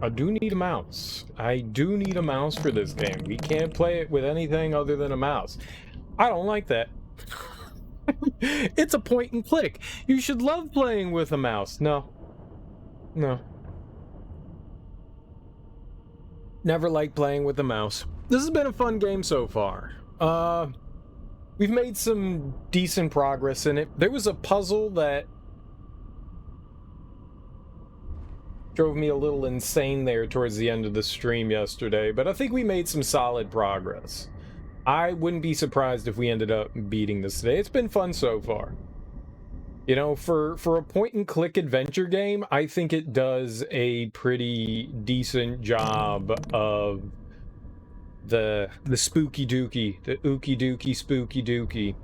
I do need a mouse. I do need a mouse for this game. We can't play it with anything other than a mouse. I don't like that. It's a point and click. You should love playing with a mouse. No. No. Never liked playing with a mouse. This has been a fun game so far. We've made some decent progress in it. There was a puzzle that drove me a little insane there towards the end of the stream yesterday, but I think we made some solid progress. I wouldn't be surprised if we ended up beating this today. It's been fun so far. You know, for a point-and-click adventure game, I think it does a pretty decent job of the spooky dookie, the ookie dookie spooky dookie.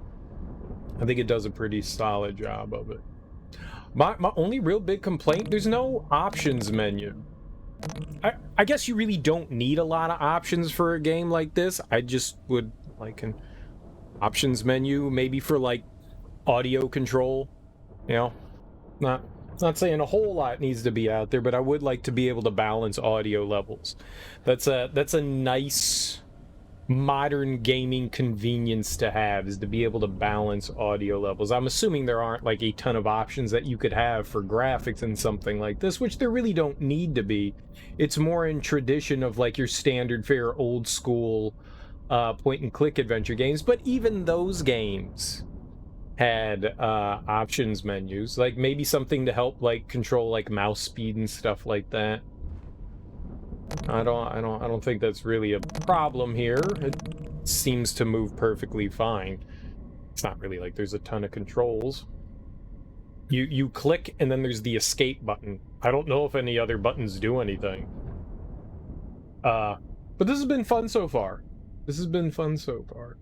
I think it does a pretty solid job of it. My only real big complaint, there's no options menu. I guess you really don't need a lot of options for a game like this. I just would like an options menu, maybe for like audio control. You know, not saying a whole lot needs to be out there, but I would like to be able to balance audio levels. That's a nice modern gaming convenience to have, is to be able to balance audio levels. I'm assuming there aren't like a ton of options that you could have for graphics in something like this, which there really don't need to be. It's more in tradition of like your standard fare old school point and click adventure games, but even those games had options menus, like maybe something to help like control like mouse speed and stuff like that. I don't think that's really a problem here. It seems to move perfectly fine. It's not really like there's a ton of controls. You click and then there's the escape button. I don't know if any other buttons do anything. But this has been fun so far. This has been fun so far.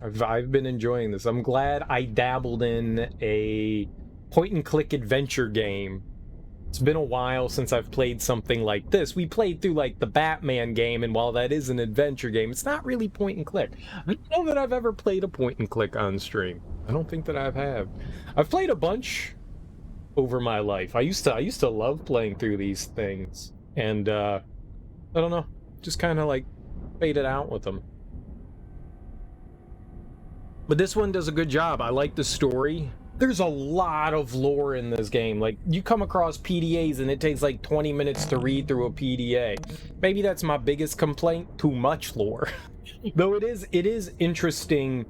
I've been enjoying this. I'm glad I dabbled in a point-and-click adventure game. It's been a while since I've played something like this. We played through, like, the Batman game, and while that is an adventure game, it's not really point-and-click. I don't know that I've ever played a point-and-click on stream. I don't think that I have. I've played a bunch over my life. I used to love playing through these things. And, I don't know. Just kind of, like, faded out with them. But this one does a good job. I like the story. There's a lot of lore in this game. Like, you come across PDAs and it takes like 20 minutes to read through a PDA. Maybe that's my biggest complaint, too much lore. Though it is interesting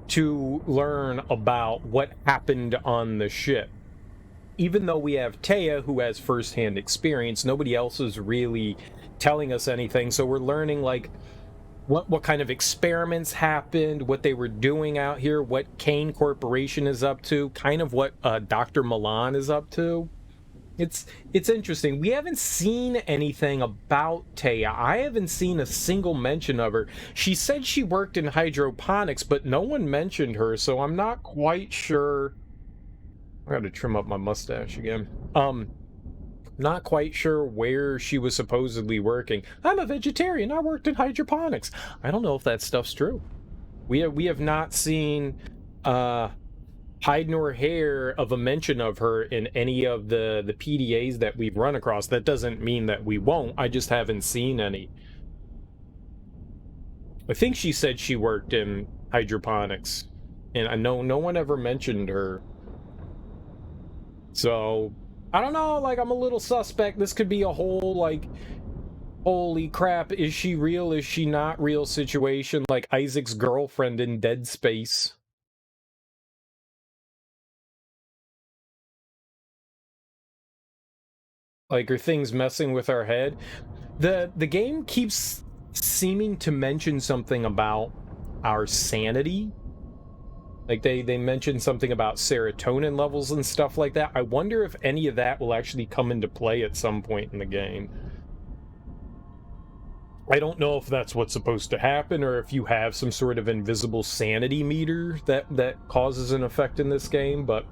to learn about what happened on the ship. Even though we have Tthe, who has first-hand experience, nobody else is really telling us anything. So we're learning, like, what kind of experiments happened, what they were doing out here, what Kane Corporation is up to, kind of what Dr. Milan is up to. It's interesting. We haven't seen anything about Tthe. I haven't seen a single mention of her. She said she worked in hydroponics, but no one mentioned her, so I'm not quite sure. I gotta trim up my mustache again. Not quite sure where she was supposedly working. I'm a vegetarian. I worked in hydroponics. I don't know if that stuff's true. We have not seen hide nor hair of a mention of her in any of the PDAs that we've run across. That doesn't mean that we won't. I just haven't seen any. I think she said she worked in hydroponics, and I know no one ever mentioned her. So I don't know, like, I'm a little suspect. This could be a whole, like, holy crap, is she real, is she not real situation, like Isaac's girlfriend in Dead Space. Like, are things messing with our head? The game keeps seeming to mention something about our sanity. Like, they mentioned something about serotonin levels and stuff like that. I wonder if any of that will actually come into play at some point in the game. I don't know if that's what's supposed to happen, or if you have some sort of invisible sanity meter that causes an effect in this game, but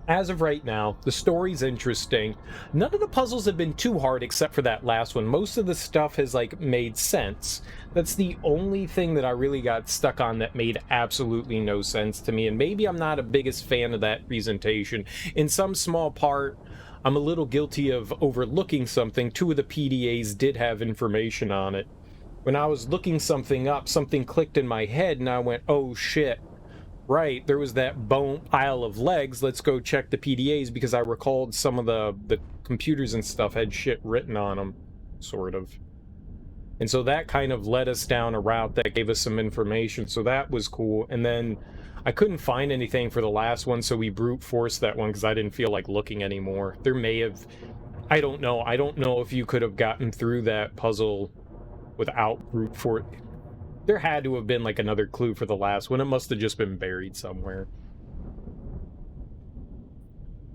as of right now, the story's interesting. None of the puzzles have been too hard except for that last one. Most of the stuff has, like, made sense. That's the only thing that I really got stuck on that made absolutely no sense to me, and maybe I'm not a biggest fan of that presentation. In some small part, I'm a little guilty of overlooking something. 2 of the PDAs did have information on it. When I was looking something up, something clicked in my head, and I went, oh shit. Right, there was that bone pile of legs. Let's go check the PDAs, because I recalled some of the computers and stuff had shit written on them, sort of. And so that kind of led us down a route that gave us some information, so that was cool. And then I couldn't find anything for the last one, so we brute forced that one because I didn't feel like looking anymore. There may have... I don't know if you could have gotten through that puzzle without brute force. There had to have been, like, another clue for the last one. It must have just been buried somewhere.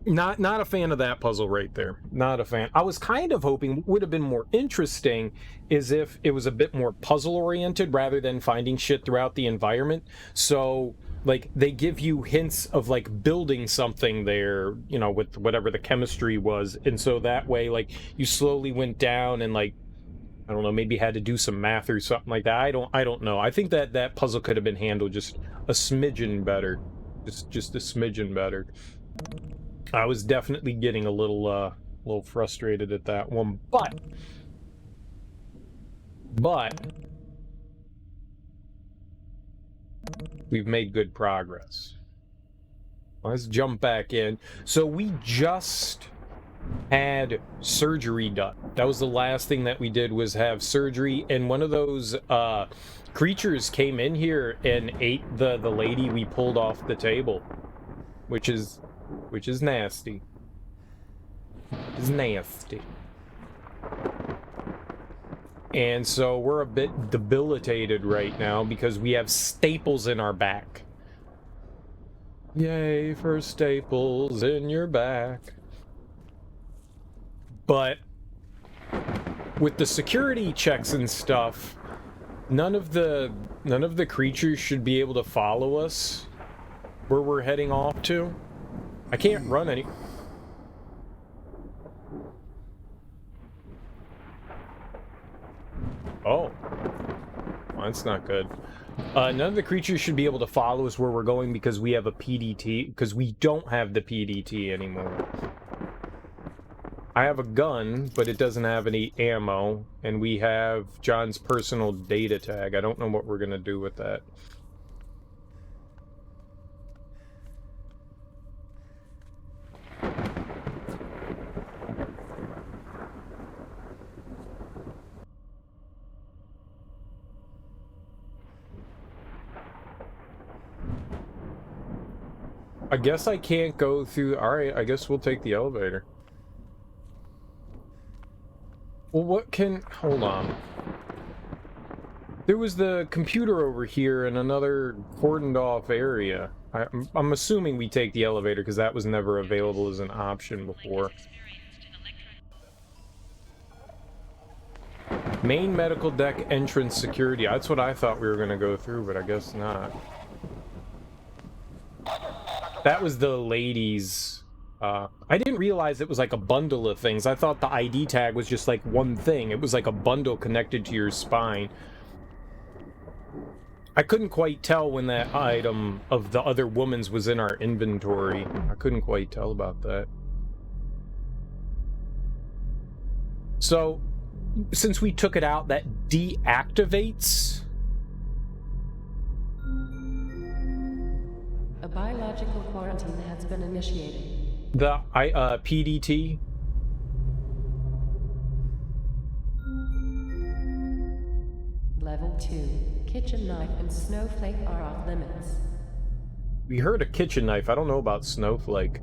Not a fan of that puzzle right there. Not a fan. I was kind of hoping what would have been more interesting is if it was a bit more puzzle-oriented rather than finding shit throughout the environment. So, like, they give you hints of, like, building something there, you know, with whatever the chemistry was. And so that way, like, you slowly went down and, like, I don't know, maybe had to do some math or something like that. I don't know. I think that puzzle could have been handled just a smidgen better. Just a smidgen better. I was definitely getting a little frustrated at that one, but we've made good progress. Let's jump back in. So we just had surgery done. That was the last thing that we did, was have surgery, and one of those creatures came in here and ate the lady we pulled off the table, which is nasty. It's nasty. And so we're a bit debilitated right now because we have staples in our back. Yay for staples in your back. But with the security checks and stuff, none of the creatures should be able to follow us where we're heading off to. I can't run any... Oh. Well, that's not good. None of the creatures should be able to follow us where we're going because we have a PDT, because we don't have the PDT anymore. I have a gun, but it doesn't have any ammo, and we have John's personal data tag. I don't know what we're gonna do with that. I guess I can't go through... Alright, I guess we'll take the elevator. Well, what can... Hold on. There was the computer over here in another cordoned off area. I'm assuming we take the elevator because that was never available as an option before. Main medical deck entrance security. That's what I thought we were going to go through, but I guess not. That was the ladies. I didn't realize it was like a bundle of things. I thought the ID tag was just like one thing. It was like a bundle connected to your spine. I couldn't quite tell when that item of the other woman's was in our inventory. I couldn't quite tell about that. So, since we took it out, that deactivates... A biological quarantine has been initiated. The PDT? Level 2. Kitchen knife and snowflake are off limits. We heard a kitchen knife. I don't know about snowflake.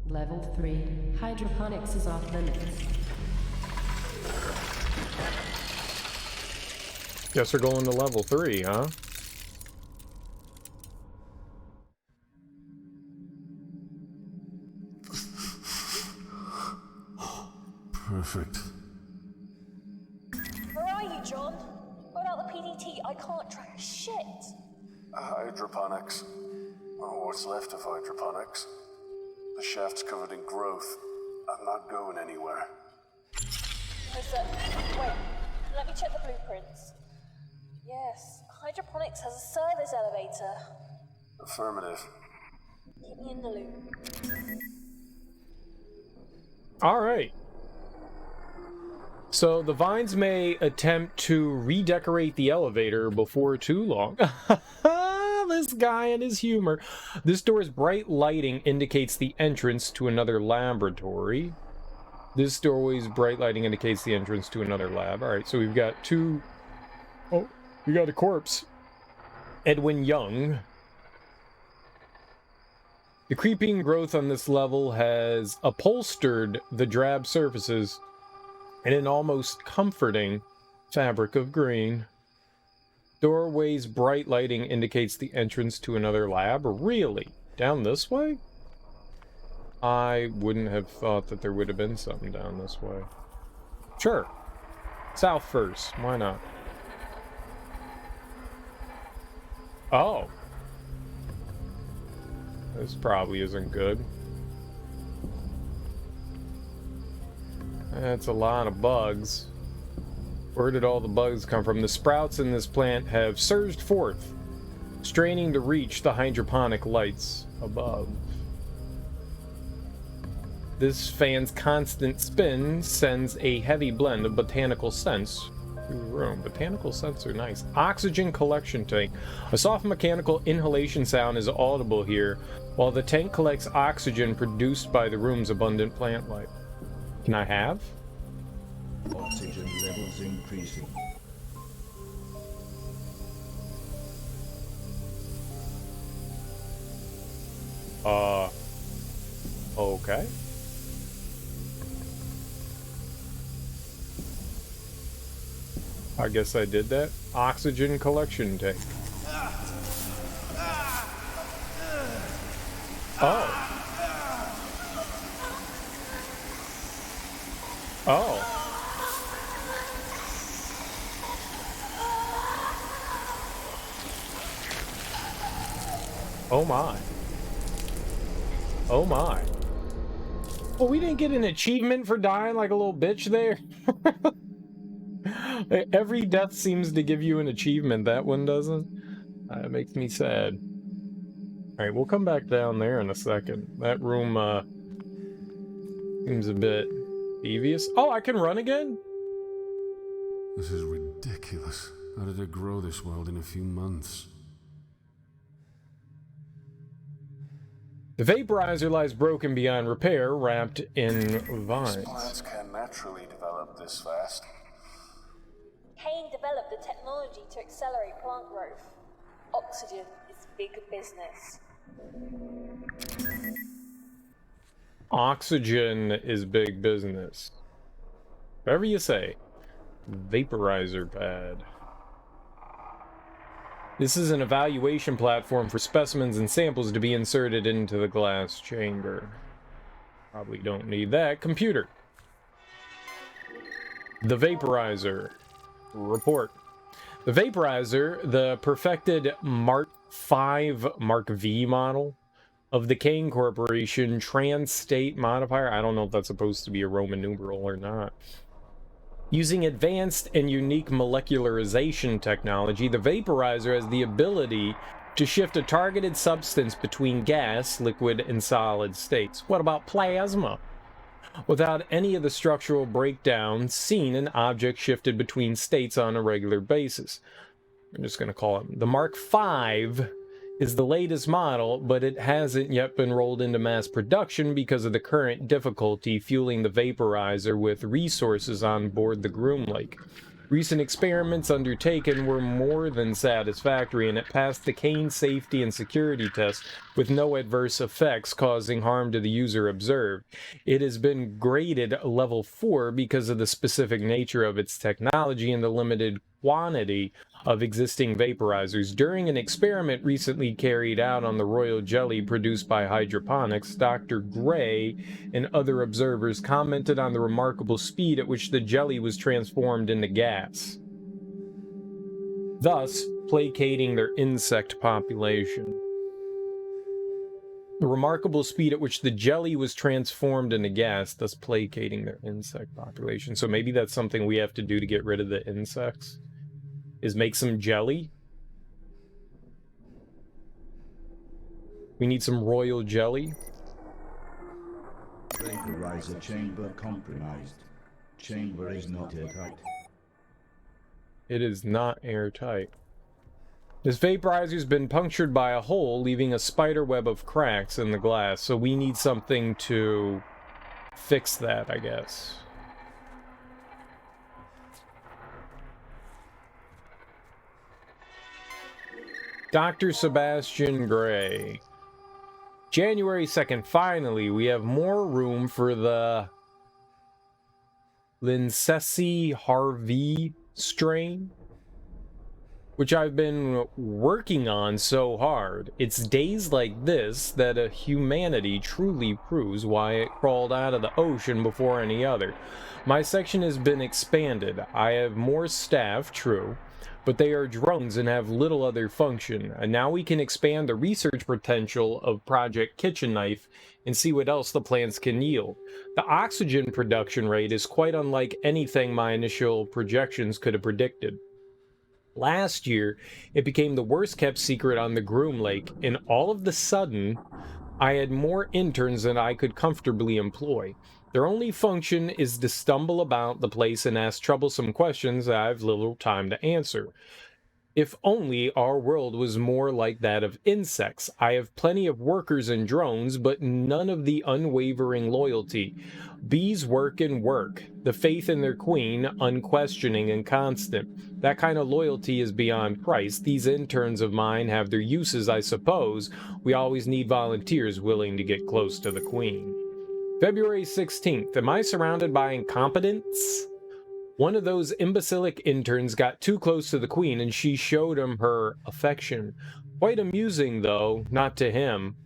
Level 3. Hydroponics is off limits. Guess we're going to level 3, huh? Perfect. Where are you, John? Without the PDT, I can't track a shit. Hydroponics. Or what's left of hydroponics. The shaft's covered in growth. I'm not going anywhere. Listen, wait. Let me check the blueprints. Yes, hydroponics has a service elevator. Affirmative. Keep me in the loop. All right. So the vines may attempt to redecorate the elevator before too long. This guy and his humor. This door's bright lighting indicates the entrance to another laboratory. This doorway's bright lighting indicates the entrance to another lab. All right, so we've got two... Oh, we got a corpse. Edwin Young. The creeping growth on this level has upholstered the drab surfaces in an almost comforting fabric of green. Doorway's bright lighting indicates the entrance to another lab. Really? Down this way? I wouldn't have thought that there would have been something down this way. Sure. South first. Why not? Oh. This probably isn't good. That's a lot of bugs. Where did all the bugs come from? The sprouts in this plant have surged forth, straining to reach the hydroponic lights above. This fan's constant spin sends a heavy blend of botanical scents through the room. Botanical scents are nice. Oxygen collection tank. A soft mechanical inhalation sound is audible here, while the tank collects oxygen produced by the room's abundant plant life. Can I have? Oxygen levels increasing. Okay. I guess I did that. Oxygen collection tank. Oh. Oh. Oh my. Oh my. Well, we didn't get an achievement for dying like a little bitch there. Every death seems to give you an achievement. That one doesn't. That makes me sad. Alright, we'll come back down there in a second. That room, seems a bit devious. Oh, I can run again? This is ridiculous. How did it grow this world in a few months? The vaporizer lies broken beyond repair, wrapped in vines. Plants can naturally develop this fast. Kane developed the technology to accelerate plant growth. Oxygen is big business. Oxygen is big business. Whatever you say. Vaporizer pad. This is an evaluation platform for specimens and samples to be inserted into the glass chamber. Probably don't need that. Computer. The vaporizer. Report. The vaporizer, the perfected Mark V model of the Kane Corporation trans-state modifier. I don't know if that's supposed to be a Roman numeral or not. Using advanced and unique molecularization technology, the vaporizer has the ability to shift a targeted substance between gas, liquid, and solid states. What about plasma? Without any of the structural breakdown seen in objects shifted between states on a regular basis. I'm just going to call it the Mark V is the latest model, but it hasn't yet been rolled into mass production because of the current difficulty fueling the vaporizer with resources on board the Groom Lake. Recent experiments undertaken were more than satisfactory, and it passed the Kane safety and security test with no adverse effects causing harm to the user observed. It has been graded level 4 because of the specific nature of its technology and the limited quantity of existing vaporizers. During an experiment recently carried out on the royal jelly produced by hydroponics, Dr. Gray and other observers commented on the remarkable speed at which the jelly was transformed into gas, thus placating their insect population. The remarkable speed at which the jelly was transformed into gas, thus placating their insect population. So maybe that's something we have to do to get rid of the insects, is make some jelly. We need some royal jelly. Vaporizer chamber compromised. Chamber is not airtight. It is not airtight. This vaporizer's been punctured by a hole, leaving a spider web of cracks in the glass, so we need something to fix that, I guess. Dr. Sebastian Gray. January 2nd, finally, we have more room for the Lincesi Harvey strain, which I've been working on so hard. It's days like this that a humanity truly proves why it crawled out of the ocean before any other. My section has been expanded. I have more staff, true, but they are drones and have little other function. And now we can expand the research potential of Project Kitchen Knife and see what else the plants can yield. The oxygen production rate is quite unlike anything my initial projections could have predicted. Last year, it became the worst kept secret on the Groom Lake, and all of the sudden, I had more interns than I could comfortably employ. Their only function is to stumble about the place and ask troublesome questions that I have little time to answer. If only our world was more like that of insects. I have plenty of workers and drones, but none of the unwavering loyalty. Bees work and work, the faith in their queen unquestioning and constant. That kind of loyalty is beyond price. These interns of mine have their uses, I suppose. We always need volunteers willing to get close to the queen. February 16th. Am I surrounded by incompetence? One of those imbecilic interns got too close to the queen and she showed him her affection. Quite amusing, though, not to him.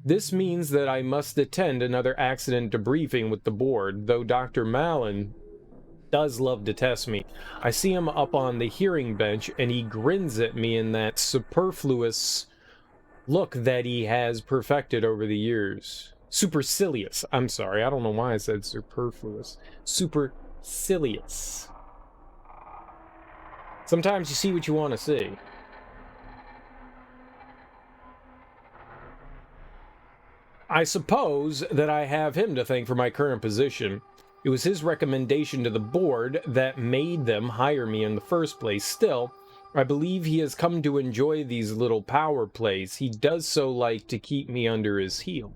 This means that I must attend another accident debriefing with the board, though Dr. Mallon does love to test me. I see him up on the hearing bench and he grins at me in that superfluous look that he has perfected over the years. Supercilious. I'm sorry, I don't know why I said superfluous. Supercilious. Sometimes you see what you want to see. I suppose that I have him to thank for my current position. It was his recommendation to the board that made them hire me in the first place. Still, I believe he has come to enjoy these little power plays. He does so like to keep me under his heel.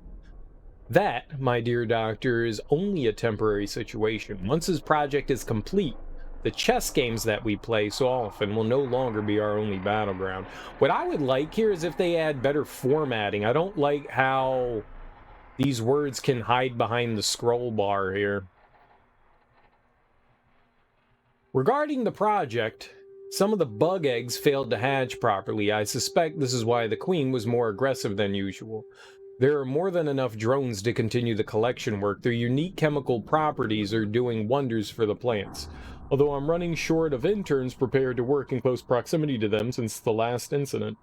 That, my dear doctor, is only a temporary situation. Once his project is complete, the chess games that we play so often will no longer be our only battleground. What I would like here is if they add better formatting. I don't like how these words can hide behind the scroll bar here. Regarding the project, some of the bug eggs failed to hatch properly. I suspect this is why the queen was more aggressive than usual. There are more than enough drones to continue the collection work. Their unique chemical properties are doing wonders for the plants. Although I'm running short of interns prepared to work in close proximity to them since the last incident.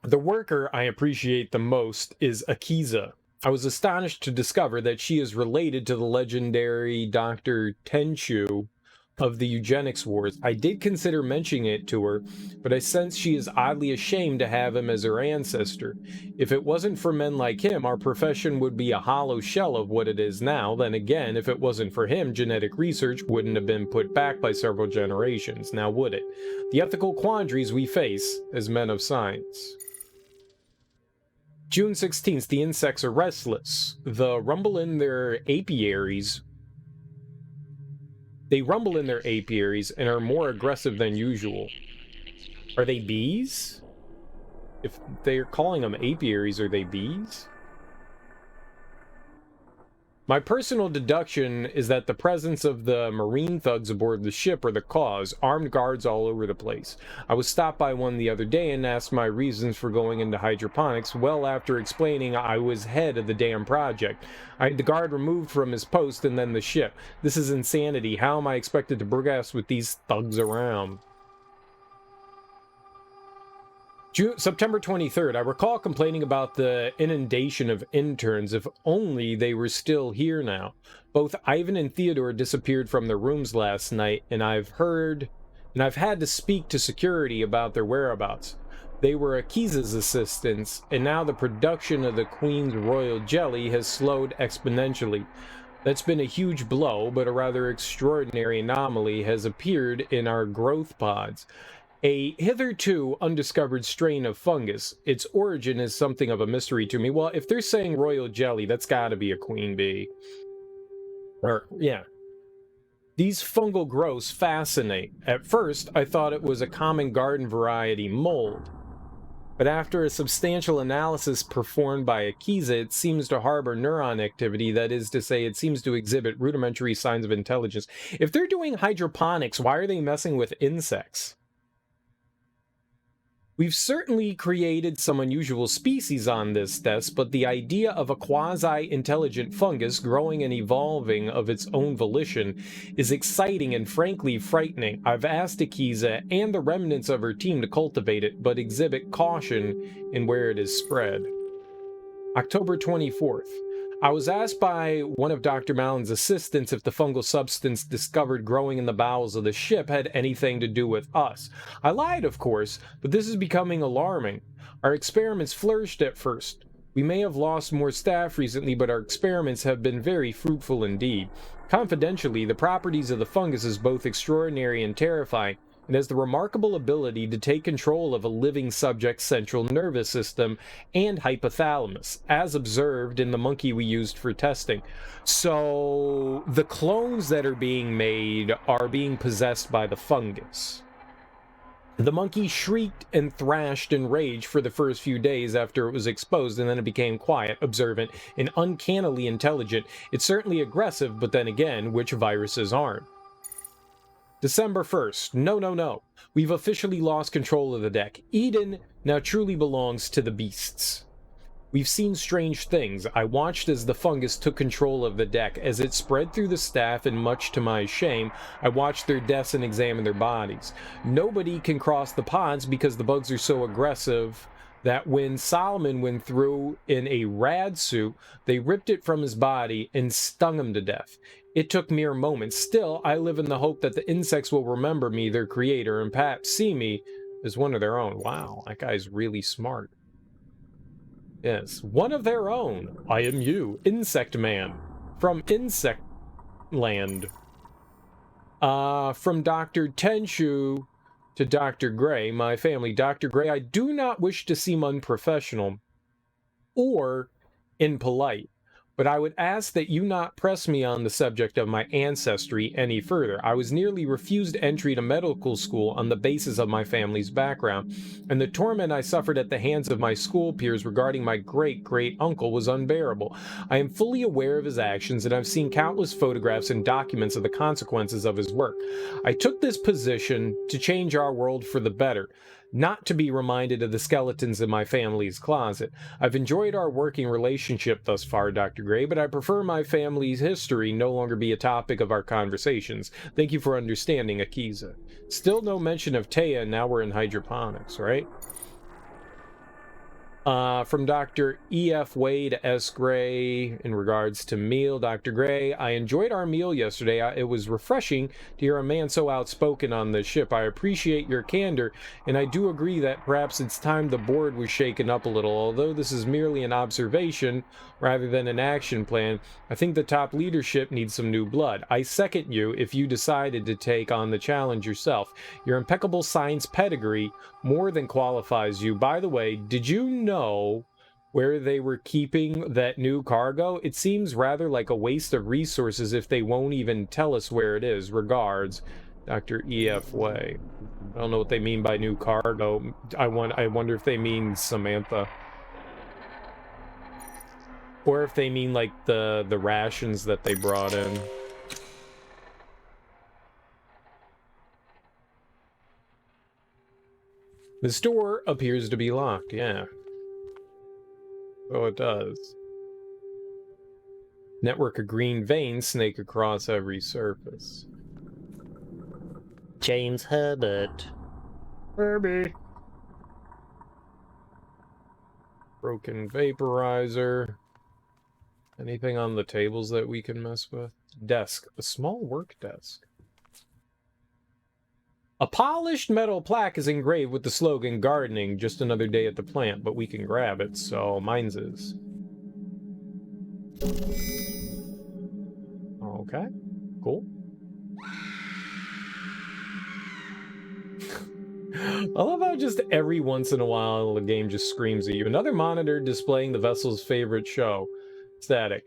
The worker I appreciate the most is Akiza. I was astonished to discover that she is related to the legendary Dr. Tenchu of the eugenics wars. I did consider mentioning it to her, but I sense she is oddly ashamed to have him as her ancestor. If it wasn't for men like him, our profession would be a hollow shell of what it is now. Then again, if it wasn't for him, genetic research wouldn't have been put back by several generations, now would it? The ethical quandaries we face as men of science. June 16th, the insects are restless. They rumble in their apiaries and are more aggressive than usual. Are they bees? If they're calling them apiaries, are they bees? My personal deduction is that the presence of the marine thugs aboard the ship are the cause. Armed guards all over the place. I was stopped by one the other day and asked my reasons for going into hydroponics. Well, after explaining I was head of the damn project. I had the guard removed from his post and then the ship. This is insanity. How am I expected to progress with these thugs around? September 23rd, I recall complaining about the inundation of interns. If only they were still here now. Both Ivan and Theodore disappeared from their rooms last night, and I've had to speak to security about their whereabouts. They were Akiza's assistants, and now the production of the Queen's royal jelly has slowed exponentially. That's been a huge blow, but a rather extraordinary anomaly has appeared in our growth pods. A hitherto undiscovered strain of fungus. Its origin is something of a mystery to me. Well, if they're saying royal jelly, that's got to be a queen bee. Or, yeah. These fungal growths fascinate. At first, I thought it was a common garden variety mold. But after a substantial analysis performed by Tthe, it seems to harbor neuron activity. That is to say, it seems to exhibit rudimentary signs of intelligence. If they're doing hydroponics, why are they messing with insects? We've certainly created some unusual species on this test, but the idea of a quasi-intelligent fungus growing and evolving of its own volition is exciting and frankly frightening. I've asked Tthe and the remnants of her team to cultivate it, but exhibit caution in where it is spread. October 24th. I was asked by one of Dr. Mallon's assistants if the fungal substance discovered growing in the bowels of the ship had anything to do with us. I lied, of course, but this is becoming alarming. Our experiments flourished at first. We may have lost more staff recently, but our experiments have been very fruitful indeed. Confidentially, the properties of the fungus is both extraordinary and terrifying. It has the remarkable ability to take control of a living subject's central nervous system and hypothalamus, as observed in the monkey we used for testing. So the clones that are being made are being possessed by the fungus. The monkey shrieked and thrashed in rage for the first few days after it was exposed, and then it became quiet, observant, and uncannily intelligent. It's certainly aggressive, but then again, which viruses aren't? December 1st. No. We've officially lost control of the deck. Eden now truly belongs to the beasts. We've seen strange things. I watched as the fungus took control of the deck. As it spread through the staff, and much to my shame, I watched their deaths and examined their bodies. Nobody can cross the pods because the bugs are so aggressive that when Solomon went through in a rad suit, they ripped it from his body and stung him to death. It took mere moments. Still, I live in the hope that the insects will remember me, their creator, and perhaps see me as one of their own. Wow, that guy's really smart. Yes, one of their own. I am you, Insect Man, from Insect Land. From Dr. Tenshu to Dr. Gray, my family. Dr. Gray, I do not wish to seem unprofessional or impolite, but I would ask that you not press me on the subject of my ancestry any further. I was nearly refused entry to medical school on the basis of my family's background, and the torment I suffered at the hands of my school peers regarding my great-great-uncle was unbearable. I am fully aware of his actions, and I've seen countless photographs and documents of the consequences of his work. I took this position to change our world for the better, not to be reminded of the skeletons in my family's closet. I've enjoyed our working relationship thus far, Dr. Gray, but I prefer my family's history no longer be a topic of our conversations. Thank you for understanding, Akiza. Still no mention of Tthe, and now we're in hydroponics, right? From Dr. E.F. Wade S. Gray, in regards to meal, Dr. Gray, I enjoyed our meal yesterday. It was refreshing to hear a man so outspoken on the ship. I appreciate your candor, and I do agree that perhaps it's time the board was shaken up a little. Although this is merely an observation rather than an action plan, I think the top leadership needs some new blood. I second you if you decided to take on the challenge yourself. Your impeccable science pedigree more than qualifies you. By the way, did you know where they were keeping that new cargo? It seems rather like a waste of resources if they won't even tell us where it is. Regards, Dr. E.F. Way. I don't know what they mean by new cargo. I wonder if they mean Samantha. Or if they mean like the rations that they brought in. This door appears to be locked, yeah. So it does. Network of green veins snake across every surface. James Herbert. Herbie. Broken vaporizer. Anything on the tables that we can mess with? Desk. A small work desk. A polished metal plaque is engraved with the slogan, "Gardening, just another day at the plant," but we can grab it, so mine's is. Okay, cool. I love how just every once in a while the game just screams at you. Another monitor displaying the vessel's favorite show. Static.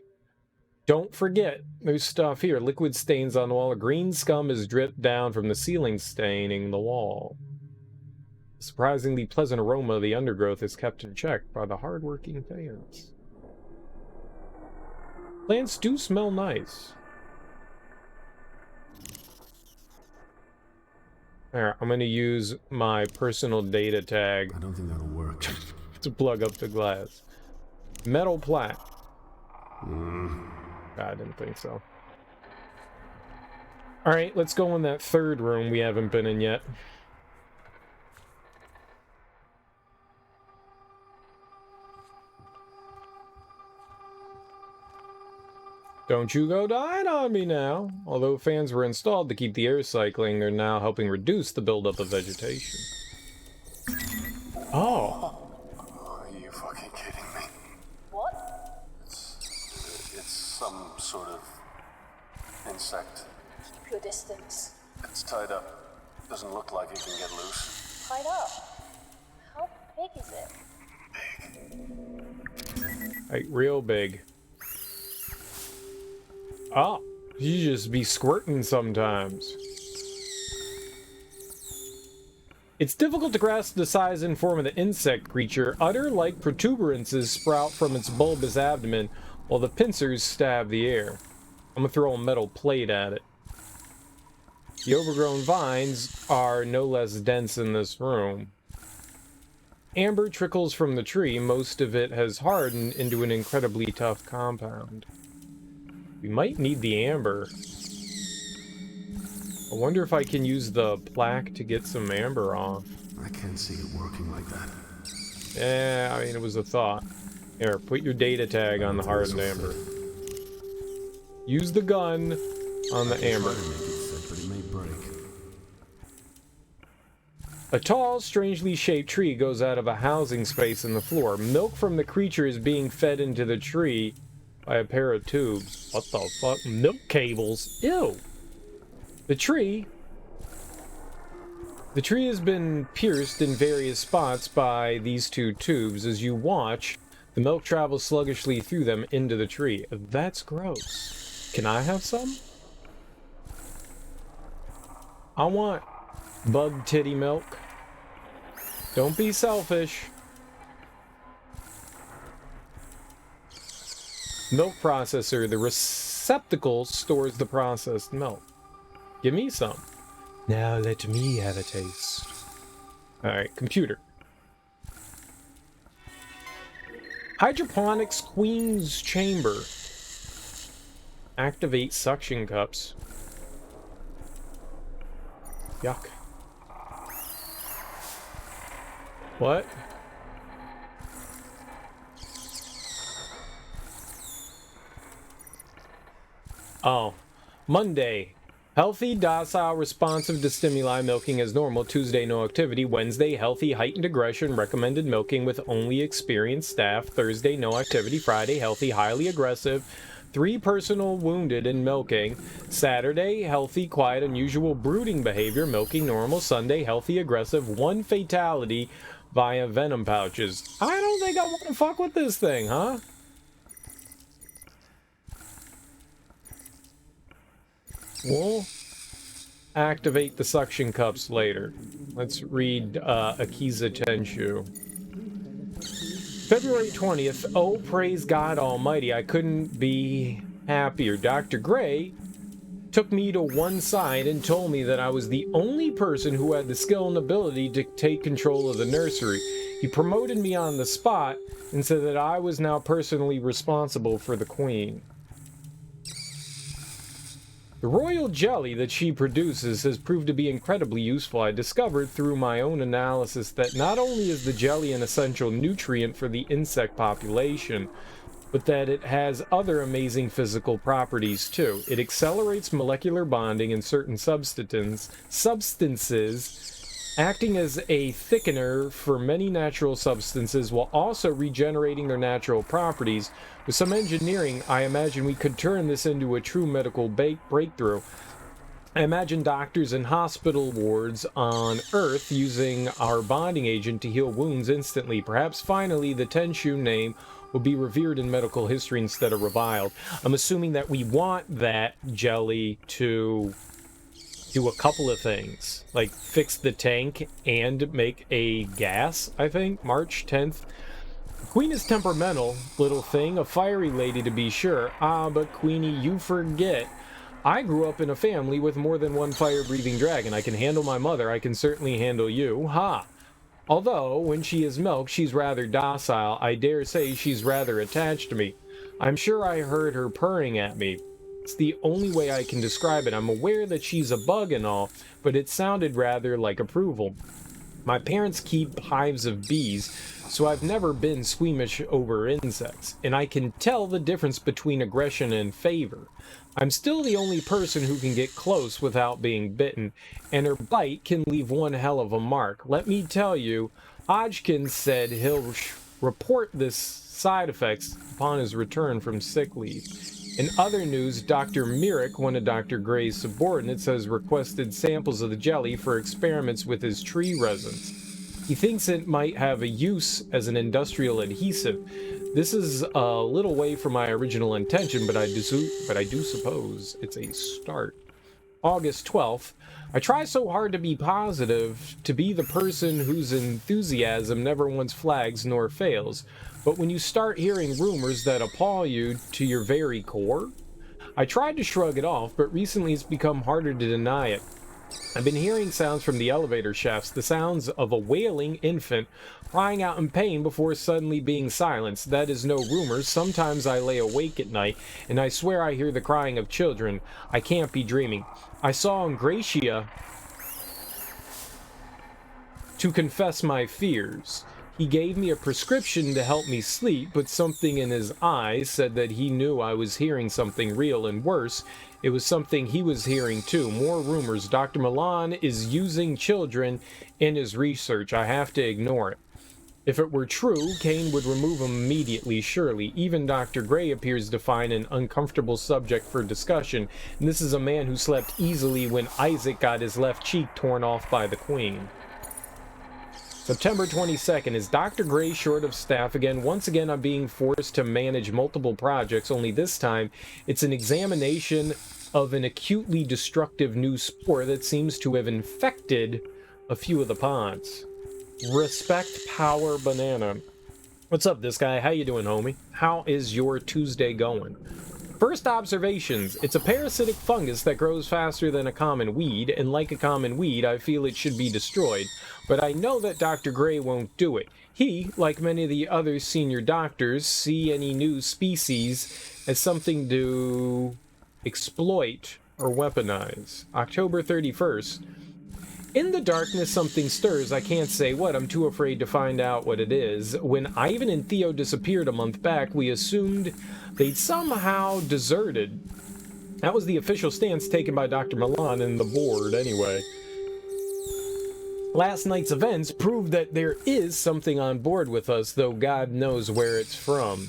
Don't forget, there's stuff here. Liquid stains on the wall. A green scum is dripped down from the ceiling, staining the wall. The surprisingly pleasant aroma of the undergrowth is kept in check by the hard-working fans. Plants do smell nice. Alright, I'm going to use my personal data tag I don't think that'll work. to plug up the glass. Metal plaque. I didn't think so. Alright, let's go in that third room we haven't been in yet. Don't you go dying on me now. Although fans were installed to keep the air cycling, they're now helping reduce the buildup of vegetation. Oh. Are you fucking kidding me? What? It's some sort of insect. Keep your distance. It's tied up. Doesn't look like it can get loose. Tied up. How big is it? Like, real big. Oh, you just be squirting sometimes. It's difficult to grasp the size and form of the insect creature. Udder-like protuberances sprout from its bulbous abdomen, while the pincers stab the air. I'm gonna throw a metal plate at it. The overgrown vines are no less dense in this room. Amber trickles from the tree. Most of it has hardened into an incredibly tough compound. We might need the amber. I wonder if I can use the plaque to get some amber off. I can't see it working like that. Yeah, I mean, it was a thought. Here, put your data tag on the hardened amber. Use the gun on the amber. But it may break. A tall, strangely shaped tree goes out of a housing space in the floor. Milk from the creature is being fed into the tree by a pair of tubes. What the fuck? Milk cables. Ew. The tree has been pierced in various spots by these two tubes. As you watch, the milk travels sluggishly through them into the tree. That's gross. Can I have some? I want bug titty milk. Don't be selfish. Milk processor. The receptacle stores the processed milk. Give me some. Now let me have a taste. Alright, computer. Hydroponics Queen's Chamber. Activate suction cups. Yuck. What? Oh. Monday. Healthy, docile, responsive to stimuli, milking as normal. Tuesday, no activity. Wednesday, healthy, heightened aggression, recommended milking with only experienced staff. Thursday, no activity. Friday, healthy, highly aggressive. 3 personal wounded in milking. Saturday, healthy, quiet, unusual brooding behavior, milking normal. Sunday, healthy, aggressive, 1 fatality via venom pouches. I don't think I want to fuck with this thing, huh? We'll activate the suction cups later. Let's read Akiza Tenshu. February 20th. Oh, praise God Almighty. I couldn't be happier. Dr. Gray took me to one side and told me that I was the only person who had the skill and ability to take control of the nursery. He promoted me on the spot and said that I was now personally responsible for the queen. The royal jelly that she produces has proved to be incredibly useful. I discovered through my own analysis that not only is the jelly an essential nutrient for the insect population, but that it has other amazing physical properties too. It accelerates molecular bonding in certain substances, acting as a thickener for many natural substances while also regenerating their natural properties. With some engineering, I imagine we could turn this into a true medical breakthrough. I imagine doctors in hospital wards on Earth using our bonding agent to heal wounds instantly. Perhaps finally the Tenshu name will be revered in medical history instead of reviled. I'm assuming that we want that jelly to do a couple of things, like fix the tank and make a gas, I think. March 10th. Queen is temperamental, little thing, a fiery lady to be sure. Ah, but Queenie, you forget. I grew up in a family with more than one fire-breathing dragon. I can handle my mother. I can certainly handle you. Ha! Although, when she is milked, she's rather docile. I dare say she's rather attached to me. I'm sure I heard her purring at me. It's the only way I can describe it. I'm aware that she's a bug and all, but it sounded rather like approval. My parents keep hives of bees, so I've never been squeamish over insects, and I can tell the difference between aggression and favor. I'm still the only person who can get close without being bitten, and her bite can leave one hell of a mark. Let me tell you, Hodgkin said he'll report this side effects upon his return from sick leave. In other news, Dr. Myrick, one of Dr. Gray's subordinates, has requested samples of the jelly for experiments with his tree resins. He thinks it might have a use as an industrial adhesive. This is a little way from my original intention, but I do suppose it's a start. August 12th. I try so hard to be positive, to be the person whose enthusiasm never once flags nor fails. But when you start hearing rumors that appall you to your very core, I tried to shrug it off, but recently it's become harder to deny it. I've been hearing sounds from the elevator shafts, the sounds of a wailing infant crying out in pain before suddenly being silenced. That is no rumor. Sometimes I lay awake at night, and I swear I hear the crying of children. I can't be dreaming. I saw Ingratia to confess my fears. He gave me a prescription to help me sleep, but something in his eyes said that he knew I was hearing something real, and worse, it was something he was hearing too. More rumors. Dr. Milan is using children in his research. I have to ignore it. If it were true, Kane would remove him immediately, surely. Even Dr. Gray appears to find an uncomfortable subject for discussion, and this is a man who slept easily when Isaac got his left cheek torn off by the Queen. September 22nd. Is Dr. Gray short of staff again? Once again, I'm being forced to manage multiple projects, only this time it's an examination of an acutely destructive new spore that seems to have infected a few of the ponds. Respect Power Banana. What's up, this guy? How you doing, homie? How is your Tuesday going? First observations. It's a parasitic fungus that grows faster than a common weed, and like a common weed, I feel it should be destroyed. But I know that Dr. Gray won't do it. He, like many of the other senior doctors, see any new species as something to exploit or weaponize. October 31st. In the darkness, something stirs. I can't say what. I'm too afraid to find out what it is. When Ivan and Theo disappeared a month back, we assumed they'd somehow deserted. That was the official stance taken by Dr. Milan and the board, anyway. Last night's events proved that there is something on board with us, though God knows where it's from.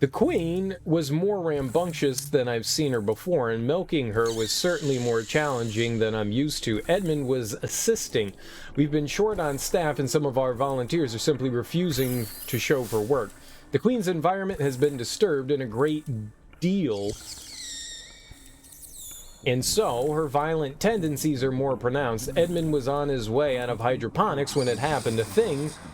The Queen was more rambunctious than I've seen her before, and milking her was certainly more challenging than I'm used to. Edmund was assisting. We've been short on staff, and some of our volunteers are simply refusing to show for work. The Queen's environment has been disturbed in a great deal, and so her violent tendencies are more pronounced. Edmund was on his way out of hydroponics when it happened.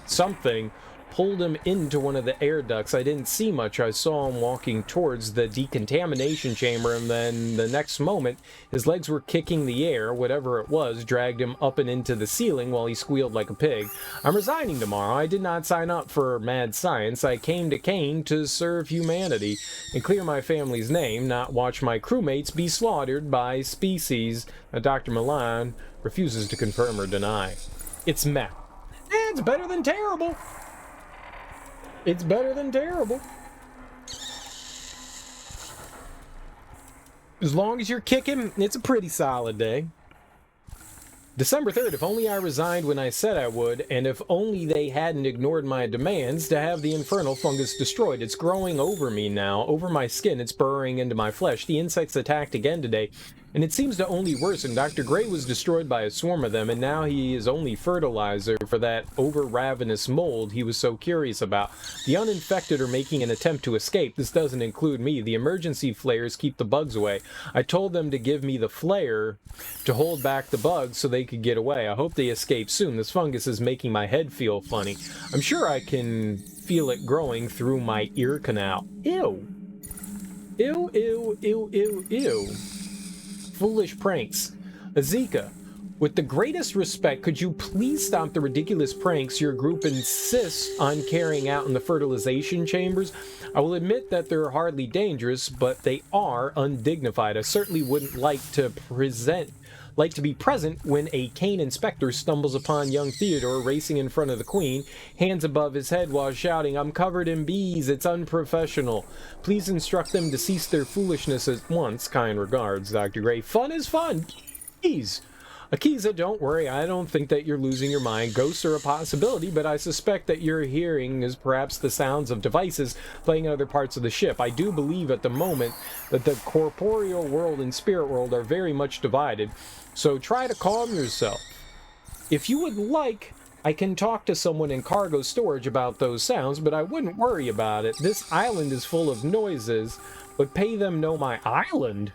Something pulled him into one of the air ducts. I didn't see much. I saw him walking towards the decontamination chamber, and then the next moment, his legs were kicking the air. Whatever it was dragged him up and into the ceiling while he squealed like a pig. I'm resigning tomorrow. I did not sign up for mad science. I came to Kane to serve humanity and clear my family's name, not watch my crewmates be slaughtered by species that Dr. Milan refuses to confirm or deny. It's meh. It's better than terrible. It's better than terrible. As long as you're kicking, it's a pretty solid day. December 3rd, if only I resigned when I said I would, and if only they hadn't ignored my demands to have the infernal fungus destroyed. It's growing over me now, over my skin, it's burrowing into my flesh. The insects attacked again today, and it seems to only worsen. Dr. Gray was destroyed by a swarm of them, and now he is only fertilizer for that over-ravenous mold he was so curious about. The uninfected are making an attempt to escape. This doesn't include me. The emergency flares keep the bugs away. I told them to give me the flare to hold back the bugs so they could get away. I hope they escape soon. This fungus is making my head feel funny. I'm sure I can feel it growing through my ear canal. Ew. Ew, ew, ew, ew, ew. Foolish pranks. Azika, with the greatest respect, could you please stop the ridiculous pranks your group insists on carrying out in the fertilization chambers? I will admit that they're hardly dangerous, but they are undignified. I certainly wouldn't like to be present when a Kane inspector stumbles upon young Theodore racing in front of the Queen, hands above his head while shouting, "I'm covered in bees, it's unprofessional. Please instruct them to cease their foolishness at once. Kind regards, Dr. Gray." Fun is fun. Keys. Akiza, don't worry, I don't think that you're losing your mind. Ghosts are a possibility, but I suspect that your hearing is perhaps the sounds of devices playing in other parts of the ship. I do believe at the moment that the corporeal world and spirit world are very much divided, so try to calm yourself. If you would like, I can talk to someone in cargo storage about those sounds, but I wouldn't worry about it. This island is full of noises, but pay them no mind. Island?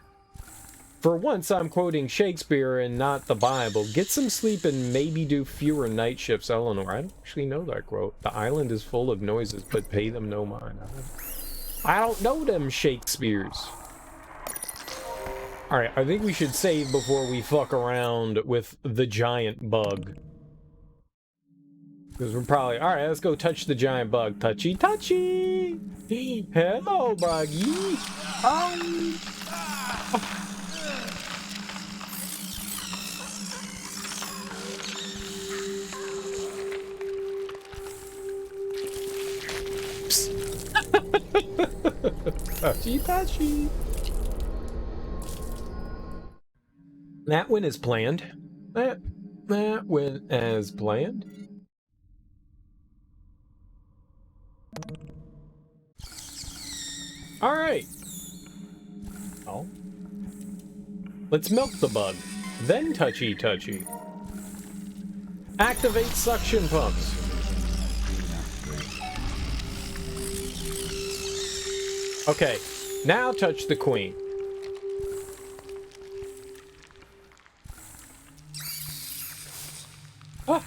For once, I'm quoting Shakespeare and not the Bible. Get some sleep and maybe do fewer night shifts, Eleanor. I don't actually know that quote. The island is full of noises, but pay them no mind. I don't know them Shakespeares. Alright, I think we should save before we fuck around with the giant bug. Because we're probably... Alright, let's go touch the giant bug. Touchy, touchy! Hello, buggy! Touchy, touchy. That went as planned. That went as planned. All right. Oh. Let's milk the bug. Then touchy, touchy. Activate suction pumps. Okay, now touch the Queen. Oh!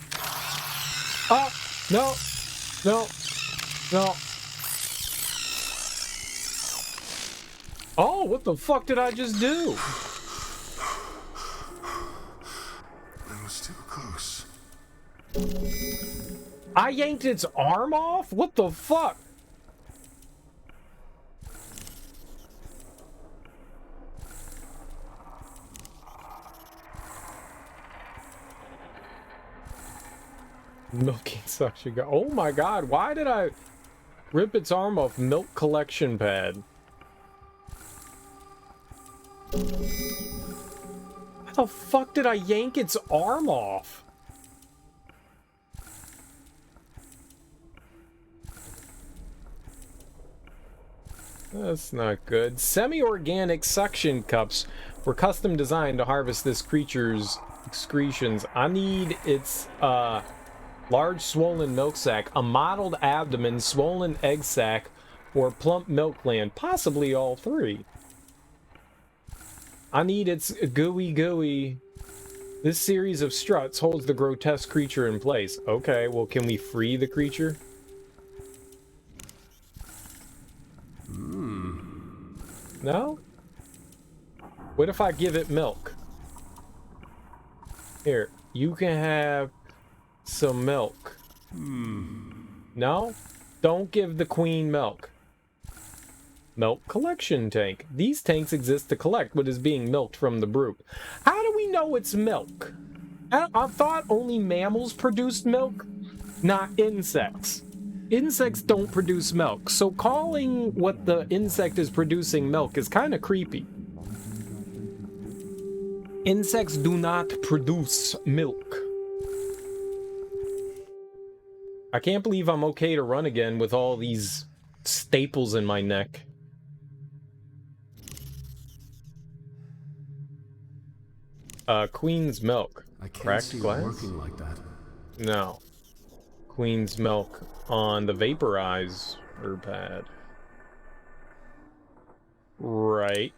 Oh! No! No! No! Oh, what the fuck did I just do? It was too close. I yanked its arm off? What the fuck? Milking suction gun. Oh my god, why did I rip its arm off? Milk collection pad. How the fuck did I yank its arm off? That's not good. Semi-organic suction cups were custom designed to harvest this creature's excretions. I need its, large swollen milk sac, a mottled abdomen, swollen egg sac, or plump milk gland. Possibly all three. I need its gooey. This series of struts holds the grotesque creature in place. Okay, well, can we free the creature? No? What if I give it milk? Here, you can have some milk. No? Don't give the Queen milk. Milk collection tank. These tanks exist to collect what is being milked from the brood. How do we know it's milk? I thought only mammals produced milk, not insects. Insects don't produce milk, so calling what the insect is producing milk is kind of creepy. Insects do not produce milk. I can't believe I'm okay to run again with all these staples in my neck. Queen's milk. I can't Cracked see glass? it working like that. No. Queen's milk on the vaporizer pad. Right.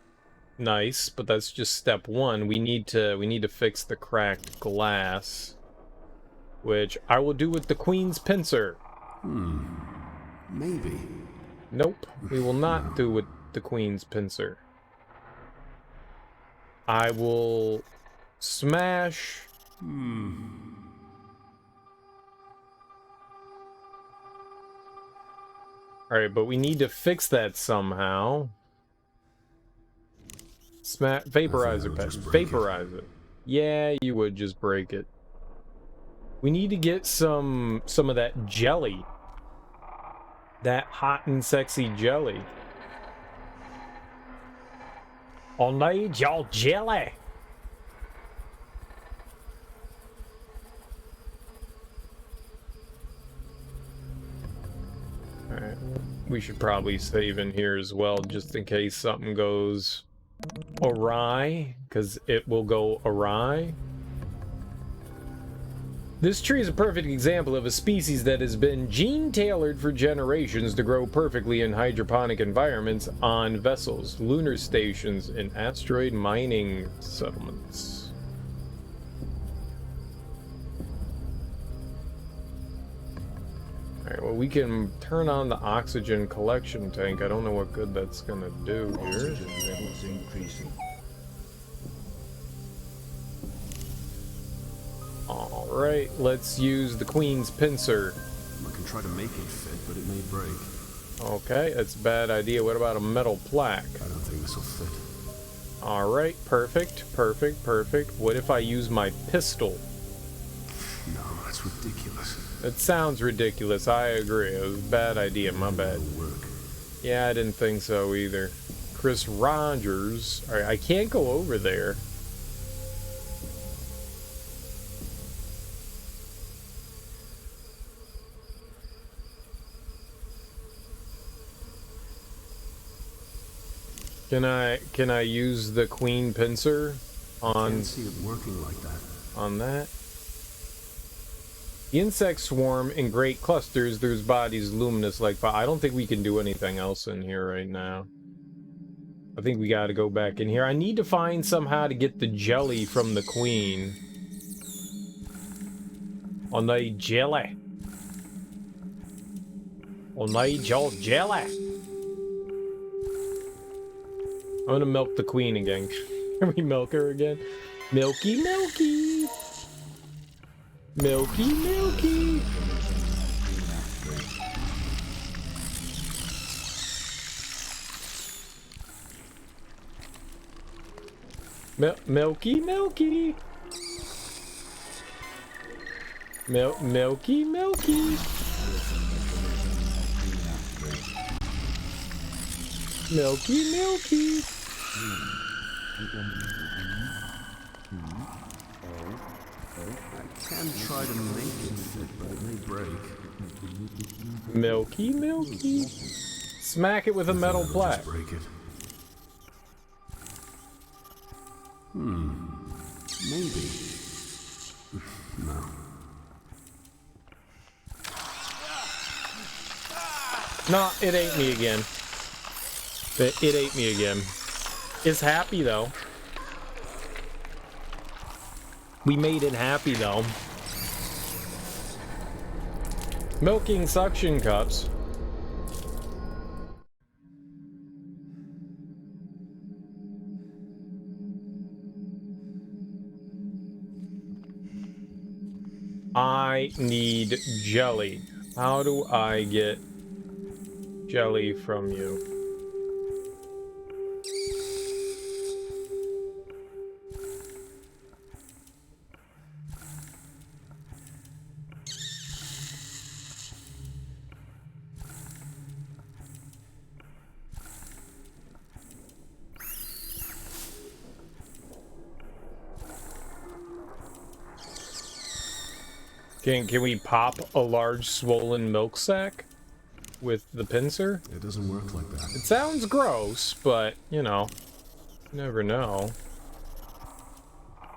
Nice, but that's just step one. We need to fix the cracked glass, which I will do with the Queen's pincer. Maybe. Nope, we will not do with the Queen's pincer. I will smash. Alright, but we need to fix that somehow. Vaporizer pad. Vaporize it. Yeah, you would just break it. We need to get some of that jelly. That hot and sexy jelly. I need your jelly. Alright, we should probably save in here as well, just in case something goes awry, because it will go awry. This tree is a perfect example of a species that has been gene-tailored for generations to grow perfectly in hydroponic environments on vessels, lunar stations, and asteroid mining settlements. Alright, well, we can turn on the oxygen collection tank. I don't know what good that's gonna do here. Oxygen levels increasing. Alright, let's use the Queen's pincer. I can try to make it fit, but it may break. Okay, that's a bad idea. What about a metal plaque? I don't think this will fit. Alright, perfect, perfect, perfect. What if I use my pistol? No, that's ridiculous. It sounds ridiculous, I agree. It was a bad idea, my bad. It'll work. Yeah, I didn't think so either. Chris Rogers. Alright, I can't go over there. Can I use the Queen pincer on Can't see it working like that. on that? The insects swarm in great clusters, whose bodies luminous like fire. I don't think we can do anything else in here right now. I think we gotta go back in here. I need to find somehow to get the jelly from the Queen. I need jelly. I need your jelly. I'm gonna milk the Queen again. Can we milk her again? Milky, milky. Milky, milky. Milky, milky. Milky, milky. Milky, milky. I can try to make it fit, but it may break. Milky, milky. Smack it with a metal plaque. Just break it. Maybe. No. No, it ate me again. It ate me again. It's happy though. We made it happy though. Milking suction cups. I need jelly. How do I get jelly from you? Can we pop a large swollen milk sack with the pincer? It doesn't work like that. It sounds gross, but, you know, you never know.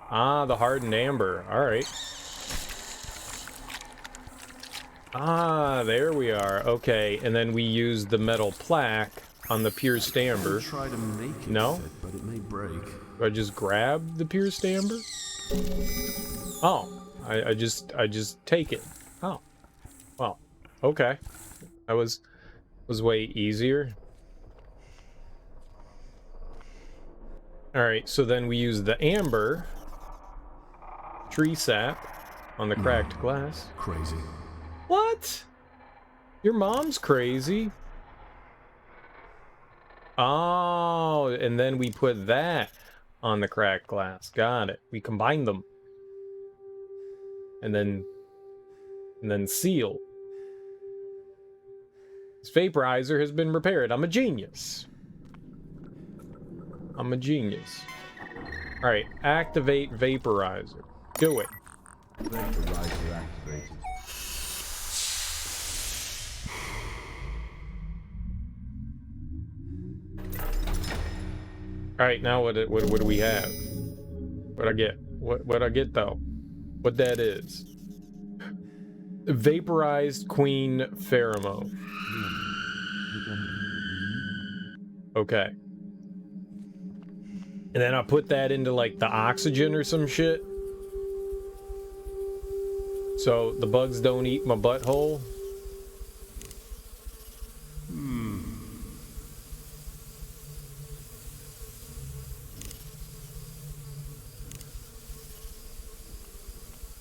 Ah, the hardened amber. Alright. Ah, there we are. Okay, and then we use the metal plaque on the pierced amber. Try to make it No? fit, but it may break. Do I just grab the pierced amber? Oh, I just take it. Oh, well, okay. That was way easier. All right, so then we use the amber tree sap on the cracked glass. Crazy. What? Your mom's crazy. Oh, and then we put that on the cracked glass. Got it. We combined them. And then seal. This vaporizer has been repaired. I'm a genius. I'm a genius. Alright, activate vaporizer. Do it. Vaporizer activated. Alright, now what do we have? What'd I get? What'd I get though? What that is? Vaporized queen pheromone. Okay. And then I put that into like the oxygen or some shit. So the bugs don't eat my butthole.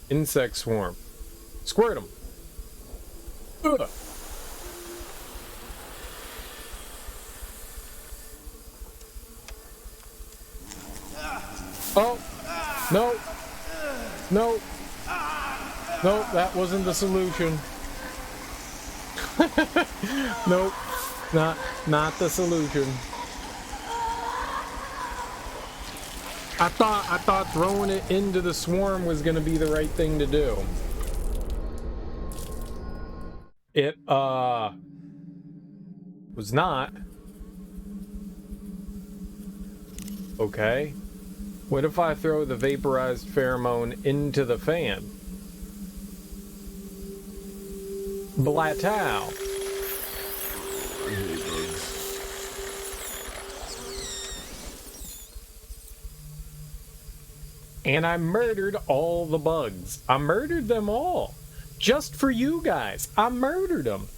Insect swarm. Squirt them. Ugh. Oh. No. No. Nope, that wasn't the solution. Nope. Not the solution. I thought throwing it into the swarm was gonna be the right thing to do. It was not. Okay. What if I throw the vaporized pheromone into the fan? Blatow. I hate bugs. And I murdered all the bugs. I murdered them all. Just for you guys. I murdered them.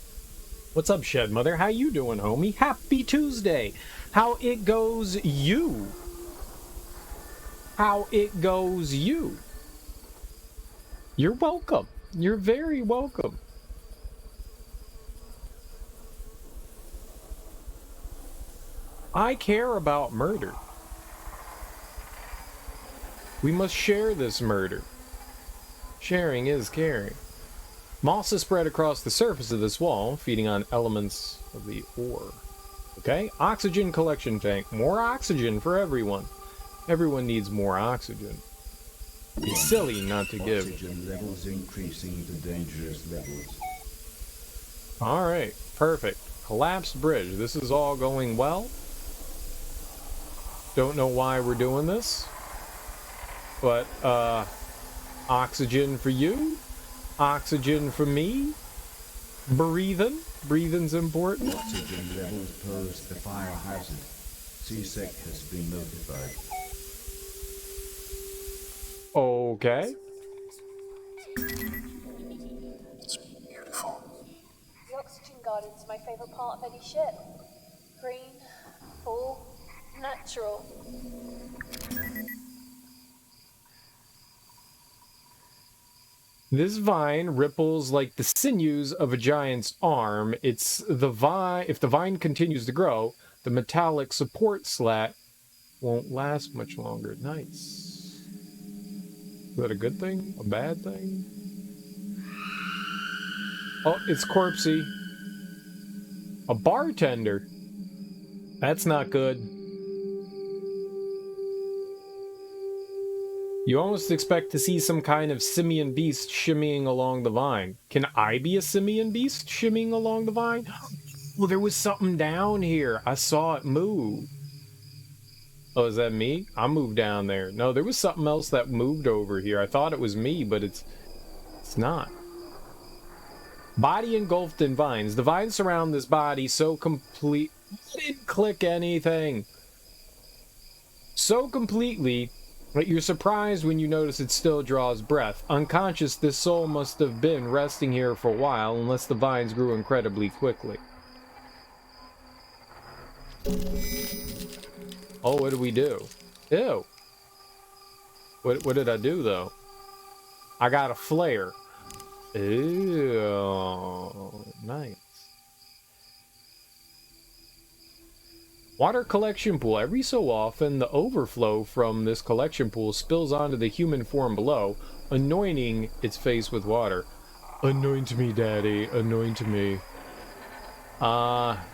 What's up, Shed Mother? How you doing, homie? Happy Tuesday. How it goes you? How it goes you? You're welcome. You're very welcome. I care about murder. We must share this murder. Sharing is caring. Moss is spread across the surface of this wall, feeding on elements of the ore. Okay? Oxygen collection tank. More oxygen for everyone. Everyone needs more oxygen. It's silly not to give. Oxygen levels increasing to dangerous levels. Alright, perfect. Collapsed bridge. This is all going well. Don't know why we're doing this. But, oxygen for you. Oxygen for me. Breathing. Breathing's important. Oxygen levels pose a fire hazard. CSEC has been notified. Okay. It's beautiful. The oxygen garden's my favourite part of any ship. Green, full, natural. This vine ripples like the sinews of a giant's arm. It's the vine. If the vine continues to grow, the metallic support slat won't last much longer. Nice. Is that a good thing? A bad thing? Oh, it's corpsey. A bartender. That's not good. You almost expect to see some kind of simian beast shimmying along the vine. Can I be a simian beast shimmying along the vine? Well, there was something down here. I saw it move. Oh, is that me? I moved down there. No, there was something else that moved over here. I thought it was me, but it's not. Body engulfed in vines. The vines surround this body so complete. I didn't click anything. So completely that you're surprised when you notice it still draws breath. Unconscious, this soul must have been resting here for a while, unless the vines grew incredibly quickly. Oh, what did we do? Ew. What did I do, though? I got a flare. Ew. Nice. Water collection pool. Every so often, the overflow from this collection pool spills onto the human form below, anointing its face with water. Anoint me, Daddy. Anoint me.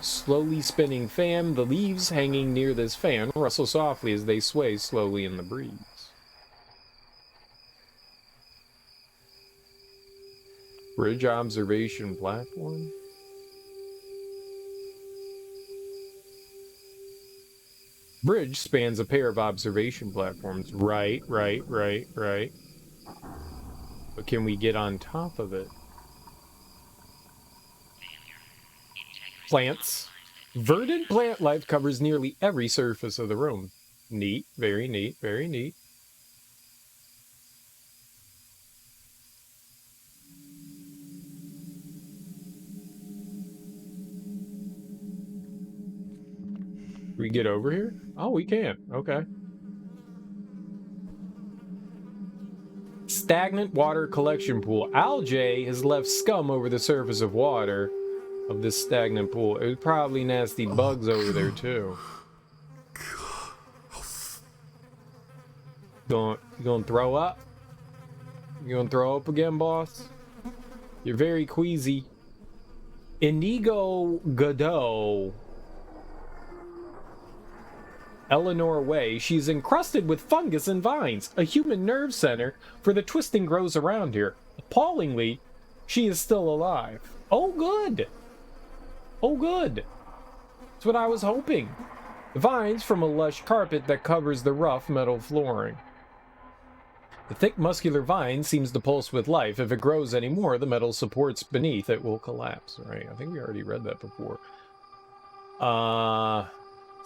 Slowly spinning fan. The leaves hanging near this fan rustle softly as they sway slowly in the breeze. Bridge observation platform. Bridge spans a pair of observation platforms. Right. But can we get on top of it? Plants. Verdant plant life covers nearly every surface of the room. Neat. Very neat. Very neat. We get over here? Oh, we can. Okay. Stagnant water collection pool. Algae has left scum over the surface of water of this stagnant pool. It was probably nasty bugs over there too. You gonna throw up? You gonna throw up again, boss? You're very queasy. Inigo Godot. Eleanor Way. She's encrusted with fungus and vines. A human nerve center for the twisting grows around here. Appallingly, she is still alive. Oh, good. Oh, good. That's what I was hoping. Vines from a lush carpet that covers the rough metal flooring. The thick muscular vine seems to pulse with life. If it grows anymore, the metal supports beneath it will collapse. Right, I think we already read that before.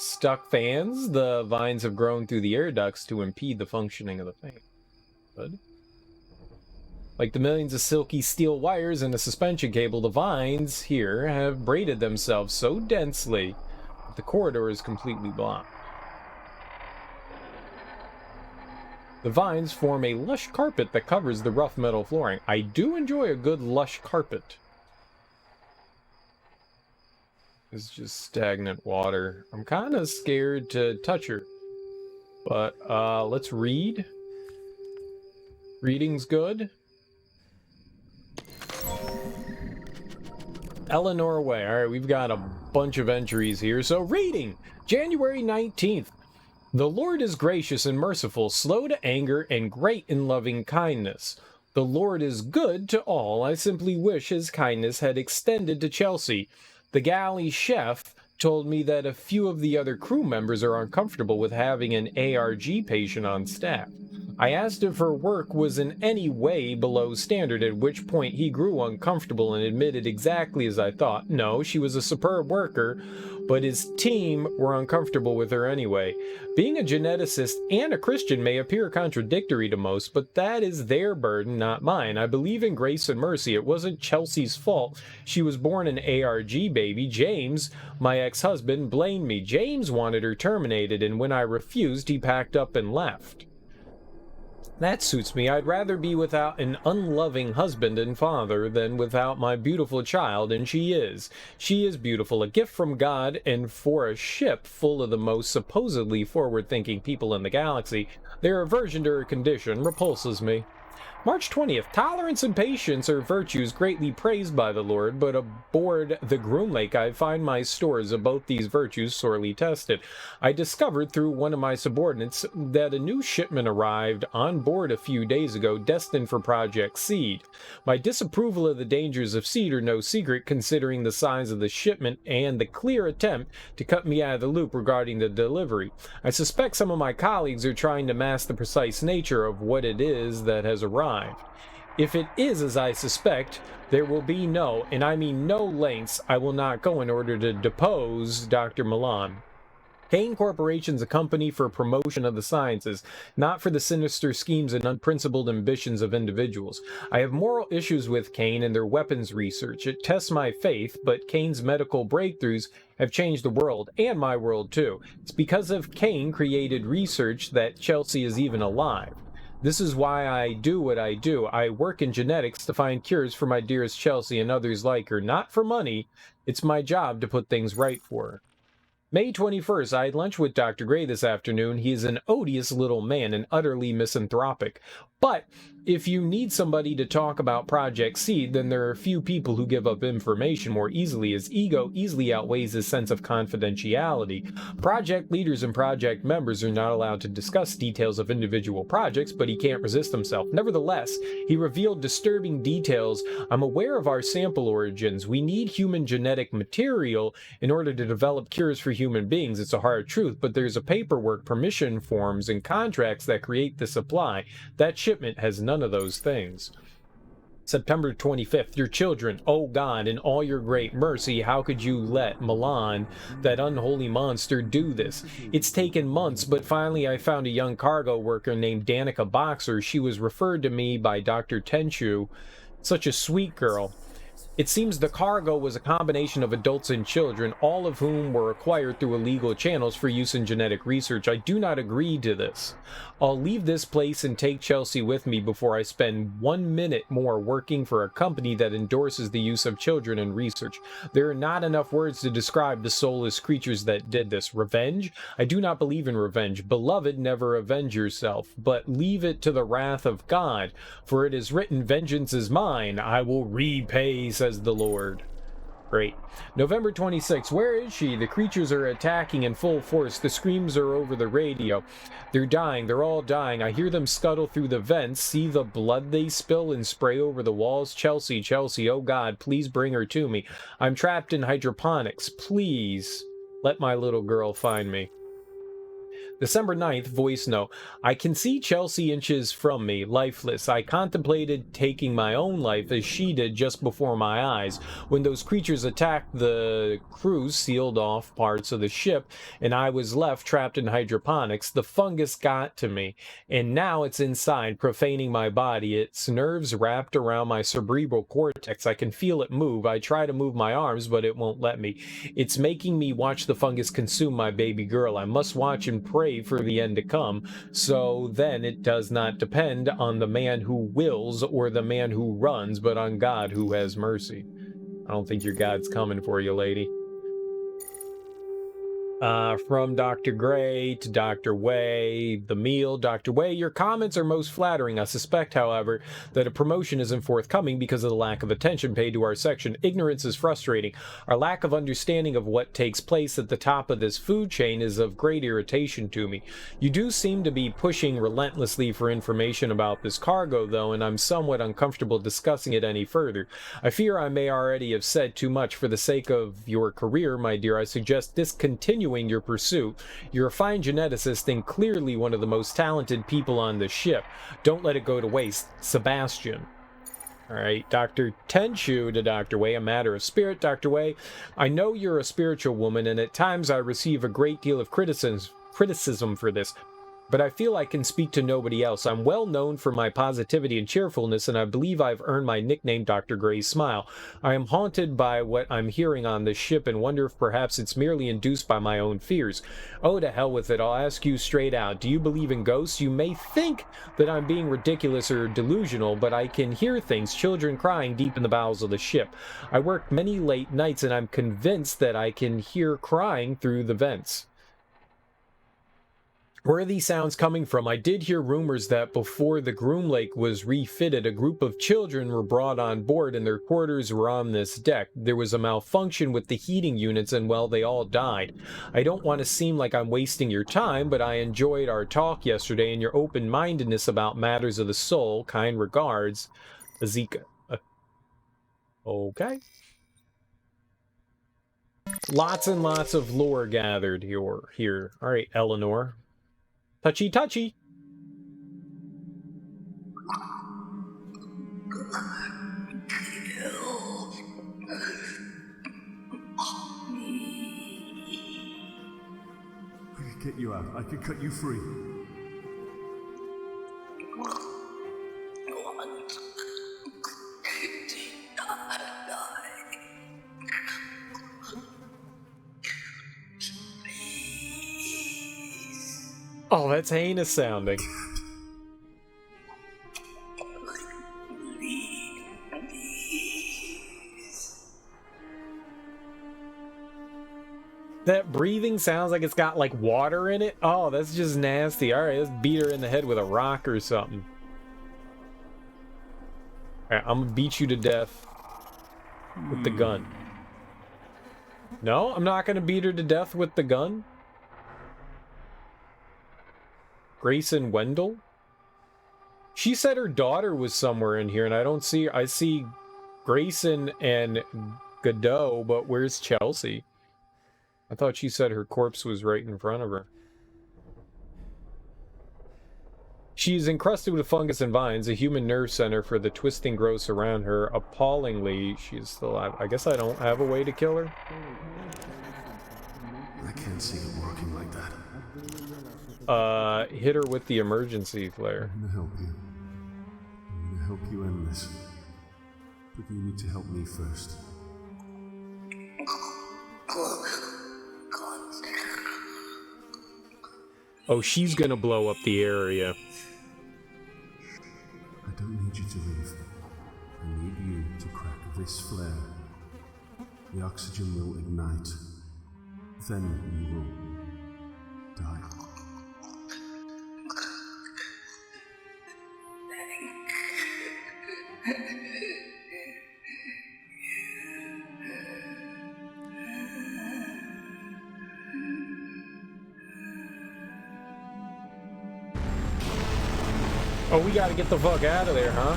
Stuck fans. The vines have grown through the air ducts to impede the functioning of the fan. Good. Like the millions of silky steel wires in a suspension cable, the vines here have braided themselves so densely that the corridor is completely blocked. The vines form a lush carpet that covers the rough metal flooring. I do enjoy a good lush carpet. It's just stagnant water. I'm kind of scared to touch her. But let's read. Reading's good. Eleanor Way. All right, we've got a bunch of entries here. So reading. January 19th. The Lord is gracious and merciful, slow to anger, and great in loving kindness. The Lord is good to all. I simply wish his kindness had extended to Chelsea. The galley chef told me that a few of the other crew members are uncomfortable with having an ARG patient on staff. I asked if her work was in any way below standard, at which point he grew uncomfortable and admitted exactly as I thought. No, she was a superb worker, but his team were uncomfortable with her anyway. Being a geneticist and a Christian may appear contradictory to most, but that is their burden, not mine. I believe in grace and mercy. It wasn't Chelsea's fault. She was born an ARG baby. James, my ex-husband, blamed me. James wanted her terminated, and when I refused, he packed up and left. That suits me. I'd rather be without an unloving husband and father than without my beautiful child, and she is. She is beautiful, a gift from God, and for a ship full of the most supposedly forward-thinking people in the galaxy, their aversion to her condition repulses me. March 20th. Tolerance and patience are virtues greatly praised by the Lord, but aboard the Groom Lake I find my stores of both these virtues sorely tested. I discovered through one of my subordinates that a new shipment arrived on board a few days ago destined for Project Seed. My disapproval of the dangers of Seed are no secret, considering the size of the shipment and the clear attempt to cut me out of the loop regarding the delivery. I suspect some of my colleagues are trying to mask the precise nature of what it is that has arrived. If it is as I suspect, there will be no, and I mean no, lengths I will not go in order to depose Dr. Milan. Kane Corporation's a company for promotion of the sciences, not for the sinister schemes and unprincipled ambitions of individuals. I have moral issues with Kane and their weapons research. It tests my faith, but Kane's medical breakthroughs have changed the world, and my world too. It's because of Kane created research that Chelsea is even alive. This is why I do what I do. I work in genetics to find cures for my dearest Chelsea and others like her, not for money. It's my job to put things right for her. May 21st, I had lunch with Dr. Gray this afternoon. He is an odious little man and utterly misanthropic. But if you need somebody to talk about Project Seed, then there are few people who give up information more easily. His ego easily outweighs his sense of confidentiality. Project leaders and project members are not allowed to discuss details of individual projects, but he can't resist himself. Nevertheless, he revealed disturbing details. I'm aware of our sample origins. We need human genetic material in order to develop cures for human beings. It's a hard truth, but there's a paperwork, permission forms, and contracts that create the supply. That shipment has none of those things. September 25th, your children, oh God, in all your great mercy, how could you let Milan, that unholy monster, do this? It's taken months, but finally I found a young cargo worker named Danica Boxer. She was referred to me by Dr. Tenchu, such a sweet girl. It seems the cargo was a combination of adults and children, all of whom were acquired through illegal channels for use in genetic research. I do not agree to this. I'll leave this place and take Chelsea with me before I spend 1 minute more working for a company that endorses the use of children in research. There are not enough words to describe the soulless creatures that did this. Revenge? I do not believe in revenge. Beloved, never avenge yourself, but leave it to the wrath of God. For it is written, vengeance is mine, I will repay, says the Lord. Great. November 26th. Where is she? The creatures are attacking in full force. The screams are over the radio. They're dying. They're all dying. I hear them scuttle through the vents. See the blood they spill and spray over the walls. Chelsea, Chelsea, oh God, please bring her to me. I'm trapped in hydroponics. Please let my little girl find me. December 9th, voice note. I can see Chelsea inches from me, lifeless. I contemplated taking my own life as she did just before my eyes. When those creatures attacked, the crew sealed off parts of the ship, and I was left trapped in hydroponics. The fungus got to me, and now it's inside, profaning my body. Its nerves wrapped around my cerebral cortex. I can feel it move. I try to move my arms, but it won't let me. It's making me watch the fungus consume my baby girl. I must watch and pray for the end to come, so then it does not depend on the man who wills or the man who runs, but on God who has mercy. I don't think your God's coming for you, lady. From Dr. Gray to Dr. Way, the meal. Dr. Way, your comments are most flattering. I suspect, however, that a promotion isn't forthcoming because of the lack of attention paid to our section. Ignorance is frustrating. Our lack of understanding of what takes place at the top of this food chain is of great irritation to me. You do seem to be pushing relentlessly for information about this cargo, though, and I'm somewhat uncomfortable discussing it any further. I fear I may already have said too much. For the sake of your career, my dear, I suggest discontinuing your pursuit. You're a fine geneticist and clearly one of the most talented people on the ship. Don't let it go to waste. Sebastian. All right, Dr. Tenchu to Dr. Way, a matter of spirit. Dr. Way, I know you're a spiritual woman, and at times I receive a great deal of criticism for this, but I feel I can speak to nobody else. I'm well known for my positivity and cheerfulness, and I believe I've earned my nickname Dr. Gray's Smile. I am haunted by what I'm hearing on this ship and wonder if perhaps it's merely induced by my own fears. Oh, to hell with it. I'll ask you straight out. Do you believe in ghosts? You may think that I'm being ridiculous or delusional, but I can hear things, children crying deep in the bowels of the ship. I work many late nights, and I'm convinced that I can hear crying through the vents. Where are these sounds coming from? I did hear rumors that before the Groom Lake was refitted, a group of children were brought on board and their quarters were on this deck. There was a malfunction with the heating units and, well, they all died. I don't want to seem like I'm wasting your time, but I enjoyed our talk yesterday and your open-mindedness about matters of the soul. Kind regards, Azika. Okay. Lots and lots of lore gathered here. All right, Eleanor. Touchy, touchy. I could get you out. I could cut you free. Oh, that's heinous sounding. That breathing sounds like it's got like water in it. Oh, that's just nasty. All right, let's beat her in the head with a rock or something. All right, I'm gonna beat you to death with the gun. No, I'm not gonna beat her to death with the gun. Grayson Wendell? She said her daughter was somewhere in here, and I don't see her. I see Grayson and Godot, but where's Chelsea? I thought she said her corpse was right in front of her. She is encrusted with fungus and vines, a human nerve center for the twisting growths around her. Appallingly, she is still alive. I guess I don't have a way to kill her. I can't see it working like that. Hit her with the emergency flare. I'm gonna help you. I'm gonna help you end this. But you need to help me first. Oh, she's gonna blow up the area. I don't need you to leave. I need you to crack this flare. The oxygen will ignite. Then you will die. Oh, we gotta get the fuck out of there, huh?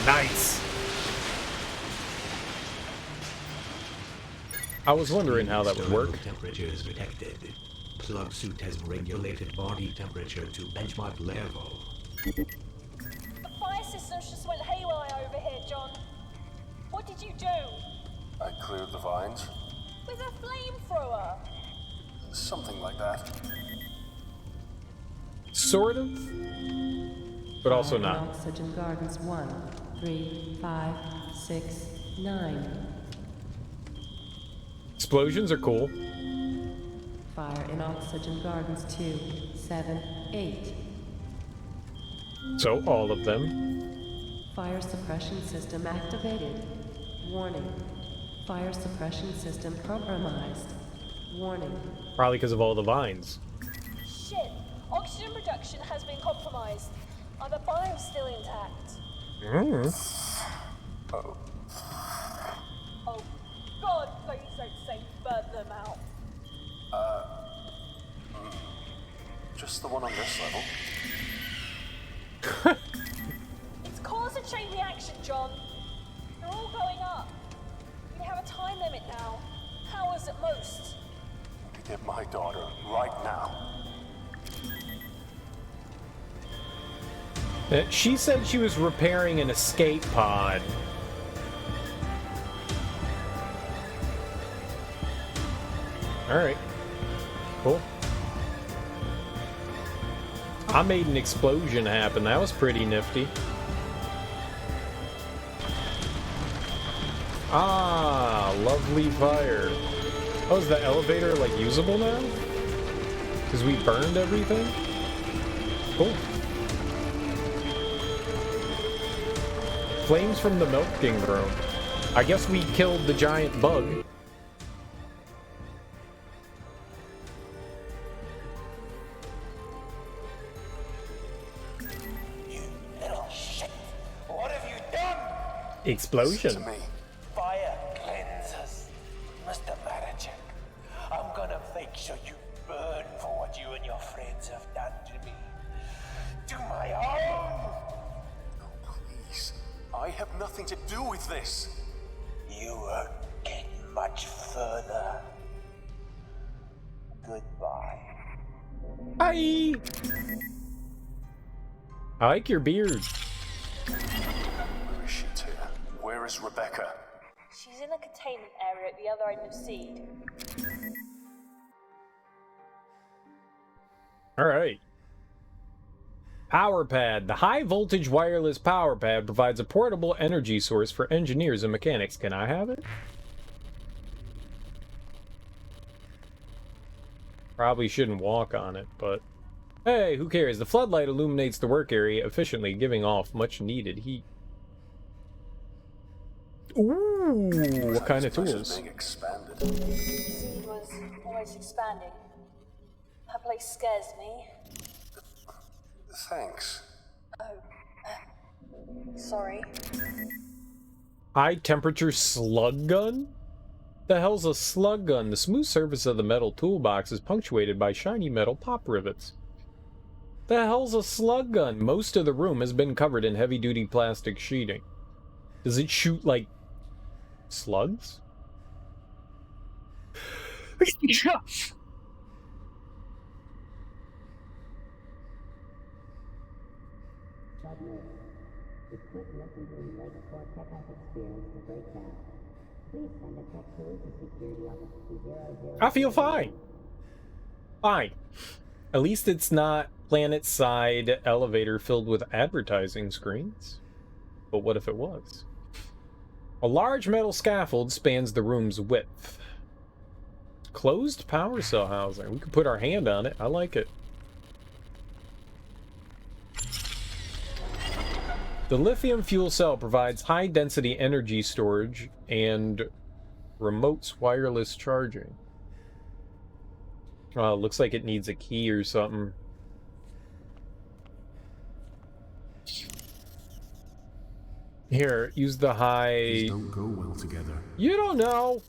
Nice. I was wondering how that would work. Temperature is detected. Plug suit has regulated body temperature to benchmark level. The fire systems just went haywire over here, John. What did you do? I cleared the vines. With a flamethrower? Something like that. Sort of. But also Fire in not. Oxygen Gardens 1, 3, 5, 6, 9. Explosions are cool. Fire in Oxygen Gardens 2, 7, 8. So, all of them. Fire suppression system activated. Warning. Fire suppression system compromised. Warning. Probably because of all the vines. Shit. Oxygen production has been compromised. Are the biomes still intact? Oh. Oh, God, please don't say burn them out. Just the one on this level. It's caused a chain reaction, John. They're all going up. We have a time limit now. Hours at most. To get my daughter right now. She said she was repairing an escape pod. Alright. Cool. I made an explosion happen. That was pretty nifty. Ah, lovely fire. Oh, is the elevator, like, usable now? Because we burned everything? Cool. Flames from the milking room. I guess we killed the giant bug. You little shit! What have you done? Explosion. To me. Fire cleansers. Mr. Marachek, I'm gonna make sure you burn for what you and your friends have done to me. To my own! Oh, please. I have nothing to do with this. You won't get much further. Goodbye. Hi. I like your beard. Where is she, Tthe? Where is Rebecca? She's in the containment area at the other end of Seed. All right. Power pad. The high voltage wireless power pad provides a portable energy source for engineers and mechanics. Can I have it? Probably shouldn't walk on it, but hey, who cares? The floodlight illuminates the work area efficiently, giving off much needed heat. Ooh, what kind of tools? Being expanded. Seed was always expanding. That place scares me. Thanks. Sorry. High temperature slug gun? The hell's a slug gun? The smooth surface of the metal toolbox is punctuated by shiny metal pop rivets. The hell's a slug gun? Most of the room has been covered in heavy-duty plastic sheeting. Does it shoot, like, slugs? Equipment and break for technical experience to break down. Please send a tech crew to security office 00. I feel fine. Fine. At least it's not planet-side elevator filled with advertising screens. But what if it was? A large metal scaffold spans the room's width. Closed power cell housing. We could put our hand on it. I like it. The lithium fuel cell provides high-density energy storage and remote wireless charging. Looks like it needs a key or something. Here, use the high... These don't go well together. You don't know.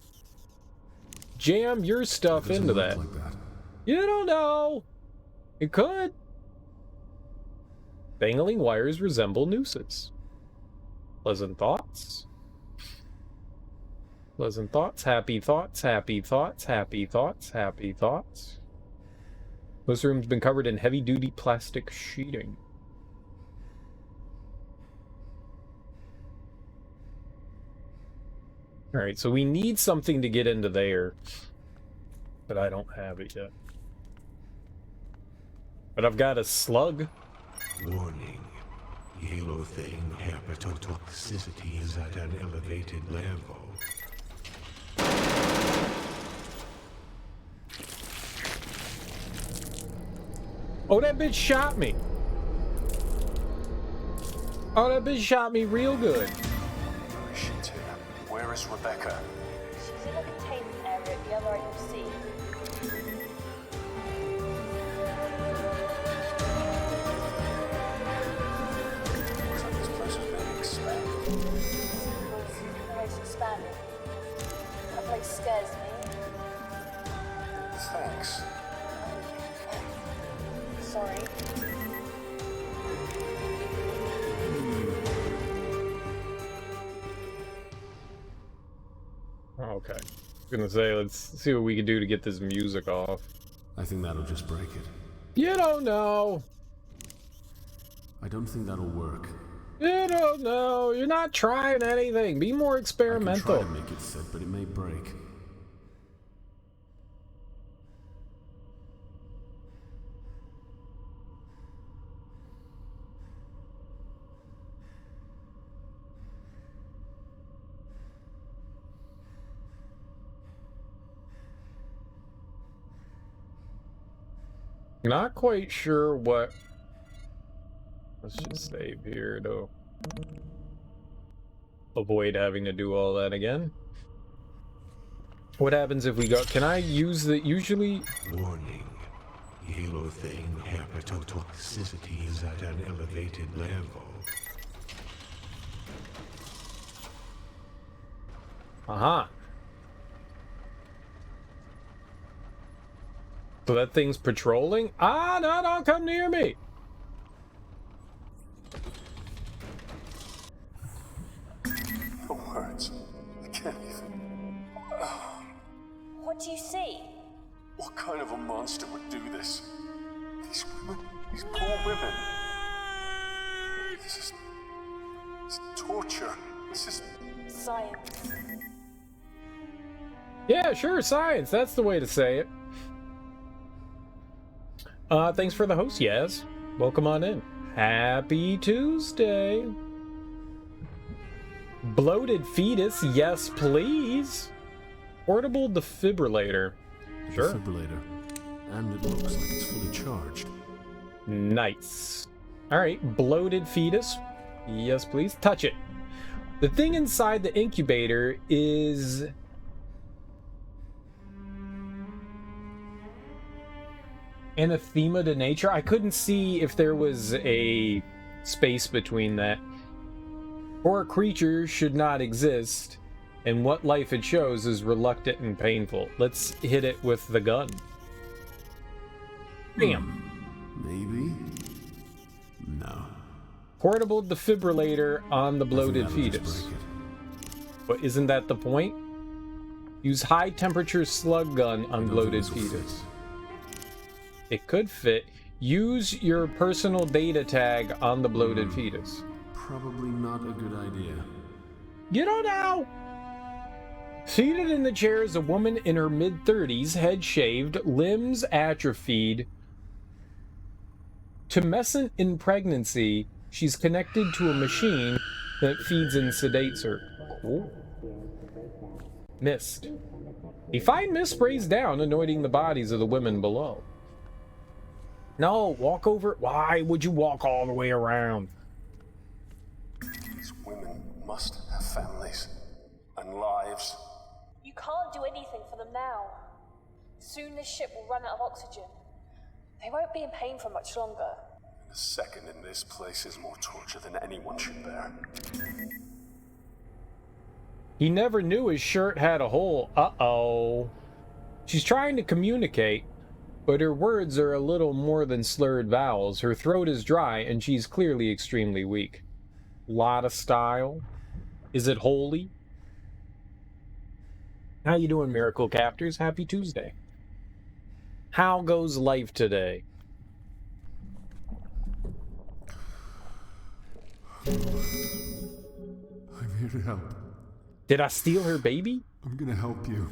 Jam your stuff It doesn't into look that. like that. You don't know. It could. Dangling wires resemble nooses. Pleasant thoughts. Pleasant thoughts, happy thoughts, happy thoughts, happy thoughts, happy thoughts. This room's been covered in heavy-duty plastic sheeting. Alright, so we need something to get into there. But I don't have it yet. But I've got a slug. Warning. Yellow thing hepatotoxicity is at an elevated level. Oh, that bitch shot me. Oh, that bitch shot me real good. Where is she, Tthe? Where is Rebecca? She's in the containment area at the other end of Seed. Looks like this place is being expanded. Seed was always expanding. That place scares me. Thanks. Sorry. Okay. I'm gonna say, let's see what we can do to get this music off. I think that'll just break it. You don't know. I don't think that'll work. You don't know. You're not trying anything. Be more I can experimental. try to make it fit, but it may break. Not quite sure what... Let's just save here, though. avoid having to do all that again. What happens if we go... Can I use the... Usually... Warning. Halothane hepatotoxicity is at an elevated level. Aha. So that thing's patrolling? Ah, no, don't come near me! No words. I can't even. What do you see? What kind of a monster would do this? These women, these poor women. This is torture. This is. Science. Yeah, sure, science. That's the way to say it. Thanks for the host, Yaz. Welcome on in. Happy Tuesday. Bloated fetus, yes please. Portable defibrillator. Sure. Defibrillator. And it looks like it's fully charged. Nice. Alright, bloated fetus. Yes please. Touch it. The thing inside the incubator is... anathema to nature. I couldn't see if there was a space between that. Or a creature should not exist, and what life it shows is reluctant and painful. Let's hit it with the gun. Bam. Maybe? No. Portable defibrillator on the bloated fetus. But isn't that the point? Use high temperature slug gun on bloated fetus. It could fit. Use your personal data tag on the bloated fetus. Probably not a good idea. You don't know! Seated in the chair is a woman in her mid-30s, head shaved, limbs atrophied. Tumescent in pregnancy, she's connected to a machine that feeds and sedates her. Cool. Mist. A fine mist sprays down, anointing the bodies of the women below. No, walk over. Why would you walk all the way around? These women must have families and lives. You can't do anything for them now. Soon this ship will run out of oxygen. They won't be in pain for much longer. A second in this place is more torture than anyone should bear. He never knew his shirt had a hole. Uh-oh. She's trying to communicate, but her words are a little more than slurred vowels. Her throat is dry, and she's clearly extremely weak. Lot of style. Is it holy? How you doing, Miracle Captors? Happy Tuesday. How goes life today? I'm here to help. Did I steal her baby? I'm gonna help you.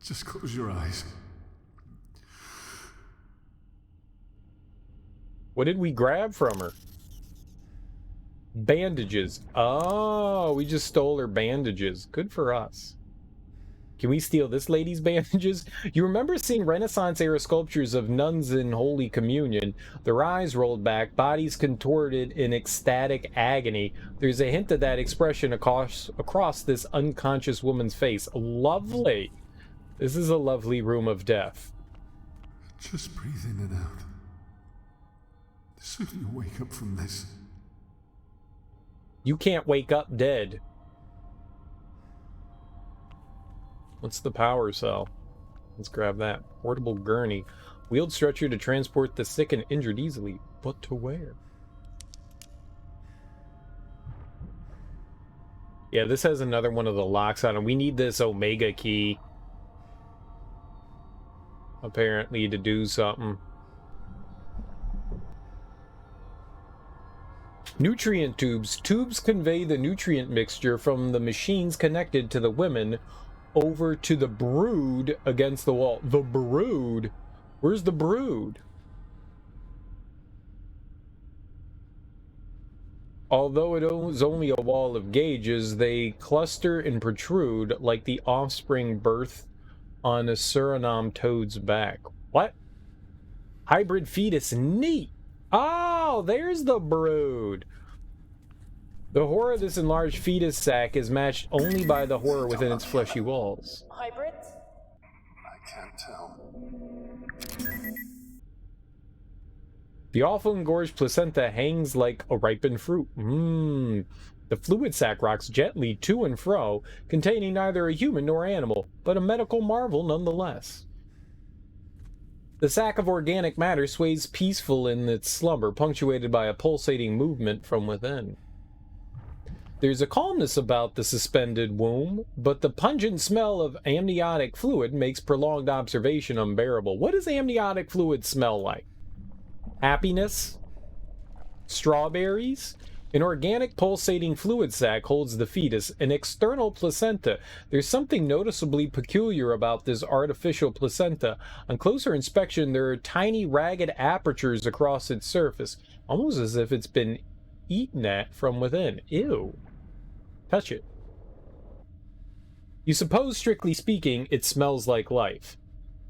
Just close your eyes. What did we grab from her? Bandages. Oh, we just stole her bandages. Good for us. Can we steal this lady's bandages? You remember seeing Renaissance-era sculptures of nuns in Holy Communion, their eyes rolled back, bodies contorted in ecstatic agony. There's a hint of that expression across this unconscious woman's face. Lovely. This is a lovely room of death. Just breathe in and out. Soon you wake up from this. You can't wake up dead. What's the power cell? Let's grab that. Portable gurney. Wheeled stretcher to transport the sick and injured easily. But to where? Yeah, this has another one of the locks on it. We need this Omega key. Apparently to do something. Nutrient tubes. Tubes convey the nutrient mixture from the machines connected to the women over to the brood against the wall. The brood? Where's the brood? Although it is only a wall of gauges, they cluster and protrude like the offspring birth on a Suriname toad's back. What? Hybrid fetus. Neat. Oh, there's the brood. The horror of this enlarged fetus sac is matched only by the horror within its fleshy walls. Hybrids? I can't tell. The awful engorged placenta hangs like a ripened fruit. The fluid sac rocks gently to and fro, containing neither a human nor animal, but a medical marvel nonetheless. The sac of organic matter sways peaceful in its slumber, punctuated by a pulsating movement from within. There's a calmness about the suspended womb, but the pungent smell of amniotic fluid makes prolonged observation unbearable. What does amniotic fluid smell like? Happiness? Strawberries? An organic pulsating fluid sac holds the fetus, an external placenta. There's something noticeably peculiar about this artificial placenta. On closer inspection, there are tiny ragged apertures across its surface, almost as if it's been eaten at from within. Ew. Touch it. You suppose, strictly speaking, it smells like life.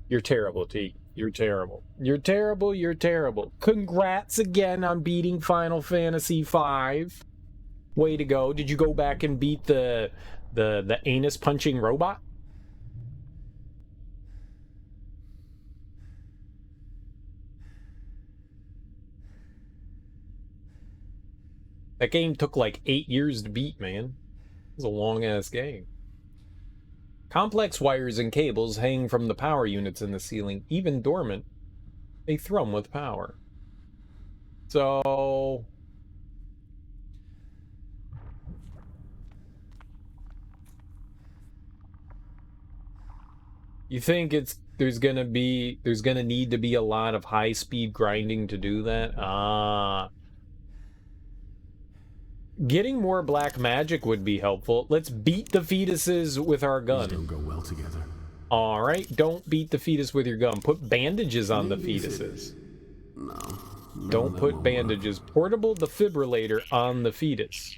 You're terrible, T. You're terrible. You're terrible, you're terrible. Congrats again on beating Final Fantasy V. Way to go. Did you go back and beat the anus punching robot? That game took like 8 years to beat, man. It was a long-ass game. Complex wires and cables hang from the power units in the ceiling. Even dormant, they thrum with power. So... you think there's gonna need to be a lot of high-speed grinding to do that? Getting more black magic would be helpful. Let's beat the fetuses with our gun. These don't go well together. Alright, don't beat the fetus with your gun. Put bandages on the fetuses. No. Don't put bandages. Portable defibrillator on the fetus.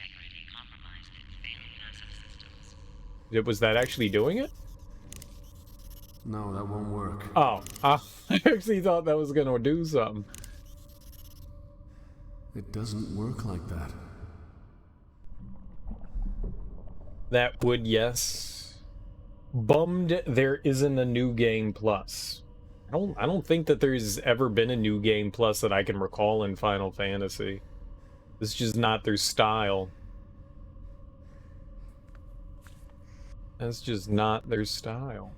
Was that actually doing it? No, that won't work. Oh, I actually thought that was gonna do something. It doesn't work like that. That would, yes. Bummed there isn't a new game plus. I don't think that there's ever been a new game plus that I can recall in Final Fantasy. It's just not their style. That's just not their style.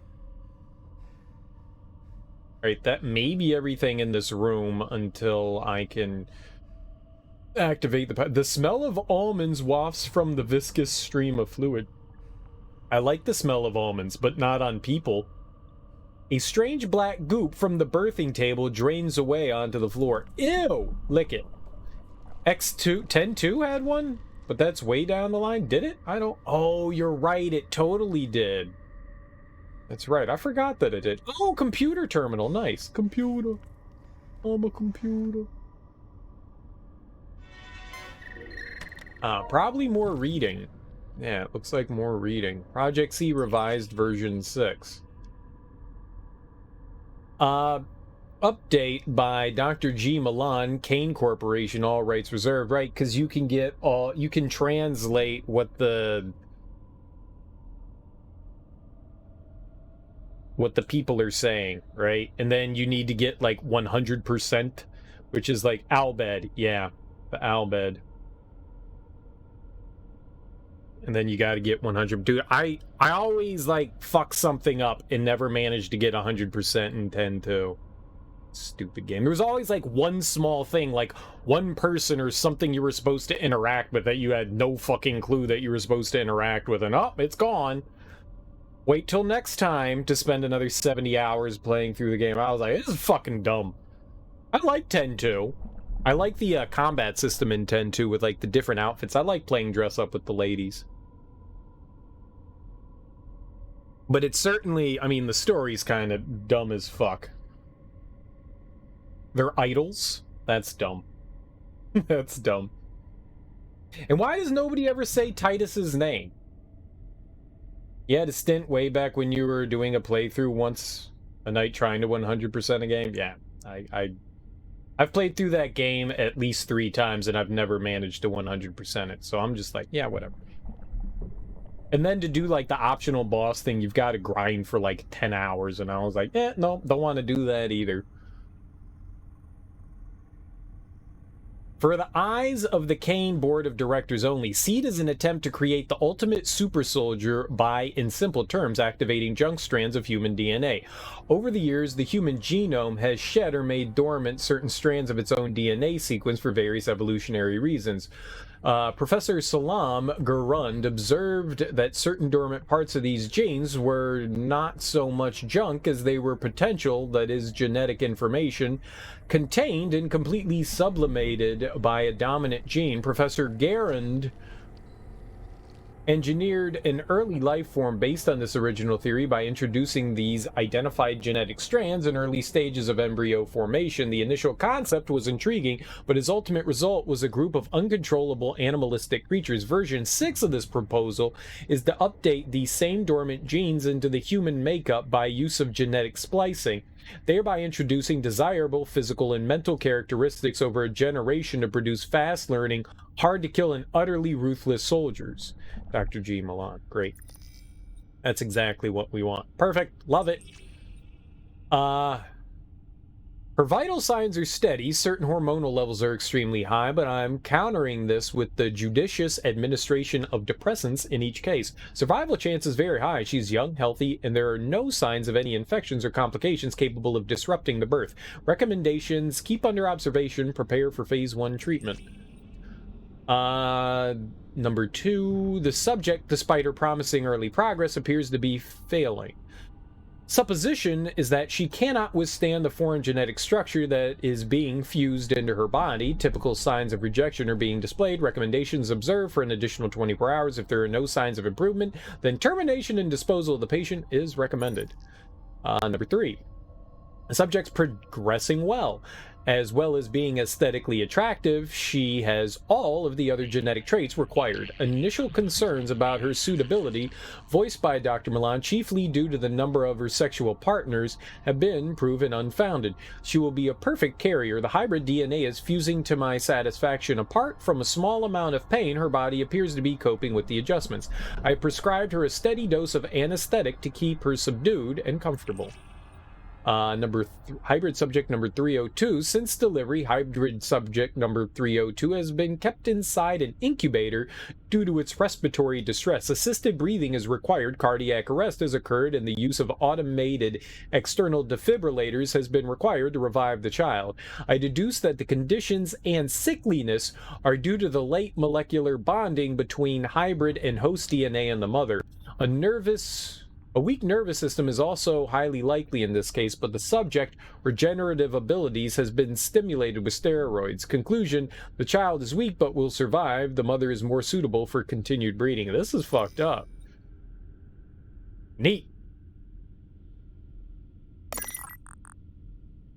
Alright, that may be everything in this room until I can activate the smell of almonds wafts from the viscous stream of fluid. I like the smell of almonds, but not on people. A strange black goop from the birthing table drains away onto the floor. Ew! Lick it. X2 had one? But that's way down the line. Did it? I don't... oh, you're right. It totally did. That's right. I forgot that it did. Oh, computer terminal. Nice. Computer. I'm a computer. Probably more reading. Yeah, it looks like more reading. Project C revised version 6. Update by Dr. G. Milan, Kane Corporation, all rights reserved, right? Because you can get all, you can translate what the people are saying, right? And then you need to get like 100%, which is like Albed, yeah, the Albed. And then you got to get 100. Dude, I always like fuck something up and never manage to get 100% in 10-2. Stupid game. There was always like one small thing, like one person or something you were supposed to interact with that you had no fucking clue that you were supposed to interact with, and oh, it's gone. Wait till next time to spend another 70 hours playing through the game. I was like, this is fucking dumb. I like 10-2. I like the combat system in 10-2 with like the different outfits. I like playing dress up with the ladies. But it's certainly, I mean, the story's kind of dumb as fuck. They're idols? That's dumb. That's dumb. And why does nobody ever say Titus's name? You had a stint way back when you were doing a playthrough once a night trying to 100% a game? Yeah, I've played through that game at least 3 times, and I've never managed to 100% it, so I'm just like, yeah, whatever. And then to do, like, the optional boss thing, you've got to grind for, like, 10 hours, and I was like, no, don't want to do that either. For the eyes of the Kane board of directors only, Seed is an attempt to create the ultimate super soldier by, in simple terms, activating junk strands of human DNA. Over the years, the human genome has shed or made dormant certain strands of its own DNA sequence for various evolutionary reasons. Professor Salam Gurund observed that certain dormant parts of these genes were not so much junk as they were potential, that is, genetic information, contained and completely sublimated by a dominant gene. Professor Garand engineered an early life form based on this original theory by introducing these identified genetic strands in early stages of embryo formation. The initial concept was intriguing, but his ultimate result was a group of uncontrollable animalistic creatures. Version 6 of this proposal is to update these same dormant genes into the human makeup by use of genetic splicing, thereby introducing desirable physical and mental characteristics over a generation to produce fast learning, hard to kill, and utterly ruthless soldiers. Dr. G. Milan. Great. That's exactly what we want. Perfect. Love it. Her vital signs are steady. Certain hormonal levels are extremely high, but I'm countering this with the judicious administration of depressants in each case. Survival chance is very high. She's young, healthy, and there are no signs of any infections or complications capable of disrupting the birth. Recommendations: keep under observation, prepare for phase 1 treatment. Number 2, the subject, despite her promising early progress, appears to be failing. Supposition is that she cannot withstand the foreign genetic structure that is being fused into her body. Typical signs of rejection are being displayed. Recommendations: observe for an additional 24 hours. If there are no signs of improvement, then termination and disposal of the patient is recommended. Number 3, the subject's progressing well. As well as being aesthetically attractive, she has all of the other genetic traits required. Initial concerns about her suitability, voiced by Dr. Milan, chiefly due to the number of her sexual partners, have been proven unfounded. She will be a perfect carrier. The hybrid DNA is fusing to my satisfaction. Apart from a small amount of pain, her body appears to be coping with the adjustments. I prescribed her a steady dose of anesthetic to keep her subdued and comfortable. Hybrid subject number 302. Since delivery, hybrid subject number 302 has been kept inside an incubator due to its respiratory distress. Assisted breathing is required. Cardiac arrest has occurred, and the use of automated external defibrillators has been required to revive the child. I deduce that the conditions and sickliness are due to the late molecular bonding between hybrid and host DNA in the mother. A weak nervous system is also highly likely in this case, but the subject regenerative abilities has been stimulated with steroids. Conclusion: the child is weak but will survive. The mother is more suitable for continued breeding. This is fucked up. Neat.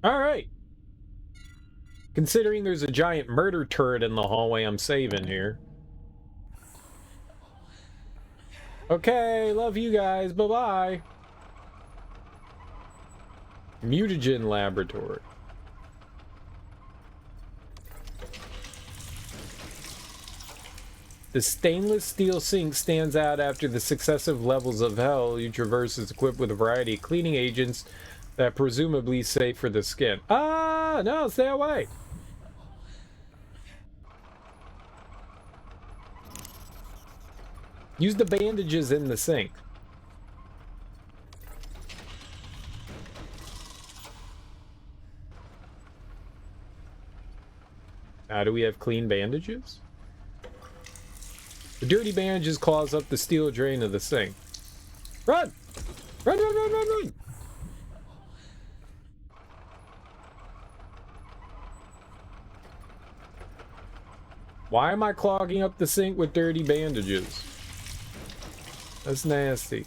Alright. Considering there's a giant murder turret in the hallway, I'm saving here. Okay, love you guys. Bye-bye. Mutagen Laboratory. The stainless steel sink stands out after the successive levels of hell you traverse is equipped with a variety of cleaning agents that presumably safe for the skin. Ah, no, stay away. Use the bandages in the sink. Now, do we have clean bandages? The dirty bandages close up the steel drain of the sink. Run! Run, run, run, run, run! Why am I clogging up the sink with dirty bandages? That's nasty.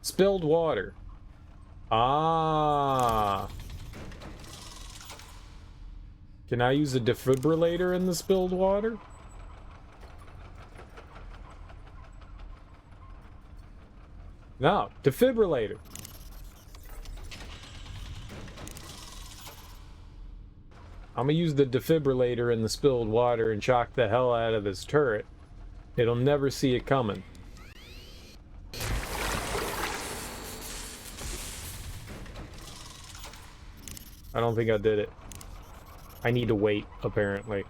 Spilled water. Ah. Can I use a defibrillator in the spilled water? No, defibrillator. I'm gonna use the defibrillator in the spilled water and shock the hell out of this turret. It'll never see it coming. I don't think I did it. I need to wait, apparently.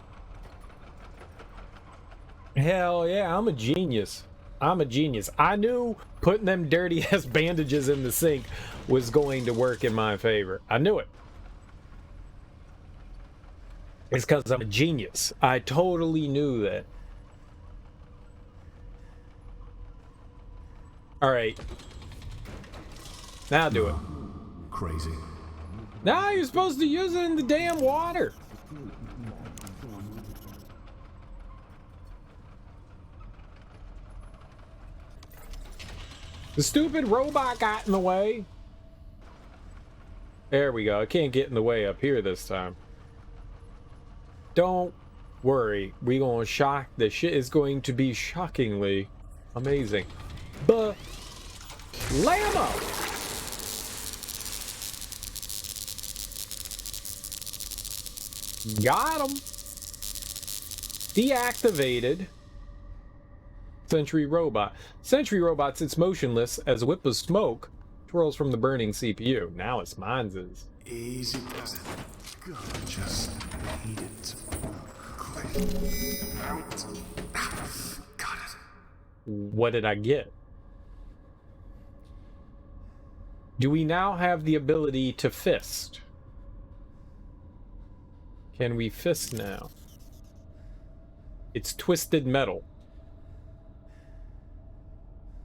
Hell yeah, I'm a genius. I'm a genius. I knew putting them dirty ass bandages in the sink was going to work in my favor. I knew it. It's because I'm a genius. I totally knew that. Alright. Now do it. Crazy. Nah, you're supposed to use it in the damn water. The stupid robot got in the way. There we go. I can't get in the way up here this time. Don't worry. We're gonna shock. The shit is going to be shockingly amazing. But Lambo! Got him. Deactivated. Sentry robot. Sentry robot sits motionless as a whip of smoke twirls from the burning CPU. Now it's mine's is. Easy does it. God, I just hate it. Click. Out. Got it. What did I get? Do we now have the ability to fist? Can we fist now? It's twisted metal.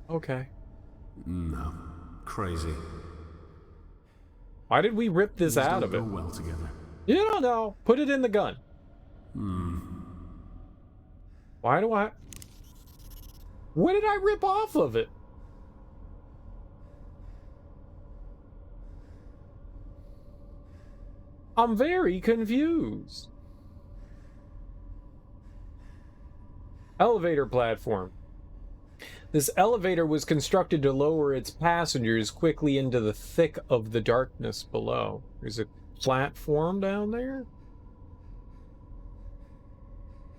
Okay. No. Crazy. Why did we rip this These out don't of it? go well together. You don't know. Put it in the gun. Why do I... What did I rip off of it? I'm very confused. Elevator platform. This elevator was constructed to lower its passengers quickly into the thick of the darkness below. There's a platform down there?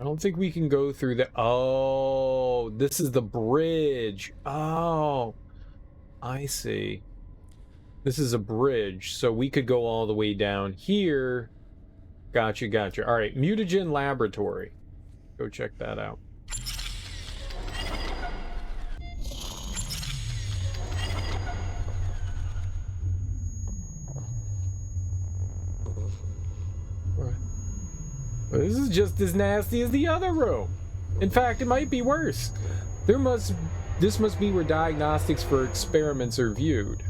I don't think we can go through the... Oh, this is the bridge. Oh, I see. This is a bridge, so we could go all the way down here. Gotcha, gotcha. All right, mutagen laboratory. Go check that out. Well, this is just as nasty as the other room. In fact, it might be worse. This must be where diagnostics for experiments are viewed.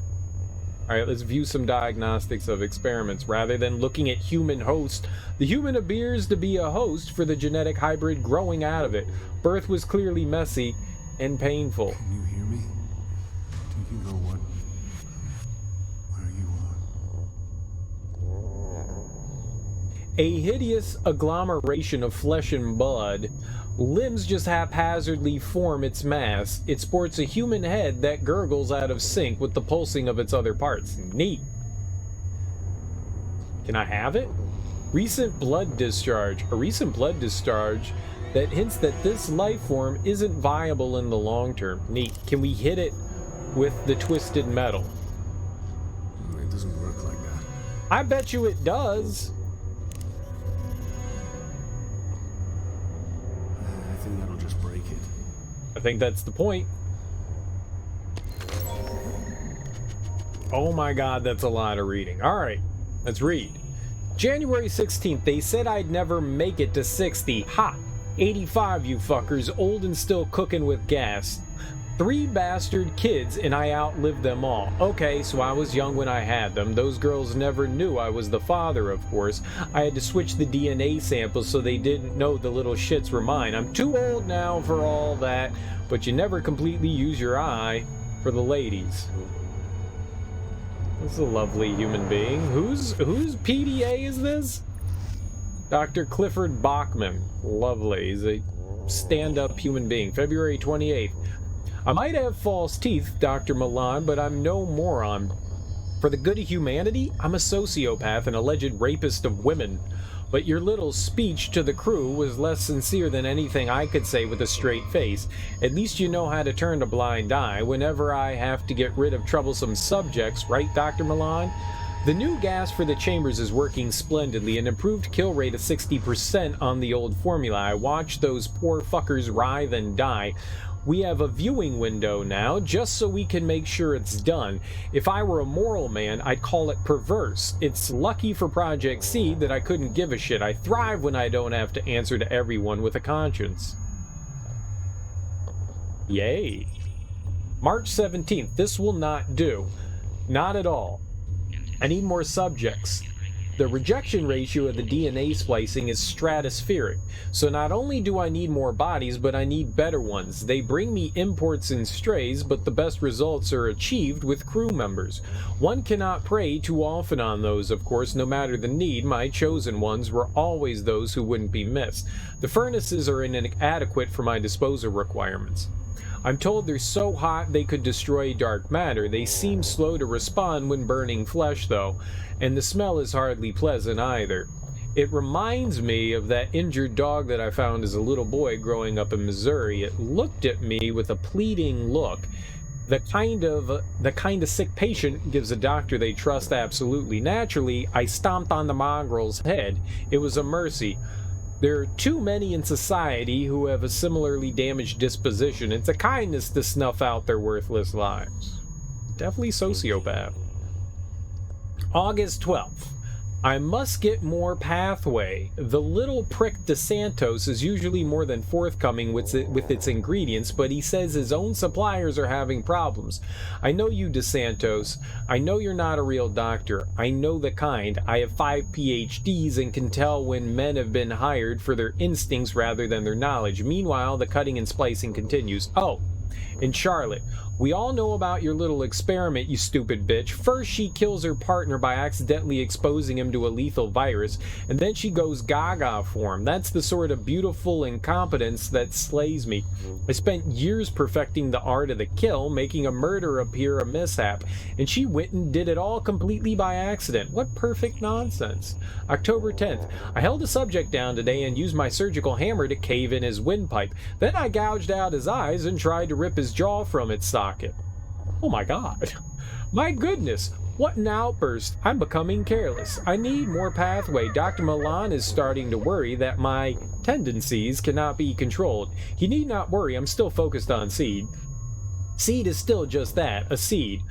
All right, let's view some diagnostics of experiments. Rather than looking at human host, the human appears to be a host for the genetic hybrid growing out of it. Birth was clearly messy and painful. Can you hear me? Do you know where you are? A hideous agglomeration of flesh and blood. Limbs just haphazardly form its mass. It sports a human head that gurgles out of sync with the pulsing of its other parts. Neat. Can I have it? Recent blood discharge. A recent blood discharge that hints that this life form isn't viable in the long term. Neat. Can we hit it with the twisted metal? It doesn't work like that. I bet you it does. I think that'll just break it. I think that's the point. Oh my god, that's a lot of reading. All right, let's read. January 16th, they said I'd never make it to 60. Ha! 85, you fuckers, old and still cooking with gas. 3 bastard kids, and I outlived them all. Okay, so I was young when I had them. Those girls never knew I was the father, of course. I had to switch the DNA samples so they didn't know the little shits were mine. I'm too old now for all that, but you never completely use your eye for the ladies. This is a lovely human being. Whose PDA is this? Dr. Clifford Bachman. Lovely. He's a stand-up human being. February 28th. I might have false teeth, Dr. Milan, but I'm no moron. For the good of humanity, I'm a sociopath and alleged rapist of women. But your little speech to the crew was less sincere than anything I could say with a straight face. At least you know how to turn a blind eye whenever I have to get rid of troublesome subjects, right, Dr. Milan? The new gas for the chambers is working splendidly, an improved kill rate of 60% on the old formula. I watched those poor fuckers writhe and die. We have a viewing window now, just so we can make sure it's done. If I were a moral man, I'd call it perverse. It's lucky for Project Seed that I couldn't give a shit. I thrive when I don't have to answer to everyone with a conscience. Yay. March 17th. This will not do. Not at all. I need more subjects. The rejection ratio of the DNA splicing is stratospheric, so not only do I need more bodies, but I need better ones. They bring me imports and strays, but the best results are achieved with crew members. One cannot prey too often on those, of course, no matter the need. My chosen ones were always those who wouldn't be missed. The furnaces are inadequate for my disposal requirements. I'm told they're so hot they could destroy dark matter. They seem slow to respond when burning flesh, though, and the smell is hardly pleasant either. It reminds me of that injured dog that I found as a little boy growing up in Missouri. It looked at me with a pleading look. The kind of sick patient gives a doctor they trust absolutely. Naturally, I stomped on the mongrel's head. It was a mercy. There are too many in society who have a similarly damaged disposition. It's a kindness to snuff out their worthless lives. Definitely sociopath. August 12th. I must get more pathway. The little prick Tthe Santos is usually more than forthcoming with its ingredients, but he says his own suppliers are having problems. I know you, Tthe Santos. I know you're not a real doctor. I know the kind. I have 5 PhDs and can tell when men have been hired for their instincts rather than their knowledge. Meanwhile, the cutting and splicing continues. Oh, and Charlotte, we all know about your little experiment, you stupid bitch. First, she kills her partner by accidentally exposing him to a lethal virus, and then she goes gaga for him. That's the sort of beautiful incompetence that slays me. I spent years perfecting the art of the kill, making a murder appear a mishap, and she went and did it all completely by accident. What perfect nonsense. October 10th. I held a subject down today and used my surgical hammer to cave in his windpipe. Then I gouged out his eyes and tried to rip his jaw from its socket. Oh my god. My goodness, what an outburst. I'm becoming careless. I need more pathway. Dr. Milan is starting to worry that my tendencies cannot be controlled. He need not worry, I'm still focused on seed. Seed is still just that, a seed.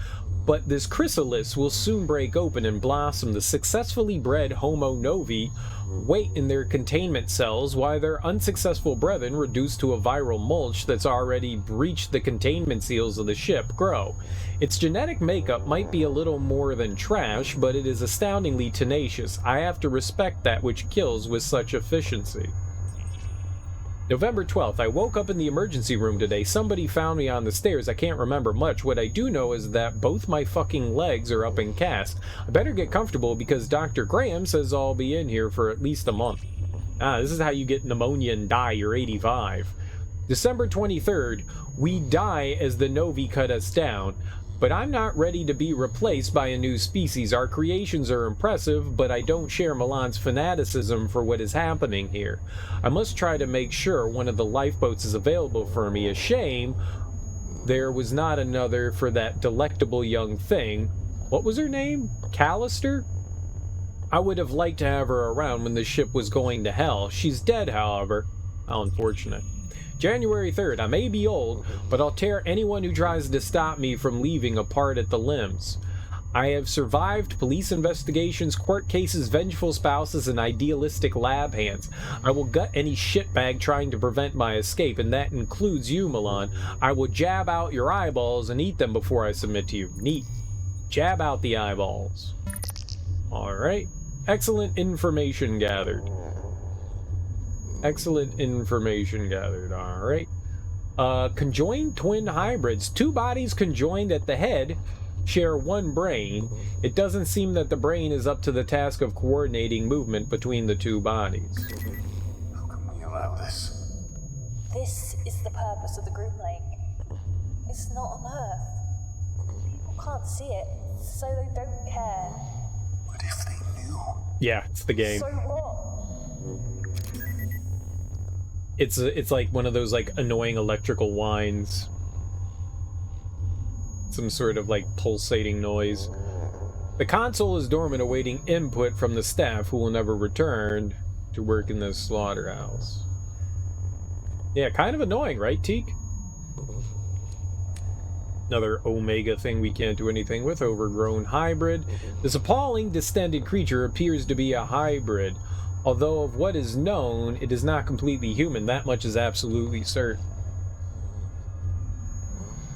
But this chrysalis will soon break open and blossom. The successfully bred Homo novi wait in their containment cells while their unsuccessful brethren, reduced to a viral mulch that's already breached the containment seals of the ship, grow. Its genetic makeup might be a little more than trash, but it is astoundingly tenacious. I have to respect that which kills with such efficiency. November 12th, I woke up in the emergency room today. Somebody found me on the stairs. I can't remember much. What I do know is that both my fucking legs are up in cast. I better get comfortable because Dr. Graham says I'll be in here for at least a month. This is how you get pneumonia and die. You're 85. December 23rd, we die as the Novi cut us down. But I'm not ready to be replaced by a new species. Our creations are impressive, but I don't share Milan's fanaticism for what is happening here. I must try to make sure one of the lifeboats is available for me. A shame there was not another for that delectable young thing. What was her name? Callister? I would have liked to have her around when the ship was going to hell. She's dead, however. How unfortunate. January 3rd, I may be old, but I'll tear anyone who tries to stop me from leaving apart at the limbs. I have survived police investigations, court cases, vengeful spouses, and idealistic lab hands. I will gut any shitbag trying to prevent my escape, and that includes you, Milan. I will jab out your eyeballs and eat them before I submit to you. Neat. Jab out the eyeballs. Alright. Excellent information gathered. Excellent information gathered. Alright. Conjoined twin hybrids. 2 bodies conjoined at the head share 1 brain. It doesn't seem that the brain is up to the task of coordinating movement between the 2 bodies. How can we allow this? This is the purpose of the group link. It's not on Earth. People can't see it, so they don't care. But if they knew? Yeah, it's the game. So what? It's like one of those like annoying electrical whines. Some sort of like pulsating noise. The console is dormant, awaiting input from the staff who will never return to work in this slaughterhouse. Yeah, kind of annoying, right, Teak? Another Omega thing we can't do anything with. Overgrown hybrid. This appalling, distended creature appears to be a hybrid. Although of what is known, it is not completely human. That much is absolutely certain.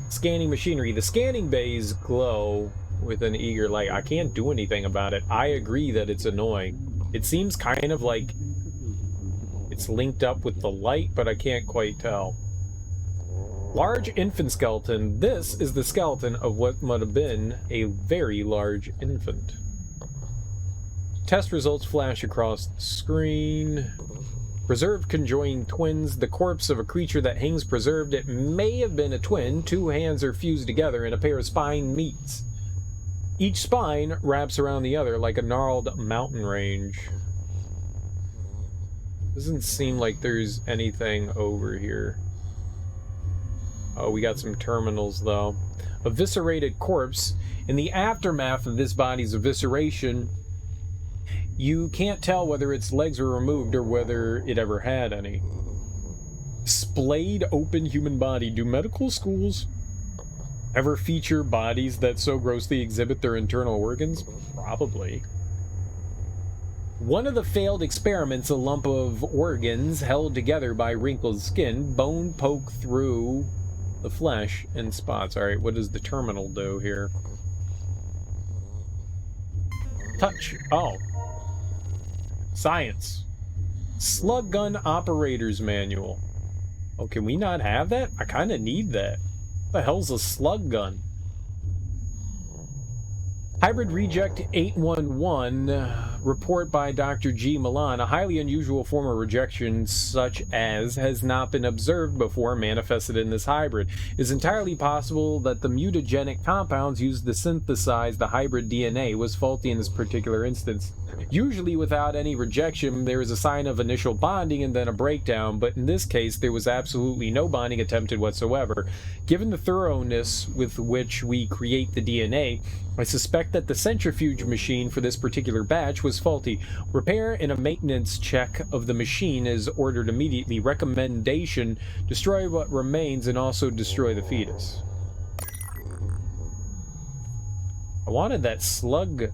Scanning machinery. The scanning bays glow with an eager light. I can't do anything about it. I agree that it's annoying. It seems kind of like it's linked up with the light, but I can't quite tell. Large infant skeleton. This is the skeleton of what might have been a very large infant. Test results flash across the screen. Preserved conjoined twins. The corpse of a creature that hangs preserved. It may have been a twin. Two hands are fused together and a pair of spine meets. Each spine wraps around the other like a gnarled mountain range. Doesn't seem like there's anything over here. Oh, we got some terminals, though. Eviscerated corpse. In the aftermath of this body's evisceration, you can't tell whether its legs were removed or whether it ever had any. Splayed open human body. Do medical schools ever feature bodies that so grossly exhibit their internal organs? Probably. One of the failed experiments, a lump of organs held together by wrinkled skin, bone poke through the flesh in spots. Alright, what does the terminal do here? Touch. Oh. Science. Slug gun operator's manual. Oh, can we not have that? I kind of need that. What the hell's a slug gun? Hybrid Reject 811, report by Dr. G. Milan. A highly unusual form of rejection such as has not been observed before manifested in this hybrid. It is entirely possible that the mutagenic compounds used to synthesize the hybrid DNA was faulty in this particular instance. Usually without any rejection, there is a sign of initial bonding and then a breakdown, but in this case there was absolutely no bonding attempted whatsoever. Given the thoroughness with which we create the DNA, I suspect that the centrifuge machine for this particular batch was faulty. Repair and a maintenance check of the machine is ordered immediately. Recommendation: destroy what remains and also destroy the fetus. I wanted that slug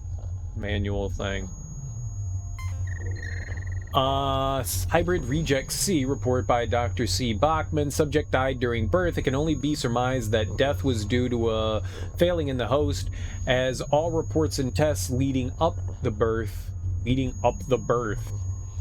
manual thing. Hybrid Reject C, report by Dr. C. Bachman. Subject died during birth. It can only be surmised that death was due to a failing in the host, as all reports and tests leading up the birth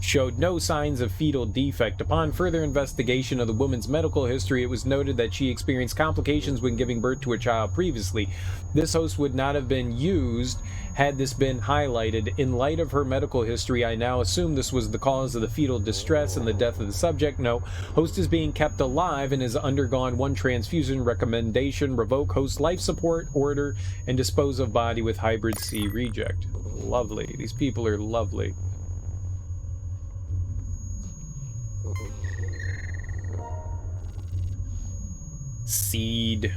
showed no signs of fetal defect. Upon further investigation of the woman's medical history, it was noted that she experienced complications when giving birth to a child previously. This host would not have been used had this been highlighted. In light of her medical history, I now assume this was the cause of the fetal distress and the death of the subject. No, host is being kept alive and has undergone one transfusion. Recommendation: revoke host life support order and dispose of body with Hybrid C reject. Lovely. These people are lovely. Seed.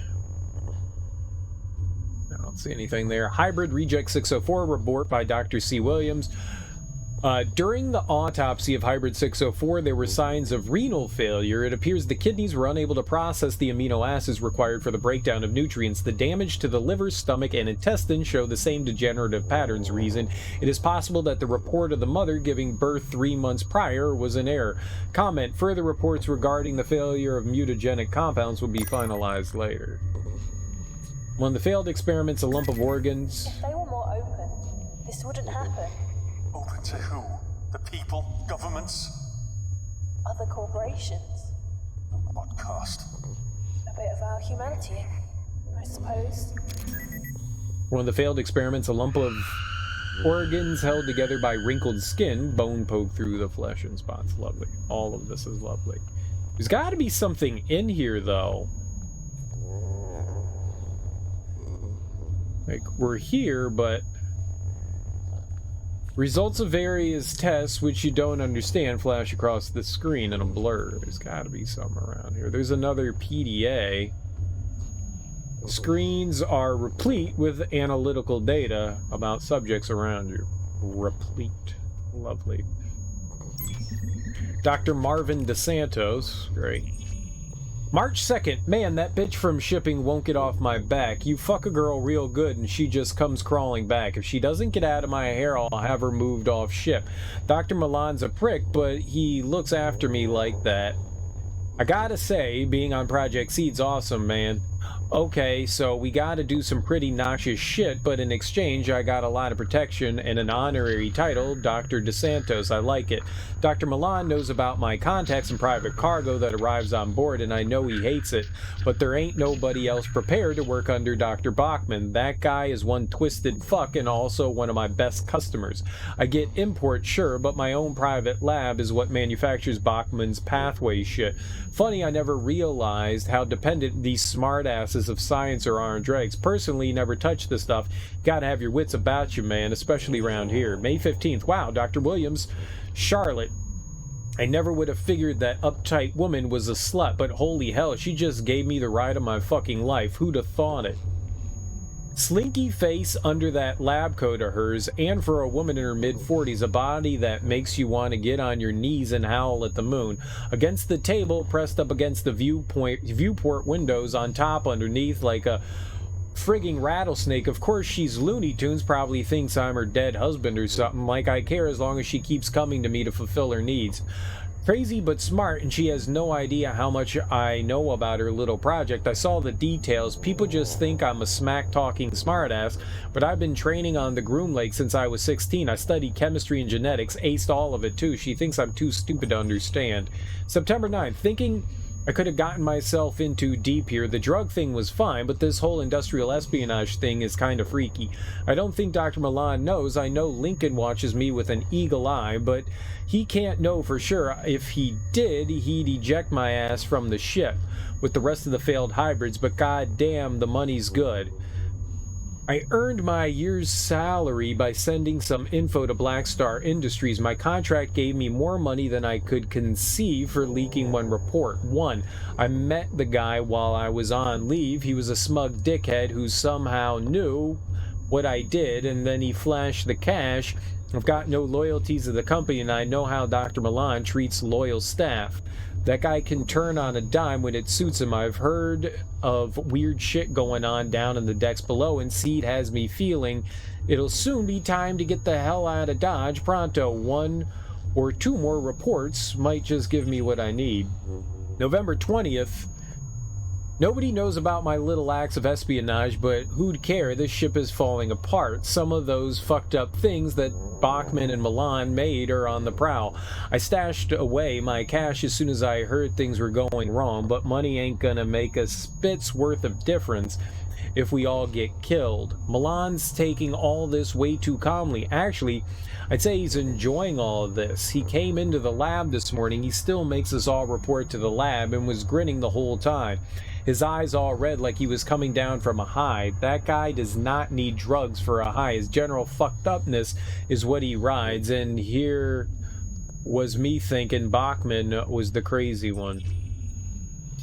I don't see anything there. Hybrid Reject 604, report by Dr. C. Williams. During the autopsy of Hybrid 604, there were signs of renal failure. It appears the kidneys were unable to process the amino acids required for the breakdown of nutrients. The damage to the liver, stomach, and intestine show the same degenerative patterns. Reason: it is possible that the report of the mother giving birth 3 months prior was an error. Comment: further reports regarding the failure of mutagenic compounds will be finalized later. One of the failed experiments, a lump of organs. If they were more open, this wouldn't happen. Open to who? The people? Governments? Other corporations. What cost? A bit of our humanity, I suppose. One of the failed experiments, a lump of organs held together by wrinkled skin, bone poked through the flesh in spots. Lovely. All of this is lovely. There's got to be something in here, though. Like, we're here, but results of various tests which you don't understand flash across the screen in a blur. There's got to be some around here. There's another PDA. Screens are replete with analytical data about subjects around you. Replete. Lovely. Dr. Marvin DeSantos. Great. March 2nd. Man, that bitch from shipping won't get off my back. You fuck a girl real good and she just comes crawling back. If she doesn't get out of my hair, I'll have her moved off ship. Dr. Milan's a prick, but he looks after me like that. I gotta say, being on Project Seed's awesome, man. Okay, so we gotta do some pretty noxious shit, but in exchange I got a lot of protection and an honorary title, Dr. DeSantos. I like it. Dr. Milan knows about my contacts and private cargo that arrives on board, and I know he hates it, but there ain't nobody else prepared to work under Dr. Bachman. That guy is one twisted fuck and also one of my best customers. I get import, sure, but my own private lab is what manufactures Bachman's pathway shit. Funny, I never realized how dependent these smartasses of science are on drugs. Personally, never touched this stuff. Gotta have your wits about you, man, especially around here. May 15th. Wow, Dr. Williams. Charlotte. I never would have figured that uptight woman was a slut, but holy hell, she just gave me the ride of my fucking life. Who'd have thought it? Slinky face under that lab coat of hers, and for a woman in her mid-40s, a body that makes you want to get on your knees and howl at the moon. Against the table, pressed up against the viewport windows, on top, underneath, like a frigging rattlesnake. Of course, she's Looney Tunes, probably thinks I'm her dead husband or something. Like I care as long as she keeps coming to me to fulfill her needs. Crazy but smart, and she has no idea how much I know about her little project. I saw the details. People just think I'm a smack-talking smartass, but I've been training on the Groom Lake since I was 16. I studied chemistry and genetics, aced all of it too. She thinks I'm too stupid to understand. September 9th, thinking I could have gotten myself in too deep here. The drug thing was fine, but this whole industrial espionage thing is kind of freaky. I don't think Dr. Milan knows. I know Lincoln watches me with an eagle eye, but he can't know for sure. If he did, he'd eject my ass from the ship with the rest of the failed hybrids, but goddamn, the money's good. I earned my year's salary by sending some info to Black Star Industries. My contract gave me more money than I could conceive for leaking one report. One, I met the guy while I was on leave. He was a smug dickhead who somehow knew what I did, and then he flashed the cash. I've got no loyalties to the company, and I know how Dr. Milan treats loyal staff. That guy can turn on a dime when it suits him. I've heard of weird shit going on down in the decks below, and Seed has me feeling it'll soon be time to get the hell out of Dodge pronto. 1 or 2 more reports might just give me what I need. November 20th. Nobody knows about my little acts of espionage, but who'd care? This ship is falling apart. Some of those fucked up things that Bachman and Milan made are on the prowl. I stashed away my cash as soon as I heard things were going wrong, but money ain't gonna make a spit's worth of difference if we all get killed. Milan's taking all this way too calmly. Actually, I'd say he's enjoying all of this. He came into the lab this morning. He still makes us all report to the lab and was grinning the whole time. His eyes all red like he was coming down from a high. That guy does not need drugs for a high. His general fucked upness is what he rides, and here was me thinking Bachman was the crazy one.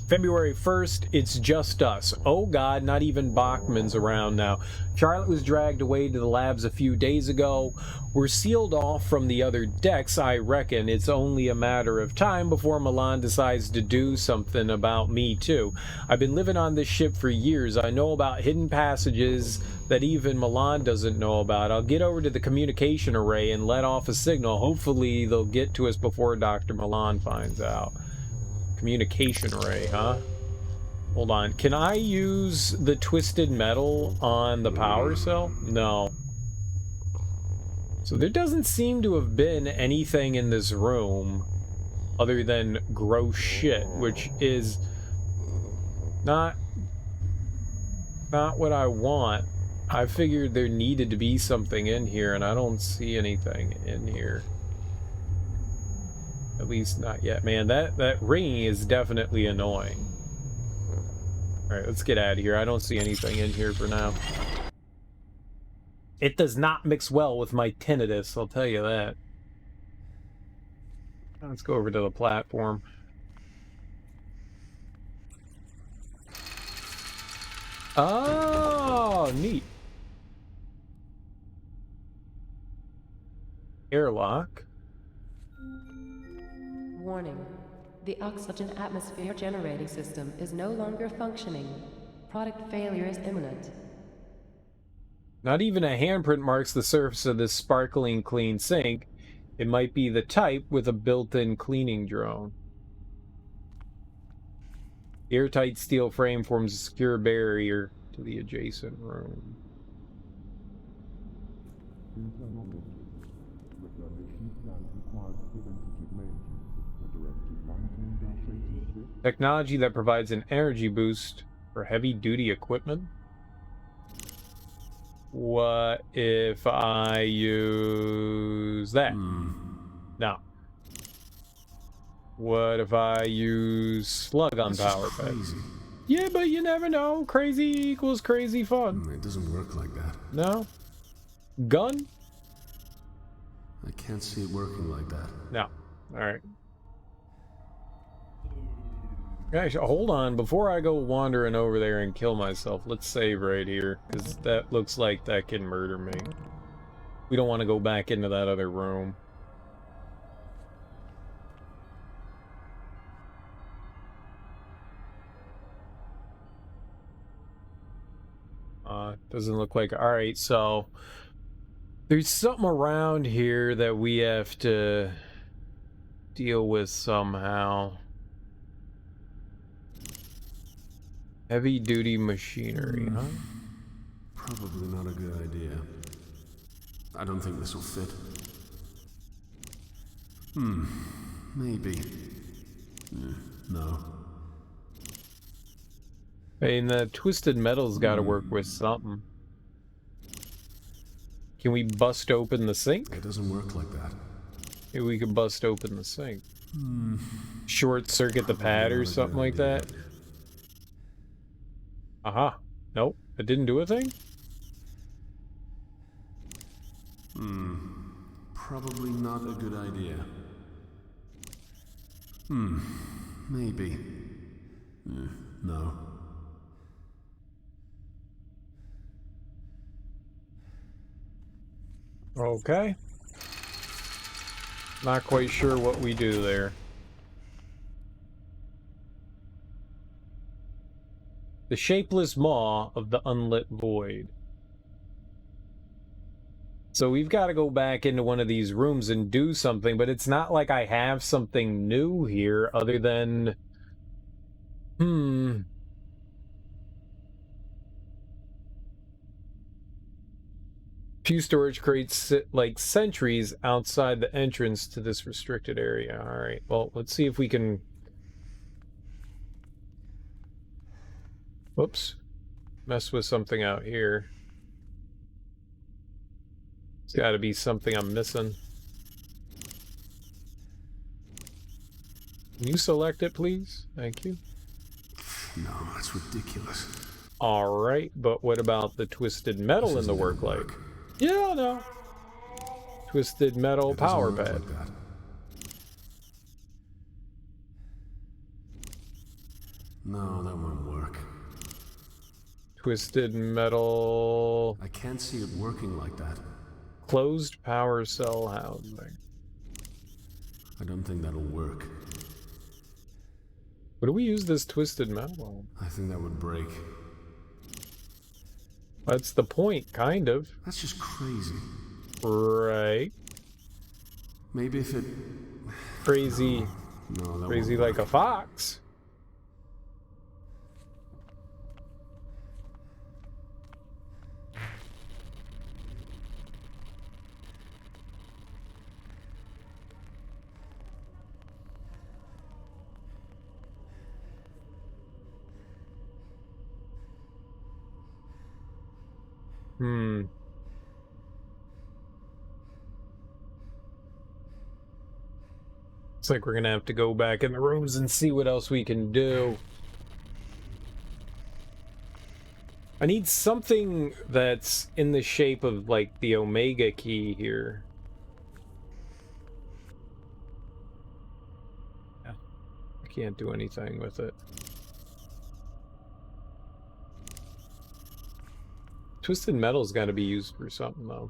February 1st, it's just us. Oh God, not even Bachman's around now. Charlotte was dragged away to the labs a few days ago. We're sealed off from the other decks, I reckon. It's only a matter of time before Milan decides to do something about me too. I've been living on this ship for years. I know about hidden passages that even Milan doesn't know about. I'll get over to the communication array and let off a signal. Hopefully they'll get to us before Dr. Milan finds out. Communication array, huh? Hold on. Can I use the twisted metal on the power cell? No. So there doesn't seem to have been anything in this room other than gross shit, which is not what I want. I figured there needed to be something in here, and I don't see anything in here. At least not yet. Man, that ringing is definitely annoying. Alright, let's get out of here. I don't see anything in here for now. It does not mix well with my tinnitus, I'll tell you that. Let's go over to the platform. Oh, neat. Airlock. Warning. The oxygen atmosphere generating system is no longer functioning. Product failure is imminent. Not even a handprint marks the surface of this sparkling clean sink. It might be the type with a built-in cleaning drone. The airtight steel frame forms a secure barrier to the adjacent room. Technology that provides an energy boost for heavy-duty equipment. What if I use that? No. What if I use slug on power pad? Yeah, but you never know. Crazy equals crazy fun. It doesn't work like that. No? Gun? I can't see it working like that. No. Alright. Guys, hold on. Before I go wandering over there and kill myself, let's save right here, because that looks like that can murder me. We don't want to go back into that other room. Doesn't look like... Alright, so... there's something around here that we have to deal with somehow. Heavy-duty machinery, huh? Probably not a good idea. I don't think this will fit. Maybe. No. I mean, the twisted metal's got to work with something. Can we bust open the sink? It doesn't work like that. Maybe we could bust open the sink. Short circuit the pad or something like that. Aha. Nope. It didn't do a thing? Probably not a good idea. Maybe. No. Okay. Not quite sure what we do there. The shapeless maw of the unlit void. So we've got to go back into one of these rooms and do something, but it's not like I have something new here other than... Few storage crates sit like sentries outside the entrance to this restricted area. Alright, well, let's see if we can... Whoops. Mess with something out here. It's got to be something I'm missing. Can you select it, please? Thank you. No, that's ridiculous. Alright, but what about the twisted metal in the work light? Yeah, no. Twisted metal power pad. Like no, that won't work. Twisted metal... I can't see it working like that. Closed power cell housing. I don't think that'll work. What do we use this twisted metal on? I think that would break. That's the point, kind of. That's just crazy. Right. Maybe if it... Crazy. No, that crazy won't like work. a fox. Looks like we're gonna have to go back in the rooms and see what else we can do. I need something that's in the shape of, like, the Omega key here. Yeah. I can't do anything with it. Twisted metal's got to be used for something, though.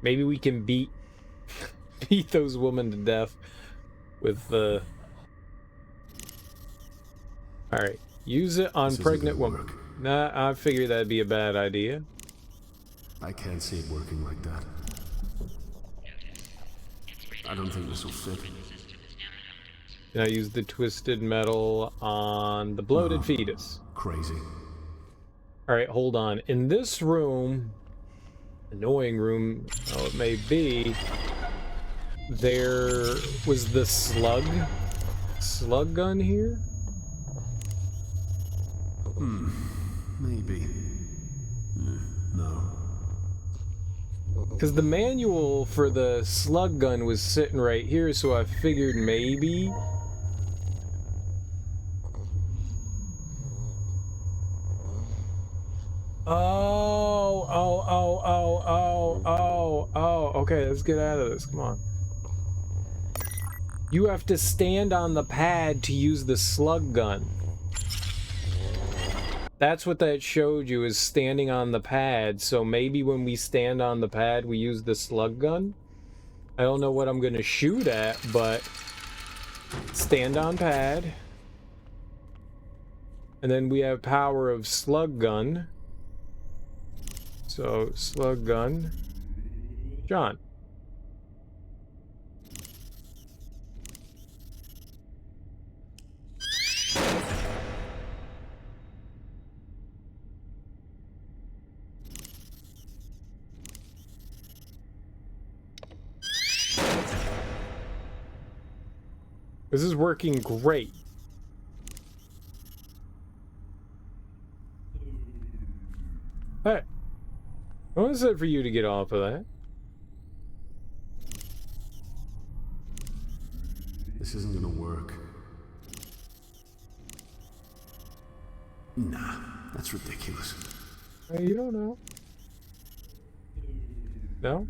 Maybe we can beat those women to death with the... Alright, use it on pregnant woman. Nah, I figured that'd be a bad idea. I can't see it working like that. I don't think this will fit. Can I use the twisted metal on the bloated fetus? Crazy. Alright, hold on. In this room, annoying room, oh, it may be, there was the slug gun here? Maybe. No. Because the manual for the slug gun was sitting right here, so I figured maybe... Oh, okay, let's get out of this, come on. You have to stand on the pad to use the slug gun. That's what that showed you, is standing on the pad, so maybe when we stand on the pad, we use the slug gun? I don't know what I'm gonna shoot at, but... Stand on pad. And then we have power of slug gun. So, slug gun. John. This is working great. Hey. What was it for you to get off of that? This isn't gonna work. Nah, that's ridiculous. You don't know. No?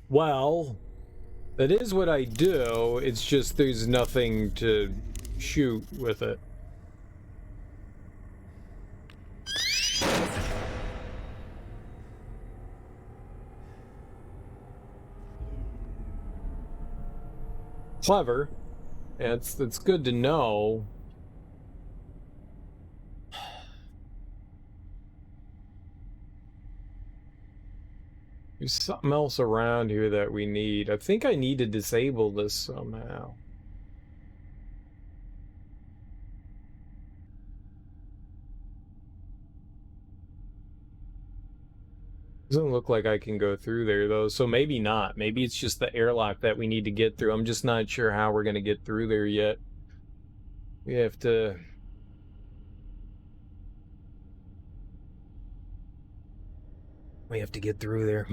Well, that is what I do. It's just there's nothing to shoot with it. Clever. Yeah, it's good to know. There's something else around here that we need. I think I need to disable this somehow. Doesn't look like I can go through there, though, so maybe not. Maybe it's just the airlock that we need to get through. I'm just not sure how we're going to get through there yet. We have to... We have to get through there.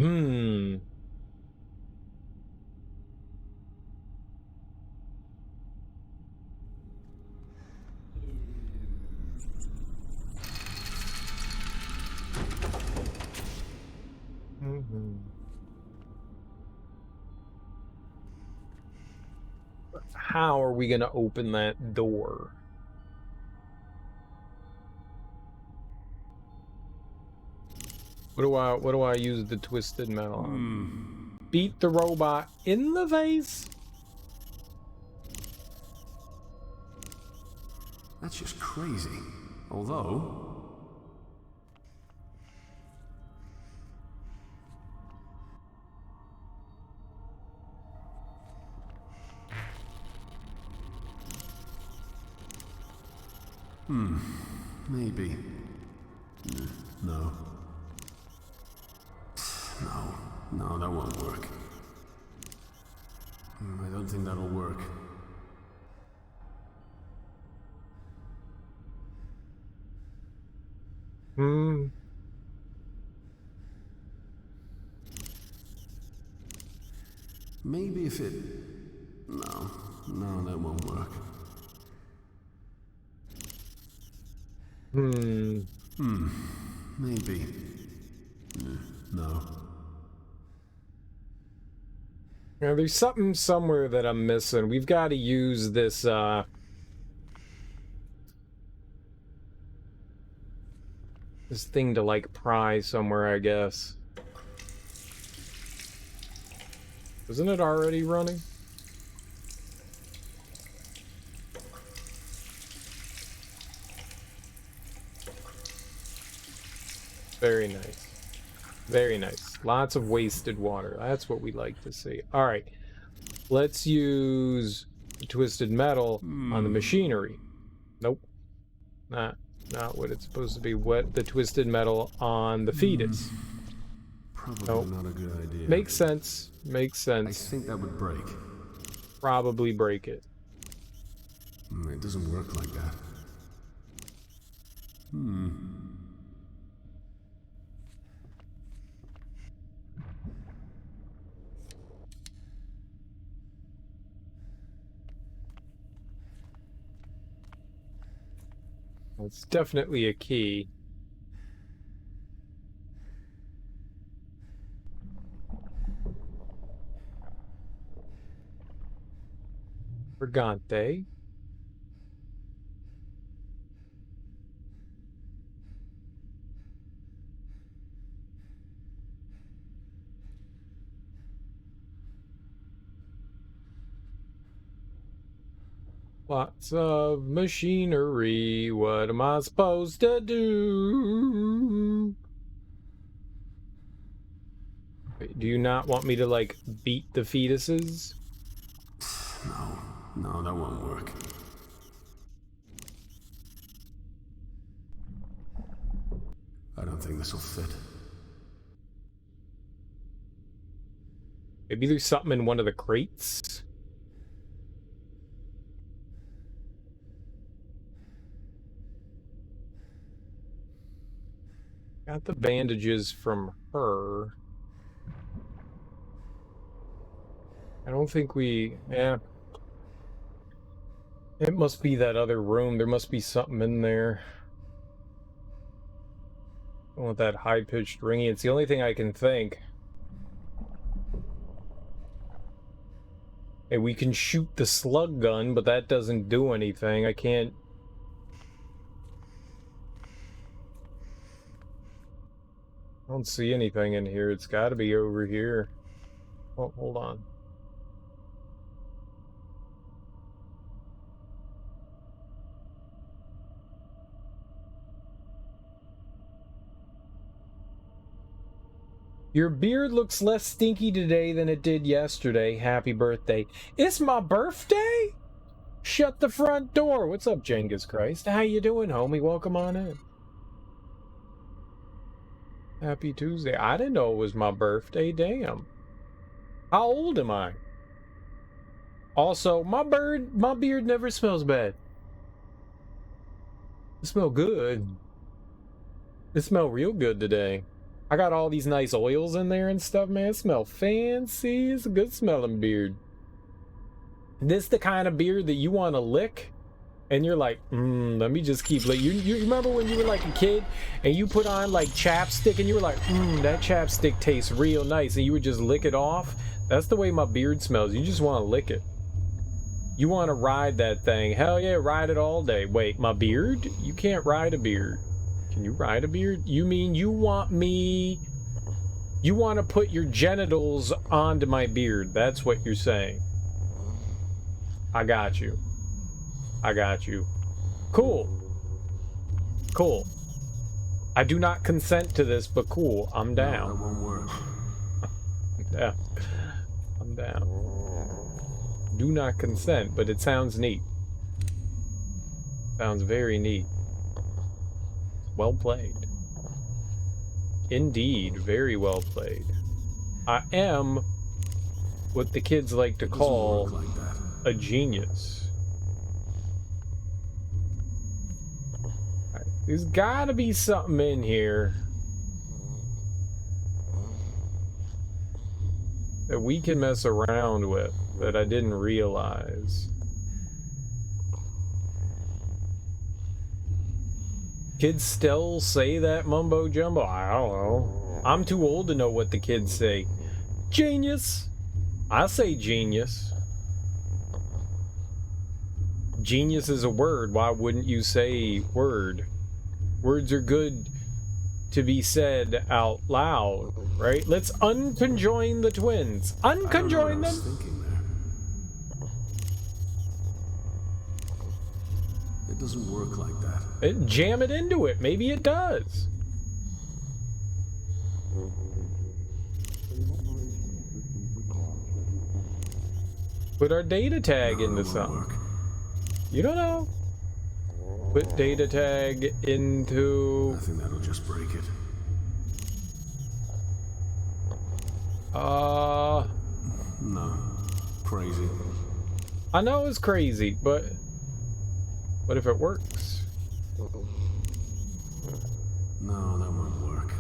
How are we going to open that door? What do I use the twisted metal on? Beat the robot in the face? That's just crazy. Although... maybe. No. No, that won't work. I don't think that'll work. Maybe if it... No, that won't work. Hmm. Maybe. No. Now, there's something somewhere that I'm missing. We've got to use this, this thing to, like, pry somewhere, I guess. Isn't it already running? Very nice. Very nice. Lots of wasted water. That's what we like to see. All right. Let's use twisted metal on the machinery. Nope. Not what it's supposed to be. What the twisted metal on the fetus. Probably Nope. not a good idea. Makes sense. Makes I sense. think that would break. Probably break it. It doesn't work like that. It's definitely a key. Tthe. Lots of machinery. What am I supposed to do? Wait, do you not want me to, like, beat the fetuses? No, that won't work. I don't think this will fit. Maybe there's something in one of the crates? Got the bandages from her. I don't think we... Yeah. It must be that other room. There must be something in there. I want that high-pitched ringing. It's the only thing I can think. Hey, we can shoot the slug gun, but that doesn't do anything. I can't... I don't see anything in here. It's got to be over here. Oh, hold on. Your beard looks less stinky today than it did yesterday. Happy birthday. It's my birthday? Shut the front door. What's up, Genghis Christ? How you doing, homie? Welcome on in. Happy Tuesday. I didn't know it was my birthday. Damn. How old am I? Also, my beard never smells bad. It smells good. It smells real good today. I got all these nice oils in there and stuff, man. It smells fancy. It's a good smelling beard. This the kind of beard that you want to lick? And you're like, let me just keep licking. You remember when you were like a kid and you put on like chapstick and you were like, that chapstick tastes real nice, and you would just lick it off? That's the way my beard smells. You just want to lick it. You want to ride that thing. Hell yeah, ride it all day. Wait, my beard? You can't ride a beard. Can you ride a beard? You mean you want me... You want to put your genitals onto my beard. That's what you're saying. I got you. I got you. Cool. Cool. I do not consent to this, but cool. I'm down. No, that won't work. Yeah. I'm down. Do not consent, but it sounds neat. Sounds very neat. Well played. Indeed, very well played. I am what the kids like to call like a genius. Right. There's gotta be something in here that we can mess around with that I didn't realize. Kids still say that mumbo jumbo? I don't know. I'm too old to know what the kids say. Genius. I say genius. Genius is a word. Why wouldn't you say word? Words are good to be said out loud, right? Let's unconjoin the twins. Unconjoin them. Thinking there. It doesn't work like that. Jam it into it. Maybe it does. Put our data tag into something. You don't know. Put data tag into... I think that'll just break it. No. Crazy. I know it's crazy, but what if it works? No, that won't work.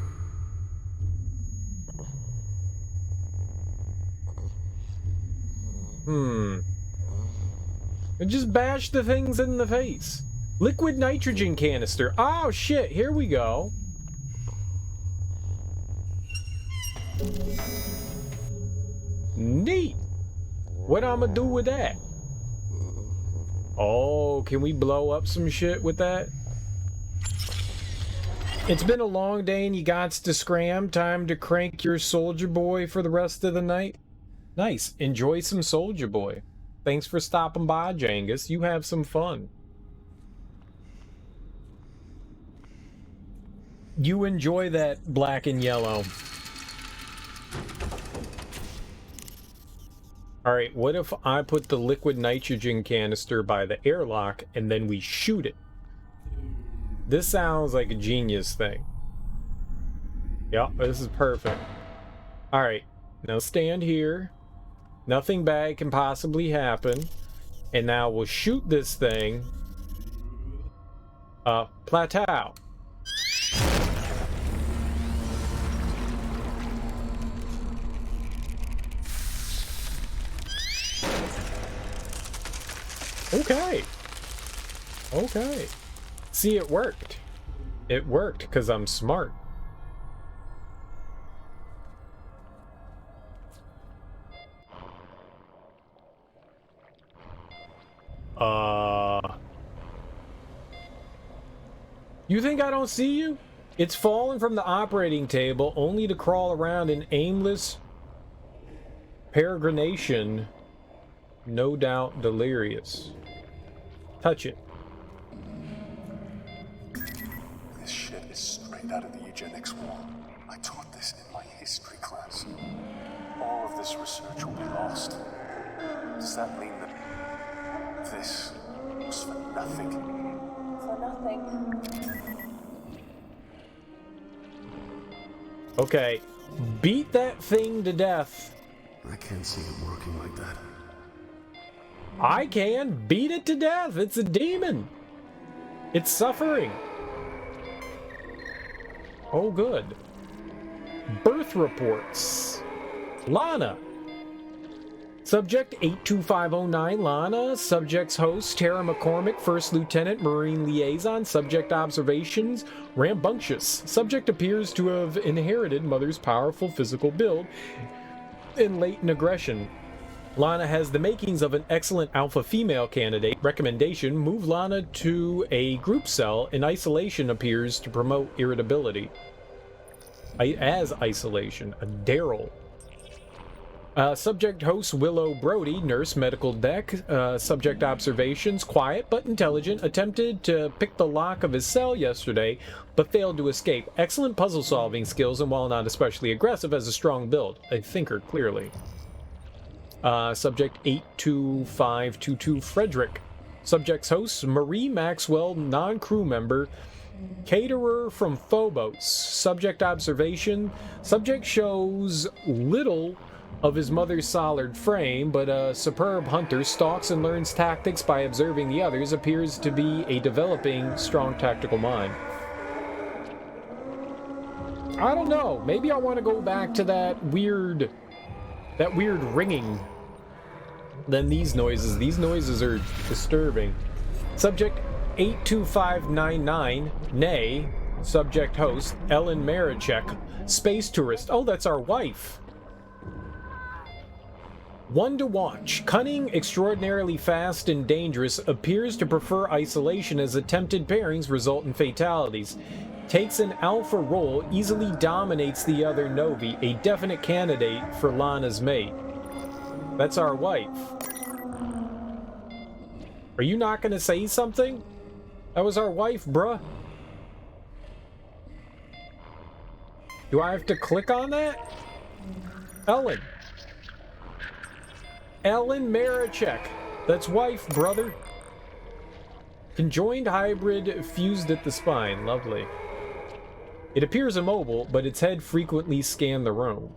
And just bash the things in the face. Liquid nitrogen canister. Oh shit, here we go. Neat. What I'm gonna do with that? Oh, can we blow up some shit with that? It's been a long day and you gots to scram. Time to crank your Soldier Boy for the rest of the night. Nice. Enjoy some Soldier Boy. Thanks for stopping by, Jangus. You have some fun. You enjoy that black and yellow. Alright, what if I put the liquid nitrogen canister by the airlock and then we shoot it? This sounds like a genius thing. Yep, this is perfect. Alright, now stand here. Nothing bad can possibly happen. And now we'll shoot this thing. Plateau. Okay. Okay. See, it worked. It worked because I'm smart. You think I don't see you? It's fallen from the operating table only to crawl around in aimless peregrination, no doubt delirious. Touch it. This shit is straight out of the eugenics war. I taught this in my history class. All of this research will be lost. Does that mean that this was for nothing? For nothing. Okay, beat that thing to death. I can't see it working like that. I can. Beat it to death. It's a demon. It's suffering. Oh, good. Birth reports. Lana. Subject 82509 Lana. Subject's host Tara McCormick, First Lieutenant, Marine Liaison. Subject observations rambunctious. Subject appears to have inherited mother's powerful physical build and latent aggression. Lana has the makings of an excellent alpha female candidate. Recommendation: move Lana to a group cell. In isolation appears to promote irritability. As isolation, a Daryl. Subject host Willow Brody, nurse medical deck. Subject observations: quiet but intelligent. Attempted to pick the lock of his cell yesterday, but failed to escape. Excellent puzzle solving skills, and while not especially aggressive, has a strong build. A thinker, clearly. Subject 82522 Frederick. Subject's host Marie Maxwell, non-crew member. Caterer from Phobos. Subject observation: subject shows little of his mother's solid frame, but a superb hunter, stalks and learns tactics by observing the others, appears to be a developing strong tactical mind. I don't know, maybe I want to go back to that weird ringing than these noises. These noises are disturbing. Subject 82599, nay, subject host, Ellen Marichek, space tourist. Oh, that's our wife. One to watch. Cunning, extraordinarily fast, and dangerous, appears to prefer isolation as attempted pairings result in fatalities. Takes an alpha role, easily dominates the other Novi, a definite candidate for Lana's mate. That's our wife. Are you not gonna say something? That was our wife, bruh. Do I have to click on that? Ellen. Ellen Marichek. That's wife, brother. Conjoined hybrid fused at the spine. Lovely. It appears immobile, but its head frequently scanned the room.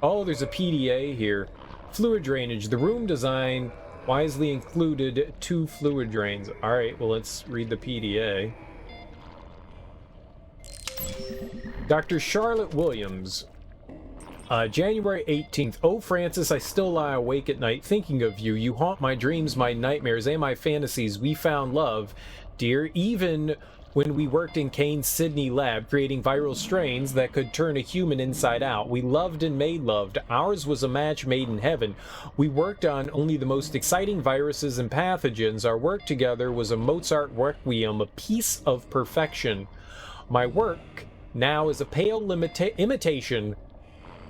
Oh, there's a PDA here. Fluid drainage. The room design wisely included 2 fluid drains. Alright, well, let's read the PDA. Dr. Charlotte Williams. January 18th. Oh, Francis, I still lie awake at night thinking of you. You haunt my dreams, my nightmares, and my fantasies. We found love, dear, even when we worked in Kane's Sydney lab, creating viral strains that could turn a human inside out. We loved and made loved. Ours was a match made in heaven. We worked on only the most exciting viruses and pathogens. Our work together was a Mozart requiem, a piece of perfection. My work now is a pale imitation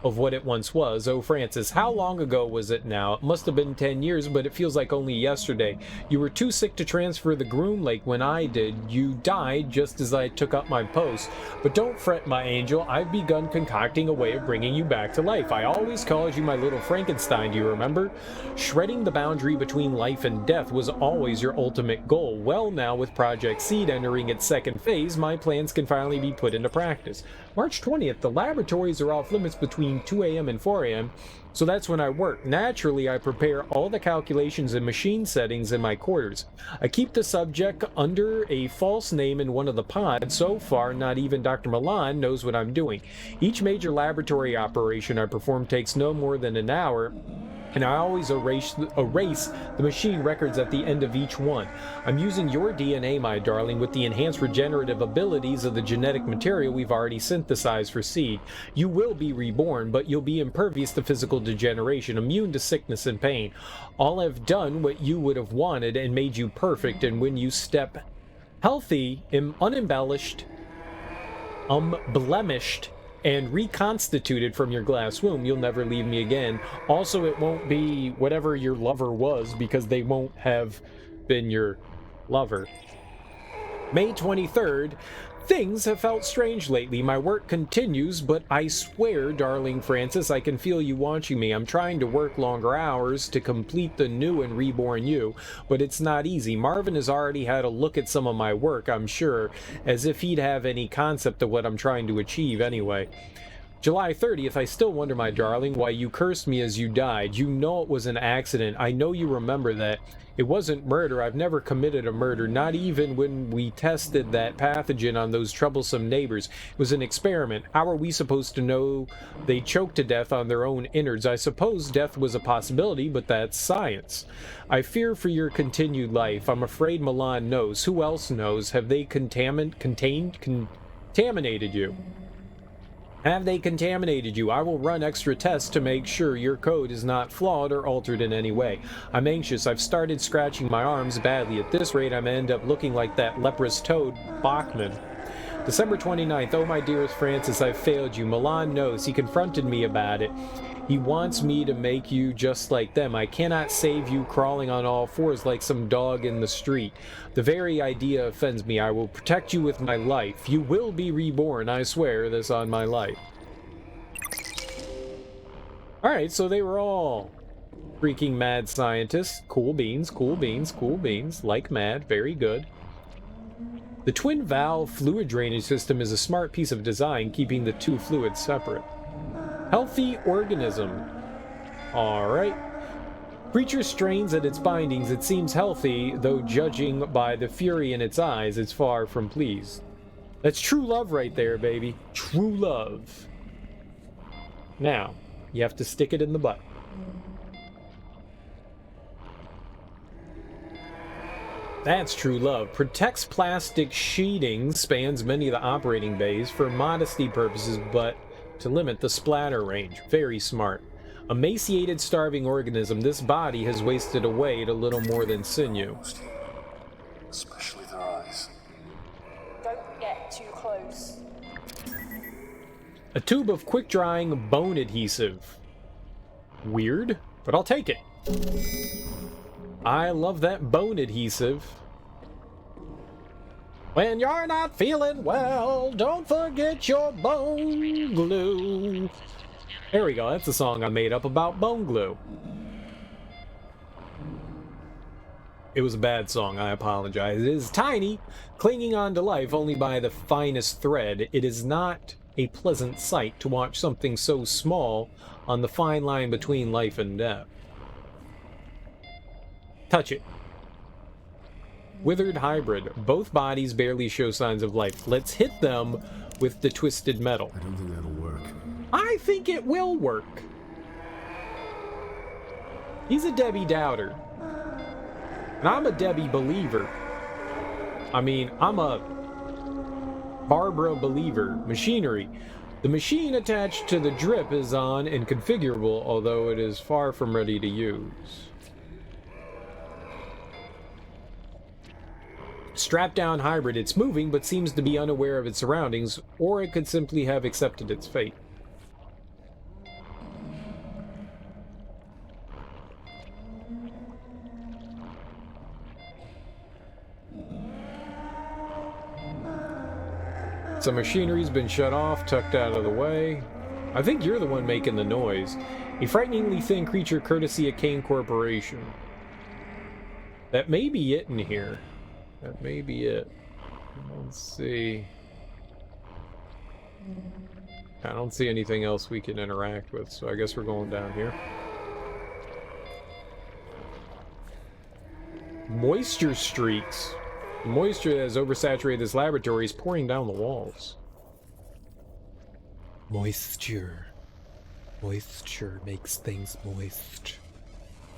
of what it once was. Oh, Francis, how long ago was it now? It must have been 10 years, but it feels like only yesterday. You were too sick to transfer the Groom Lake when I did. You died just as I took up my post. But don't fret, my angel. I've begun concocting a way of bringing you back to life. I always called you my little Frankenstein, do you remember? Shredding the boundary between life and death was always your ultimate goal. Well, now with Project Seed entering its second phase, my plans can finally be put into practice. March 20th, the laboratories are off limits between 2 a.m. and 4 a.m., so that's when I work. Naturally, I prepare all the calculations and machine settings in my quarters. I keep the subject under a false name in one of the pods. So far, not even Dr. Milan knows what I'm doing. Each major laboratory operation I perform takes no more than an hour, and I always erase the machine records at the end of each one. I'm using your DNA, my darling, with the enhanced regenerative abilities of the genetic material we've already synthesized for Seed. You will be reborn, but you'll be impervious to physical degeneration, immune to sickness and pain. All have done what you would have wanted and made you perfect, and when you step healthy, unembellished, unblemished, and reconstituted from your glass womb, you'll never leave me again. Also, it won't be whatever your lover was, because they won't have been your lover. May 23rd. Things have felt strange lately. My work continues, but I swear, darling Francis, I can feel you watching me. I'm trying to work longer hours to complete the new and reborn you, but it's not easy. Marvin has already had a look at some of my work, I'm sure, as if he'd have any concept of what I'm trying to achieve anyway. July 30th, I still wonder, my darling, why you cursed me as you died. You know it was an accident. I know you remember that. It wasn't murder. I've never committed a murder, not even when we tested that pathogen on those troublesome neighbors. It was an experiment. How are we supposed to know they choked to death on their own innards? I suppose death was a possibility, but that's science. I fear for your continued life. I'm afraid Milan knows. Who else knows? Have they contaminated you? Have they contaminated you? I will run extra tests to make sure your code is not flawed or altered in any way. I'm anxious. I've started scratching my arms badly. At this rate, I'm going to end up looking like that leprous toad, Bachman. December 29th. Oh, my dearest Francis, I've failed you. Milan knows. He confronted me about it. He wants me to make you just like them. I cannot save you crawling on all fours like some dog in the street. The very idea offends me. I will protect you with my life. You will be reborn, I swear this on my life. Alright, so they were all freaking mad scientists. Cool beans, cool beans, cool beans. Like mad, very good. The twin valve fluid drainage system is a smart piece of design, keeping the two fluids separate. Healthy organism. Alright. Creature strains at its bindings. It seems healthy, though judging by the fury in its eyes, it's far from pleased. That's true love right there, baby. True love. Now, you have to stick it in the butt. That's true love. Protects plastic sheeting, spans many of the operating bays for modesty purposes, but to limit the splatter range. Very smart. Emaciated, starving organism, this body has wasted away to little more than sinew. Especially their eyes. Don't get too close. A tube of quick-drying bone adhesive. Weird, but I'll take it. I love that bone adhesive. When you're not feeling well, don't forget your bone glue. There we go, that's a song I made up about bone glue. It was a bad song, I apologize. It is tiny, clinging on to life only by the finest thread. It is not a pleasant sight to watch something so small on the fine line between life and death. Touch it. Withered hybrid. Both bodies barely show signs of life. Let's hit them with the twisted metal. I don't think that'll work. I think it will work. He's a Debbie doubter. And I'm a Debbie believer. I mean, I'm a Barbara believer. Machinery. The machine attached to the drip is on and configurable, although it is far from ready to use. Strapped down hybrid, it's moving but seems to be unaware of its surroundings, or it could simply have accepted its fate. Some machinery's been shut off, tucked out of the way. I think you're the one making the noise. A frighteningly thin creature courtesy of Kane Corporation. That may be it in here. That may be it. Let's see. I don't see anything else we can interact with, so I guess we're going down here. Moisture streaks. The moisture that has oversaturated this laboratory is pouring down the walls. Moisture. Moisture makes things moist.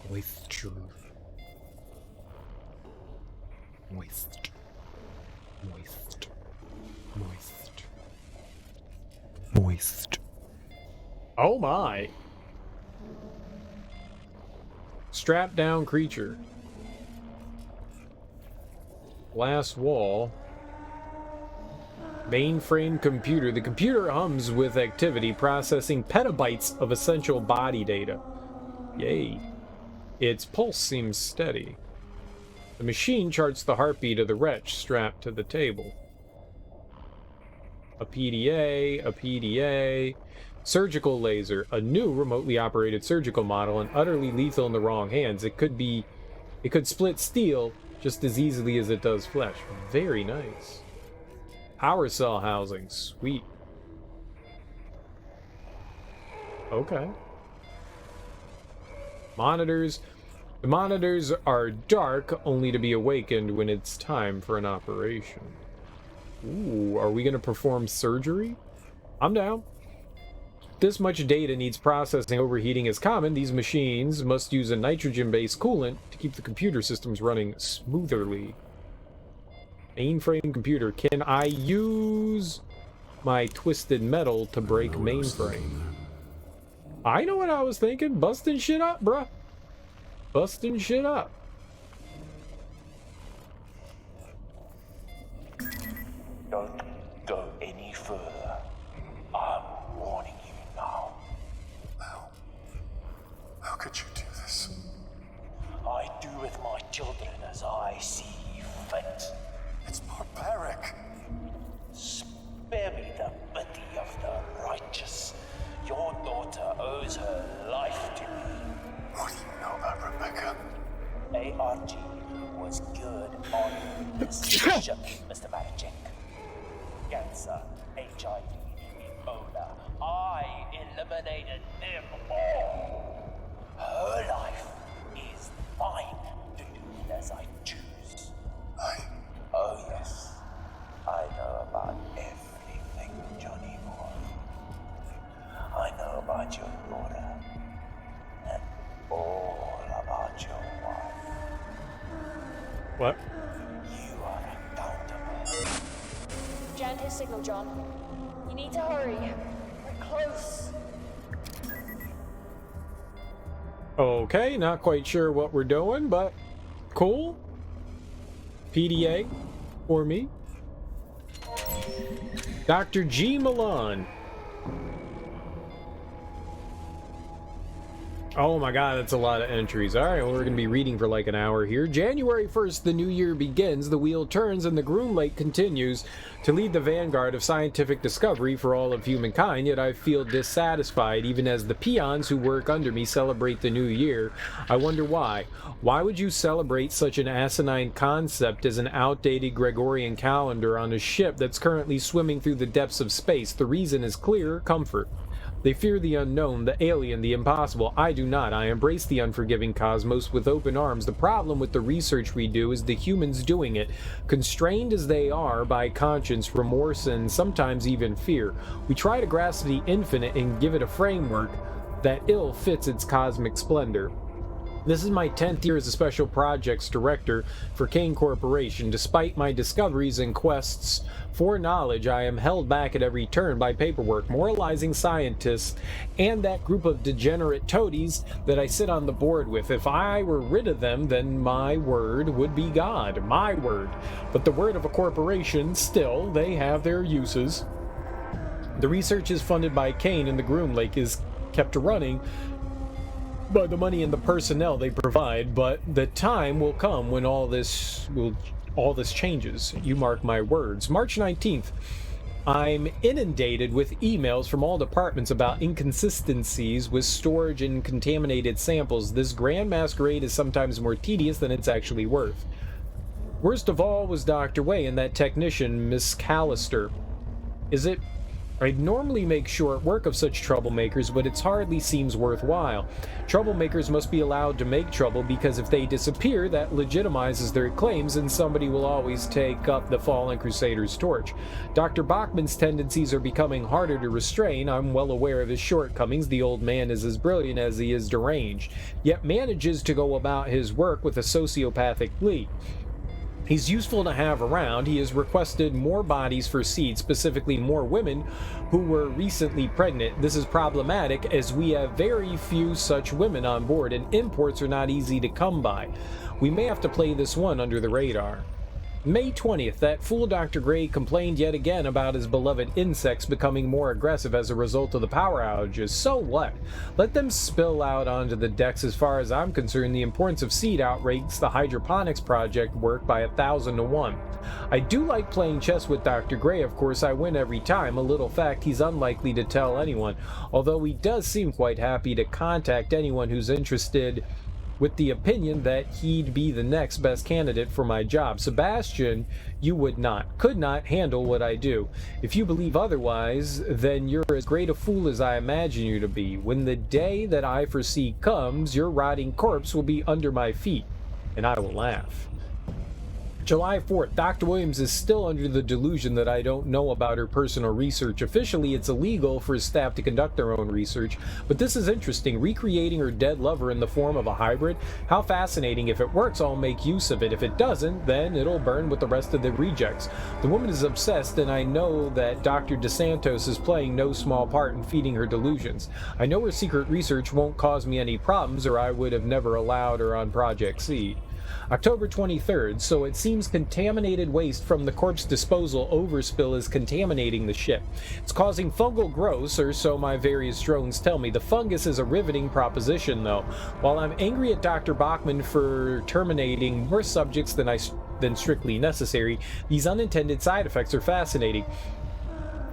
Moisture. Moist. Moist. Moist. Moist. Oh my! Strapped down creature. Glass wall. Mainframe computer. The computer hums with activity, processing petabytes of essential body data. Yay. Its pulse seems steady. The machine charts the heartbeat of the wretch strapped to the table. A PDA, surgical laser, a new remotely operated surgical model, and utterly lethal in the wrong hands. It could split steel just as easily as it does flesh. Very nice. Power cell housing, sweet. Okay. Monitors. The monitors are dark, only to be awakened when it's time for an operation. Ooh, are we going to perform surgery? I'm down. This much data needs processing. Overheating is common. These machines must use a nitrogen-based coolant to keep the computer systems running smoothly. Mainframe computer. Can I use my twisted metal to break mainframe? I know what I was thinking. Busting shit up, bruh. Busting shit up. Don't go any further. I'm warning you now. How could you do this? I do with my children as I see fit. It's barbaric. Spare me the pity of the righteous. Your daughter owes her life to me. What do you know about Rebecca? ARG was good on this ship, Mr. Magic. Cancer, HIV, Ebola. I eliminated them all. Her life is mine to do as I choose. Oh yes, I know about everything, Johnny boy. I know about your daughter and all about your wife. What? scanned his signal, John. You need to hurry. We're close. Okay, not quite sure what we're doing, but cool. PDA for me. Dr. G. Milan. Oh my god, that's a lot of entries. Alright, well, we're going to be reading for like an hour here. January 1st, the new year begins, the wheel turns, and the Groom Lake continues to lead the vanguard of scientific discovery for all of humankind, yet I feel dissatisfied even as the peons who work under me celebrate the new year. I wonder why. Why would you celebrate such an asinine concept as an outdated Gregorian calendar on a ship that's currently swimming through the depths of space? The reason is clear: comfort. They fear the unknown, the alien, the impossible. I do not. I embrace the unforgiving cosmos with open arms. The problem with the research we do is the humans doing it, constrained as they are by conscience, remorse, and sometimes even fear. We try to grasp the infinite and give it a framework that ill fits its cosmic splendor. This is my 10th year as a special projects director for Kane Corporation. Despite my discoveries and quests for knowledge, I am held back at every turn by paperwork, moralizing scientists, and that group of degenerate toadies that I sit on the board with. If I were rid of them, then my word would be God. My word. But the word of a corporation, still, they have their uses. The research is funded by Kane, and the Groom Lake is kept running by the money and the personnel they provide, but the time will come when all this changes. You mark my words. March 19th. I'm inundated with emails from all departments about inconsistencies with storage and contaminated samples. This grand masquerade is sometimes more tedious than it's actually worth. Worst of all was Dr. Way and that technician, Miss Callister. I'd normally make short work of such troublemakers, but it hardly seems worthwhile. Troublemakers must be allowed to make trouble, because if they disappear, that legitimizes their claims, and somebody will always take up the fallen crusader's torch. Dr. Bachman's tendencies are becoming harder to restrain. I'm well aware of his shortcomings. The old man is as brilliant as he is deranged, yet manages to go about his work with a sociopathic glee. He's useful to have around. He has requested more bodies for seed, specifically more women who were recently pregnant. This is problematic as we have very few such women on board, and imports are not easy to come by. We may have to play this one under the radar. May 20th, that fool Dr. Gray complained yet again about his beloved insects becoming more aggressive as a result of the power outages. So what? Let them spill out onto the decks. As far as I'm concerned, the importance of seed outranks the hydroponics project work by 1,000 to 1. I do like playing chess with Dr. Gray, of course. I win every time, a little fact he's unlikely to tell anyone, although he does seem quite happy to contact anyone who's interested, with the opinion that he'd be the next best candidate for my job. Sebastian, you could not handle what I do. If you believe otherwise, then you're as great a fool as I imagine you to be. When the day that I foresee comes, your rotting corpse will be under my feet, and I will laugh. July 4th, Dr. Williams is still under the delusion that I don't know about her personal research. Officially, it's illegal for his staff to conduct their own research, but this is interesting. Recreating her dead lover in the form of a hybrid? How fascinating. If it works, I'll make use of it. If it doesn't, then it'll burn with the rest of the rejects. The woman is obsessed, and I know that Dr. DeSantos is playing no small part in feeding her delusions. I know her secret research won't cause me any problems, or I would have never allowed her on Project Seed. October 23rd, so it seems contaminated waste from the corpse disposal overspill is contaminating the ship. It's causing fungal growths, or so my various drones tell me. The fungus is a riveting proposition, though. While I'm angry at Dr. Bachman for terminating more subjects than strictly necessary, these unintended side effects are fascinating.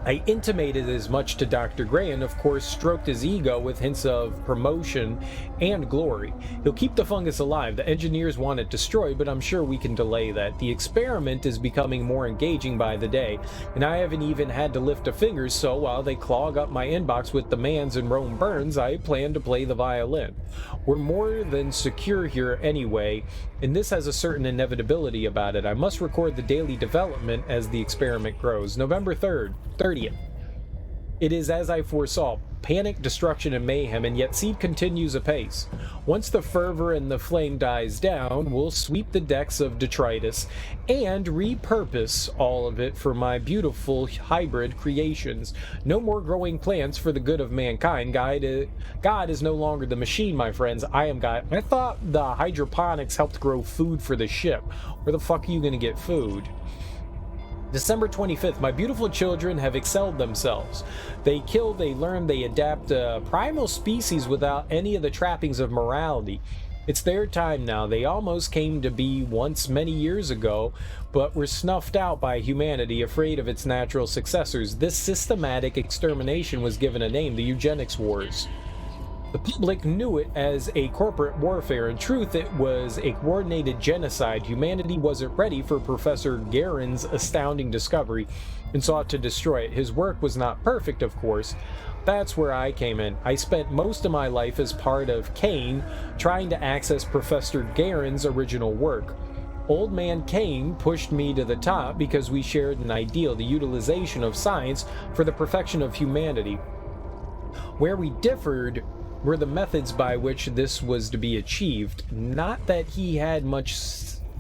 I intimated as much to Dr. Gray and, of course, stroked his ego with hints of promotion and glory. He'll keep the fungus alive. The engineers want it destroyed, but I'm sure we can delay that. The experiment is becoming more engaging by the day, and I haven't even had to lift a finger, so while they clog up my inbox with demands and Rome burns, I plan to play the violin. We're more than secure here anyway, and this has a certain inevitability about it. I must record the daily development as the experiment grows. November 3rd, 30th. It is as I foresaw. panic, destruction, and mayhem, and yet Seed continues apace. Once the fervor and the flame dies down, we'll sweep the decks of detritus and repurpose all of it for my beautiful hybrid creations. No more growing plants for the good of mankind. God is no longer the machine, my friends. I am God. I thought the hydroponics helped grow food for the ship. Where the fuck are you gonna get food? December 25th, my beautiful children have excelled themselves. They kill, they learn, they adapt a primal species without any of the trappings of morality. It's their time now. They almost came to be once many years ago, but were snuffed out by humanity, afraid of its natural successors. This systematic extermination was given a name, the Eugenics Wars. The public knew it as a corporate warfare. In truth, it was a coordinated genocide. Humanity wasn't ready for Professor Garen's astounding discovery and sought to destroy it. His work was not perfect, of course. That's where I came in. I spent most of my life as part of Kane, trying to access Professor Garen's original work. Old Man Kane pushed me to the top because we shared an ideal, the utilization of science for the perfection of humanity. Where we differed were the methods by which this was to be achieved. Not that he had much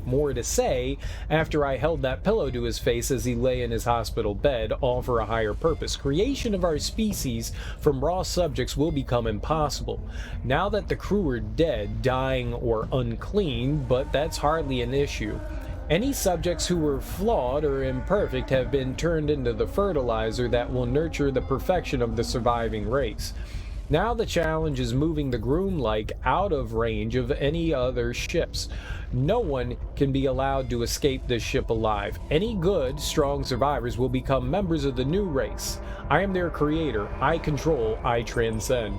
more to say after I held that pillow to his face as he lay in his hospital bed, all for a higher purpose. Creation of our species from raw subjects will become impossible. Now that the crew are dead, dying, or unclean, but that's hardly an issue. Any subjects who were flawed or imperfect have been turned into the fertilizer that will nurture the perfection of the surviving race. Now the challenge is moving the Groom-like out of range of any other ships. No one can be allowed to escape this ship alive. Any good, strong survivors will become members of the new race. I am their creator. I control. I transcend.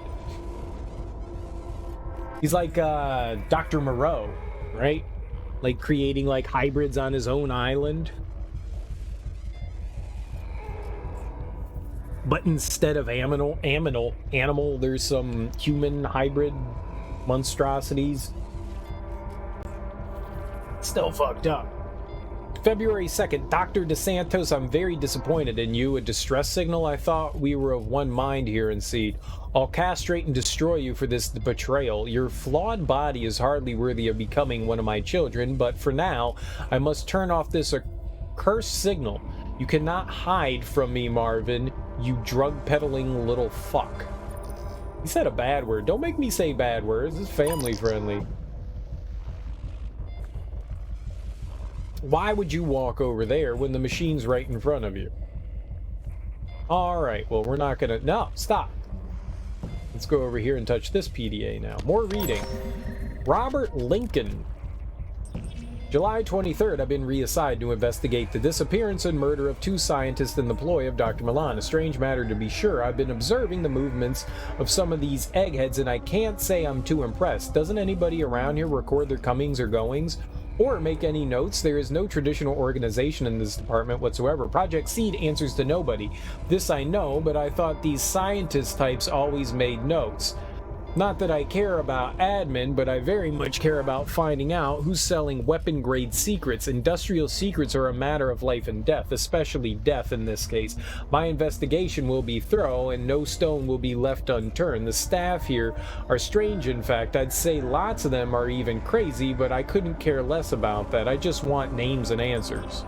He's like Dr. Moreau, right? Like creating like hybrids on his own island. But instead of animal, there's some human hybrid monstrosities. Still fucked up. February 2nd, Dr. DeSantos, I'm very disappointed in you. A distress signal? I thought we were of one mind here in Seed. I'll castrate and destroy you for this betrayal. Your flawed body is hardly worthy of becoming one of my children, but for now, I must turn off this accursed signal. You cannot hide from me, Marvin, you drug-peddling little fuck. He said a bad word. Don't make me say bad words. It's family-friendly. Why would you walk over there when the machine's right in front of you? Alright, well, we're not gonna... No, stop. Let's go over here and touch this PDA now. More reading. Robert Lincoln. July 23rd, I've been reassigned to investigate the disappearance and murder of 2 scientists in the ploy of Dr. Milan. A strange matter to be sure. I've been observing the movements of some of these eggheads, and I can't say I'm too impressed. Doesn't anybody around here record their comings or goings? Or make any notes? There is no traditional organization in this department whatsoever. Project Seed answers to nobody. This I know, but I thought these scientist types always made notes. Not that I care about admin, but I very much care about finding out who's selling weapon-grade secrets. Industrial secrets are a matter of life and death, especially death in this case. My investigation will be thorough, and no stone will be left unturned. The staff here are strange, in fact. I'd say lots of them are even crazy, but I couldn't care less about that. I just want names and answers.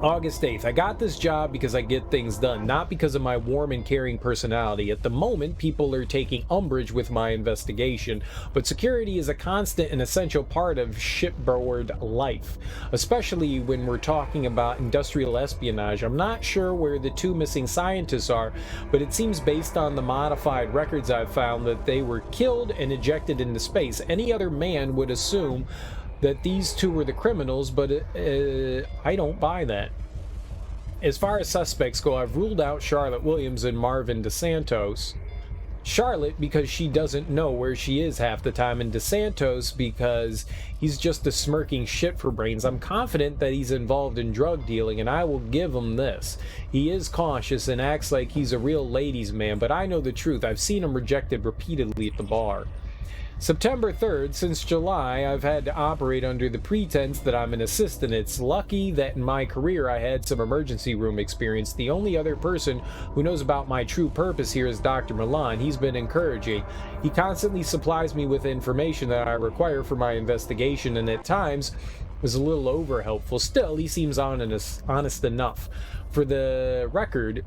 August 8th. I got this job because I get things done, not because of my warm and caring personality. At the moment, people are taking umbrage with my investigation, but security is a constant and essential part of shipboard life, especially when we're talking about industrial espionage. I'm not sure where the 2 missing scientists are, but it seems based on the modified records I've found that they were killed and ejected into space. Any other man would assume that these 2 were the criminals, but I don't buy that. As far as suspects go, I've ruled out Charlotte Williams and Marvin DeSantos. Charlotte because she doesn't know where she is half the time, and DeSantos because he's just a smirking shit for brains. I'm confident that he's involved in drug dealing, and I will give him this. He is cautious and acts like he's a real ladies' man, but I know the truth. I've seen him rejected repeatedly at the bar. September 3rd, since July, I've had to operate under the pretense that I'm an assistant. It's lucky that in my career I had some emergency room experience. The only other person who knows about my true purpose here is Dr. Milan. He's been encouraging. He constantly supplies me with information that I require for my investigation, and at times was a little over helpful. Still, he seems honest enough. For the record,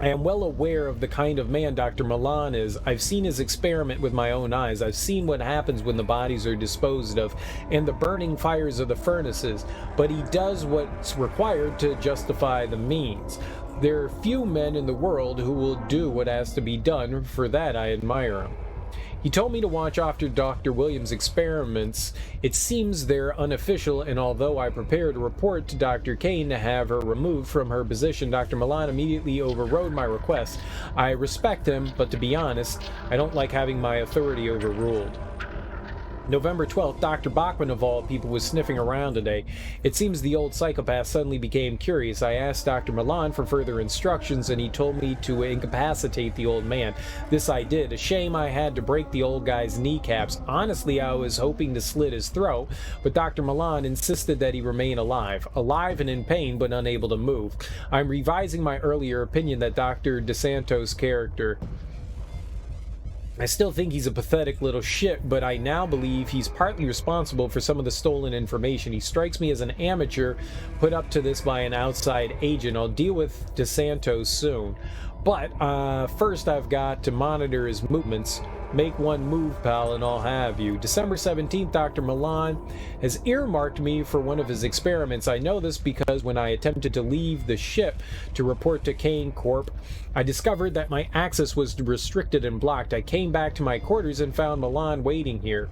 I am well aware of the kind of man Dr. Milan is. I've seen his experiment with my own eyes. I've seen what happens when the bodies are disposed of and the burning fires of the furnaces, but he does what's required to justify the means. There are few men in the world who will do what has to be done. For that, I admire him. He told me to watch after Dr. Williams' experiments. It seems they're unofficial, and although I prepared a report to Dr. Kane to have her removed from her position, Dr. Milan immediately overrode my request. I respect him, but to be honest, I don't like having my authority overruled. November 12th, Dr. Bachman, of all people, was sniffing around today. It seems the old psychopath suddenly became curious. I asked Dr. Milan for further instructions, and he told me to incapacitate the old man. This I did. A shame I had to break the old guy's kneecaps. Honestly, I was hoping to slit his throat, but Dr. Milan insisted that he remain alive. Alive and in pain, but unable to move. I'm revising my earlier opinion that Dr. DeSanto's character... I still think he's a pathetic little shit, but I now believe he's partly responsible for some of the stolen information. He strikes me as an amateur put up to this by an outside agent. I'll deal with DeSanto soon. But first I've got to monitor his movements. Make one move, pal, and I'll have you. December 17th, Dr. Milan has earmarked me for one of his experiments. I know this because when I attempted to leave the ship to report to Kane Corp, I discovered that my access was restricted and blocked. I came back to my quarters and found Milan waiting here.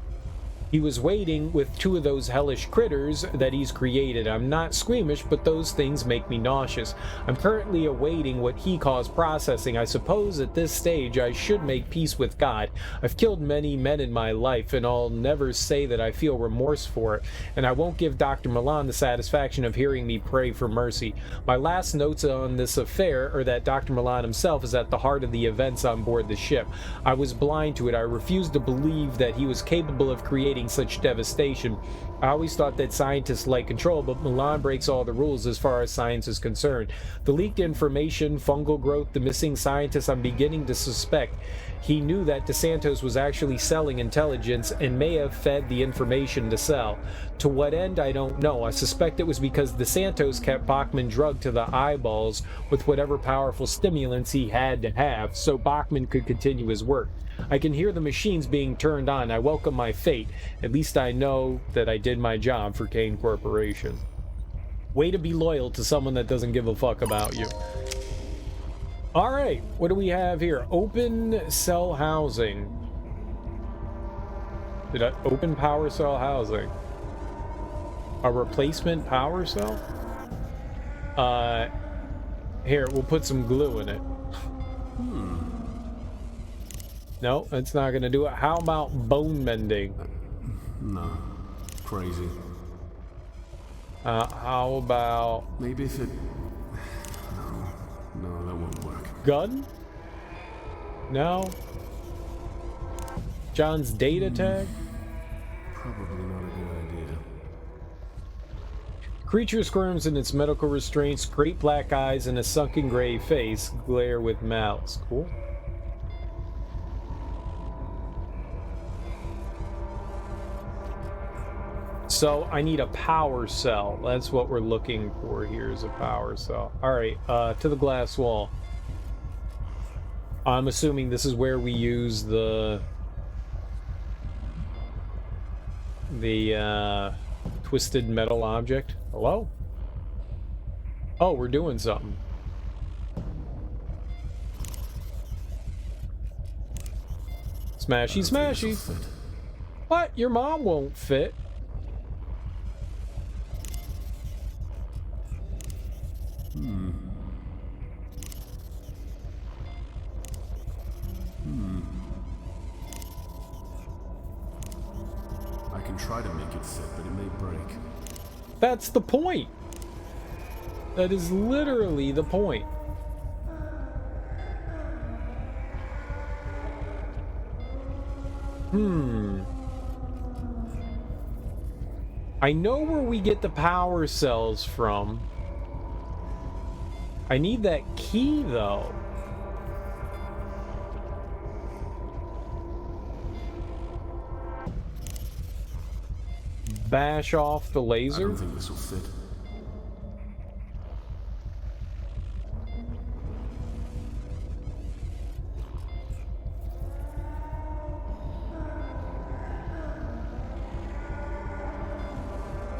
He was waiting with two of those hellish critters that he's created. I'm not squeamish, but those things make me nauseous. I'm currently awaiting what he calls processing. I suppose at this stage I should make peace with God. I've killed many men in my life, and I'll never say that I feel remorse for it. And I won't give Dr. Milan the satisfaction of hearing me pray for mercy. My last notes on this affair are that Dr. Milan himself is at the heart of the events on board the ship. I was blind to it. I refused to believe that he was capable of creating such devastation. I always thought that scientists like control, but Milan breaks all the rules as far as science is concerned. The leaked information, fungal growth, the missing scientists, I'm beginning to suspect he knew that DeSantos was actually selling intelligence and may have fed the information to sell. To what end, I don't know. I suspect it was because DeSantos kept Bachman drugged to the eyeballs with whatever powerful stimulants he had to have, so Bachman could continue his work. I can hear the machines being turned on. I welcome my fate. At least I know that I did my job for Kane Corporation. Way to be loyal to someone that doesn't give a fuck about you. Alright, what do we have here? Open cell housing. Did I open power cell housing? A replacement power cell? Here, we'll put some glue in it. No, that's not gonna do it. How about bone mending? No. Crazy. How about... Maybe if it... No, that won't work. Gun? No. John's data tag? Probably not a good idea. Creature squirms in its medical restraints, great black eyes, and a sunken gray face glare with malice. Cool. So I need a power cell. That's what we're looking for here, is a power cell. Alright, to the glass wall. I'm assuming this is where we use the twisted metal object. Hello? Oh, we're doing something. Smashy, smashy. What? Your mom won't fit. I can try to make it fit, but it may break. That's the point. That is literally the point. I know where we get the power cells from. I need that key, though. Bash off the I laser? don't think this will fit.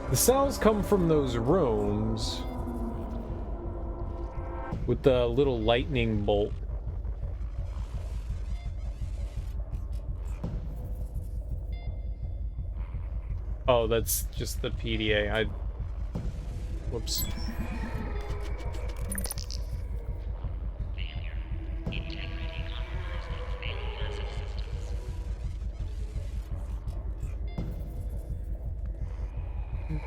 The cells come from those rooms with the little lightning bolt. Oh, that's just the PDA. Whoops.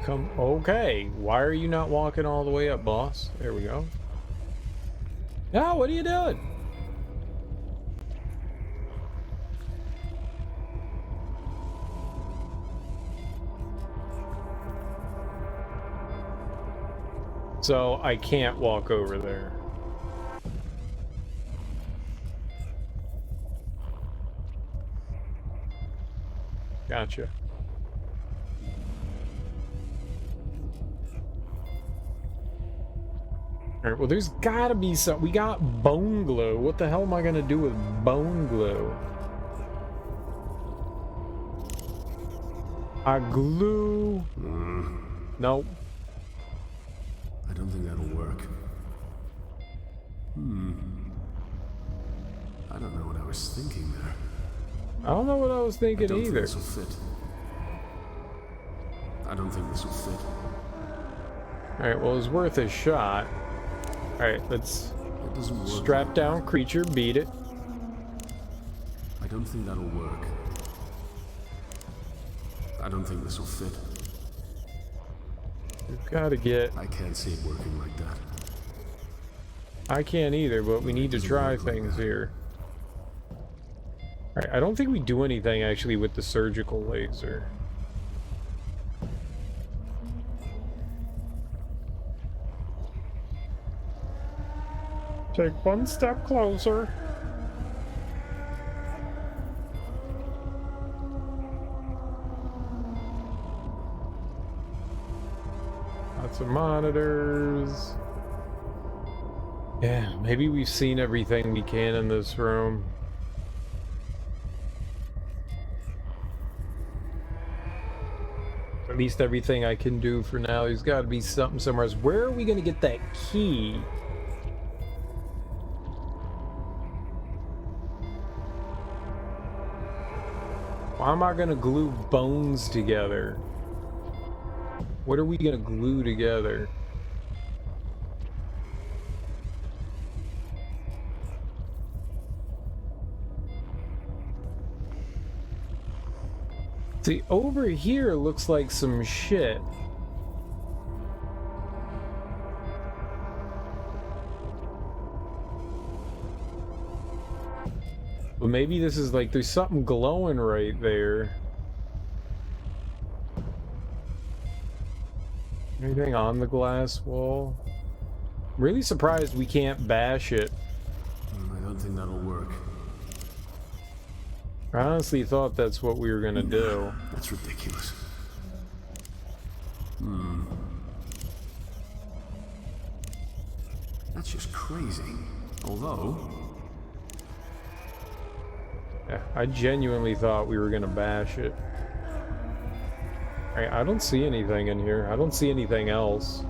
Come, okay. Why are you not walking all the way up, boss? There we go. Now, what are you doing? So I can't walk over there. Gotcha. Alright, well there's gotta be some. We got bone glue. What the hell am I gonna do with bone glue? I glue. Nope. I don't think that'll work. I don't know what I was thinking there. I don't know what I was thinking I don't either. think this will fit. I don't think this will fit. Alright, well, it was worth a shot. Alright, let's It doesn't work. strap down creature, beat it. I don't think that'll work. I don't think this will fit. We've gotta get... I can't see it working like that. I can't either, but we need to try things here. Alright, I don't think we do anything actually with the surgical laser. Take one step closer. Lots of monitors. Yeah, maybe we've seen everything we can in this room. At least everything I can do for now. There's got to be something somewhere else. Where are we going to get that key? Why am I going to glue bones together? What are we going to glue together? See, over here looks like some shit. But maybe this is like, there's something glowing right there. Anything on the glass wall? I'm really surprised we can't bash it. I don't think that'll work. I honestly thought that's what we were gonna do. That's ridiculous. That's just crazy. Although... Yeah, I genuinely thought we were gonna bash it. I don't see anything in here. I don't see anything else.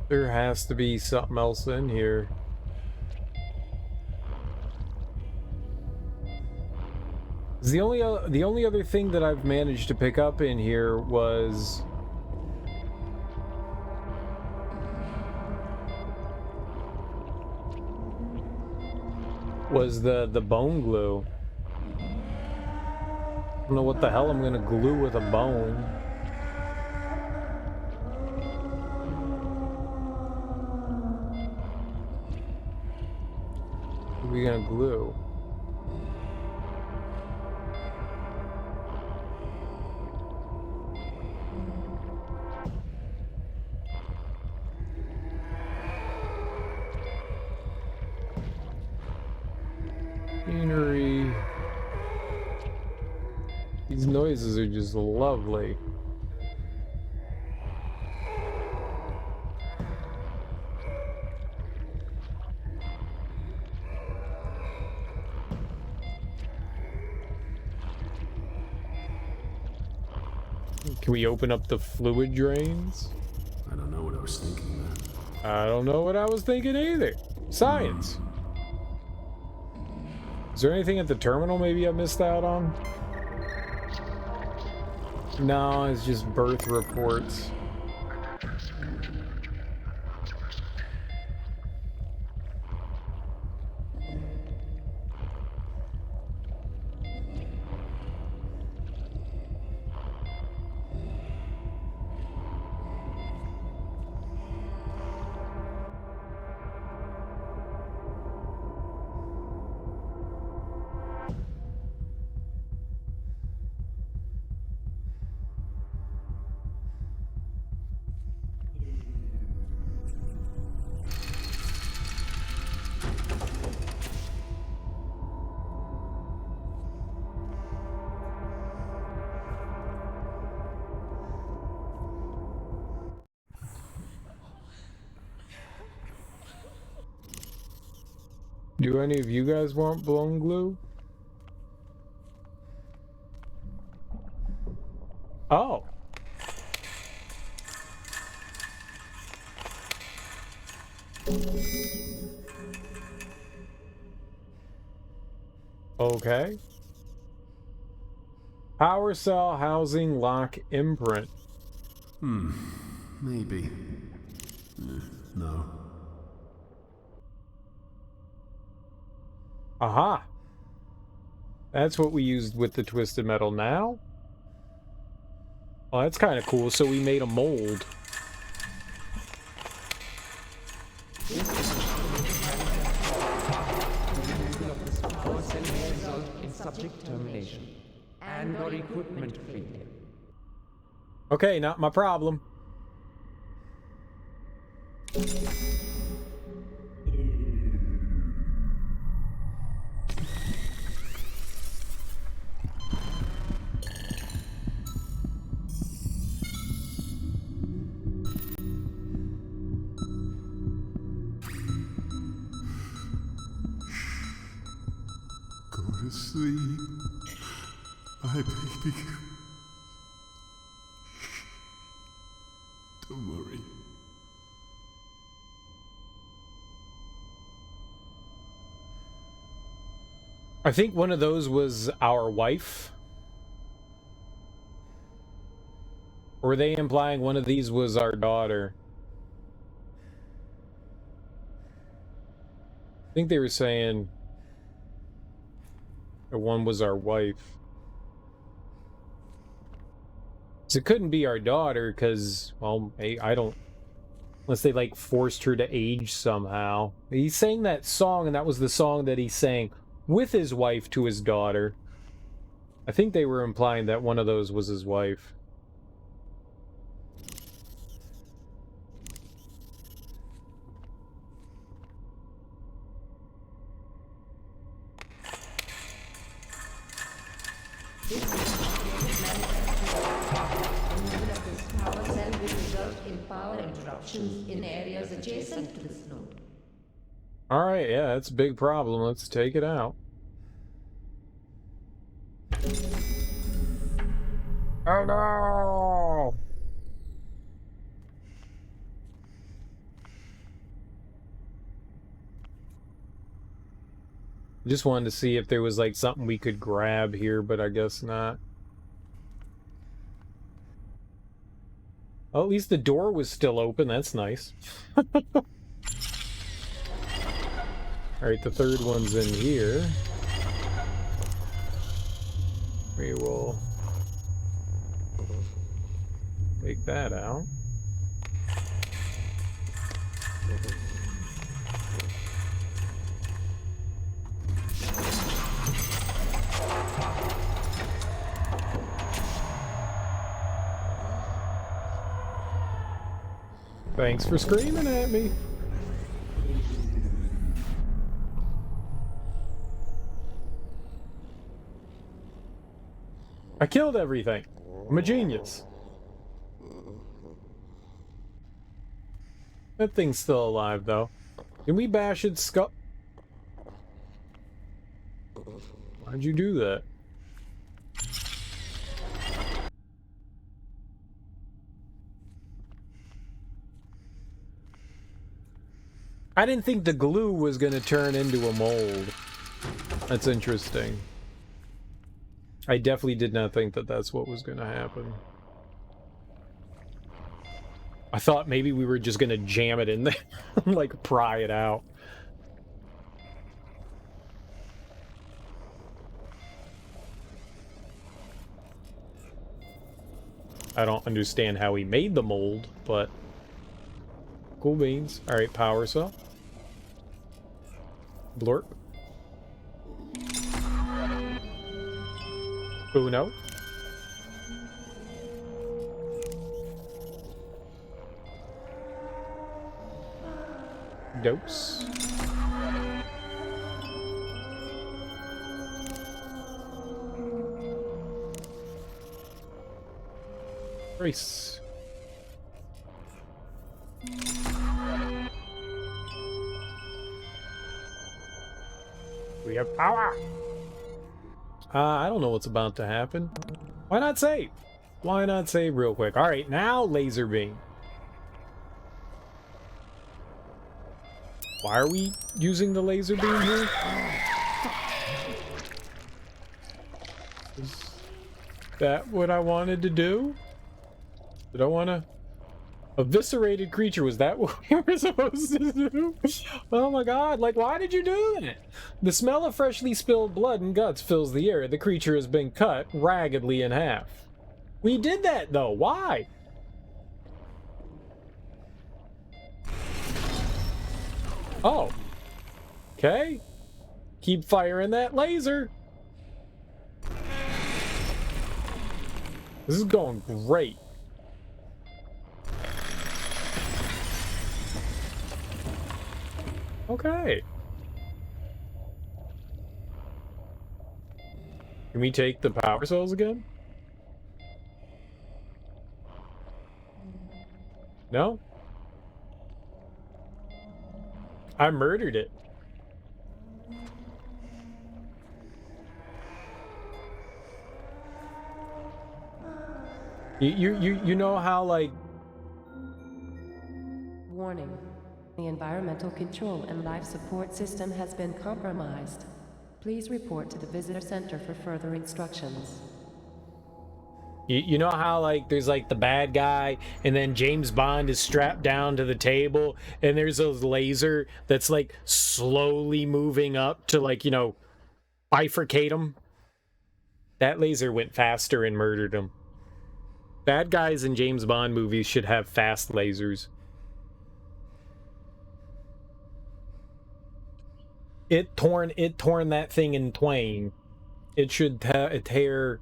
There has to be something else in here. The only other thing that I've managed to pick up in here was the bone glue. I don't know what the hell I'm gonna glue with a bone. What are we gonna glue? Scenery. These noises are just lovely. Can we open up the fluid drains? I don't know what I was thinking, man. I don't know what I was thinking either. Science. Is there anything at the terminal maybe I missed out on? No, it's just birth reports. Do any of you guys want blown glue? Oh. Okay. Power cell housing lock imprint. Maybe. No. Aha. That's what we used with the twisted metal now. Oh, that's kind of cool. So we made a mold. Subject termination and/or equipment failure. Okay, not my problem. Go to sleep. My baby. Don't worry. I think one of those was our wife. Or were they implying one of these was our daughter? I think they were saying that one was our wife. So it couldn't be our daughter because, well, I don't... Unless they, like, forced her to age somehow. He sang that song, and that was the song that he sang with his wife to his daughter. I think they were implying that one of those was his wife. Power cell will result in power interruptions in areas adjacent to this node. Alright, yeah, that's a big problem. Let's take it out. Oh no! Just wanted to see if there was like something we could grab here, but I guess not. Well, at least the door was still open. That's nice. Alright, the third one's in here. We will take that out. Thanks for screaming at me. I killed everything. I'm a genius. That thing's still alive, though. Can we bash its skull? Why'd you do that? I didn't think the glue was going to turn into a mold. That's interesting. I definitely did not think that that's what was going to happen. I thought maybe we were just going to jam it in there, like pry it out. I don't understand how he made the mold, but cool beans. All right, power cell. Blorp. Uno. Dose. Race. We have power. I don't know what's about to happen. Why not save? Why not save real quick? All right, now laser beam. Why are we using the laser beam here? Is that what I wanted to do? Did I want to... Eviscerated creature, was that what we were supposed to do? Oh my god, like, why did you do that? The smell of freshly spilled blood and guts fills the air. The creature has been cut raggedly in half. We did that, though. Why? Oh. Okay. Keep firing that laser. This is going great. Okay. Can we take the power cells again? No? I murdered it. You know how, like... Warning. The environmental control and life support system has been compromised. Please report to the visitor center for further instructions. You know how, like, there's, like, the bad guy, and then James Bond is strapped down to the table, and there's a laser that's, like, slowly moving up to, like, you know, bifurcate him? That laser went faster and murdered him. Bad guys in James Bond movies should have fast lasers. It torn that thing in twain. It should tear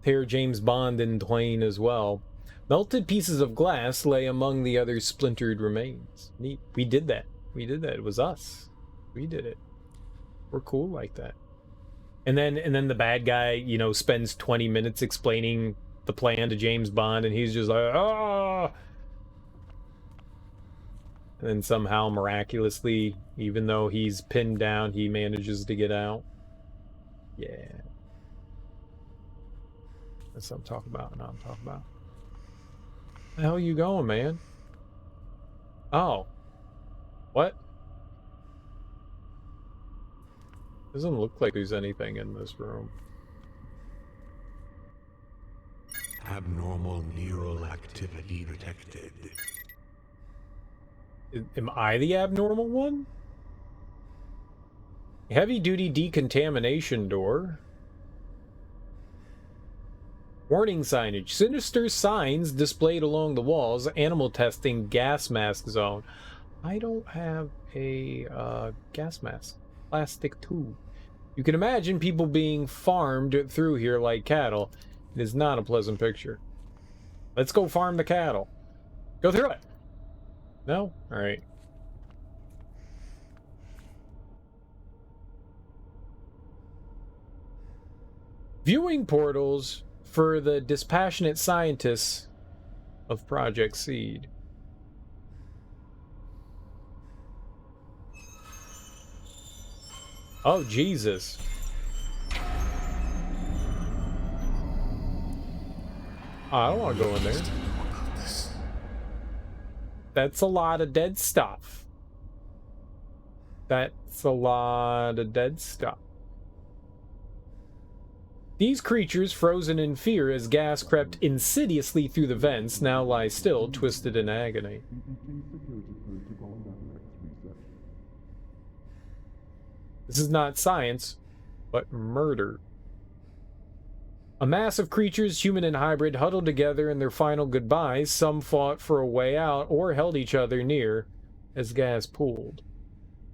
James Bond in twain as well. Melted pieces of glass lay among the other splintered remains. Neat. We did that. We did that. It was us. We did it. We're cool like that. And then the bad guy, you know, spends 20 minutes explaining the plan to James Bond, and he's just like, ah. And then somehow, miraculously, even though he's pinned down, he manages to get out. Yeah. That's what I'm talking about. Not I'm talking about. Where the hell are you going, man? Oh. What? Doesn't look like there's anything in this room. Abnormal neural activity detected. Am I the abnormal one? Heavy-duty decontamination door. Warning signage. Sinister signs displayed along the walls. Animal testing. Gas mask zone. I don't have a gas mask. Plastic tube. You can imagine people being farmed through here like cattle. It is not a pleasant picture. Let's go farm the cattle. Go through it. No? Alright. Viewing portals for the dispassionate scientists of Project Seed. Oh, Jesus. Oh, I don't want to go in there. That's a lot of dead stuff. That's a lot of dead stuff. These creatures, frozen in fear as gas crept insidiously through the vents, now lie still, twisted in agony. This is not science, but murder. A mass of creatures, human and hybrid, huddled together in their final goodbyes. Some fought for a way out or held each other near as gas pooled.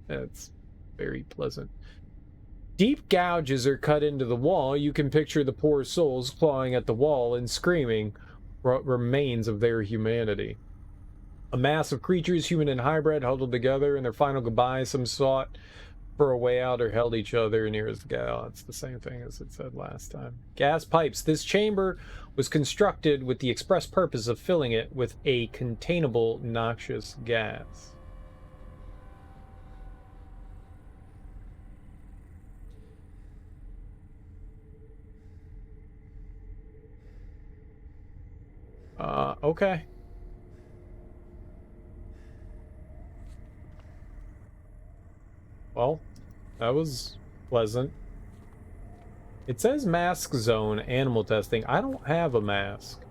That's very pleasant. Deep gouges are cut into the wall. You can picture the poor souls clawing at the wall and screaming what remains of their humanity. A mass of creatures, human and hybrid, huddled together in their final goodbyes. Some sought for a way out or held each other near as the gas. It's the same thing as it said last time. Gas pipes. This chamber was constructed with the express purpose of filling it with a containable noxious gas. Okay. Well, that was pleasant. It says mask zone, animal testing. I don't have a mask.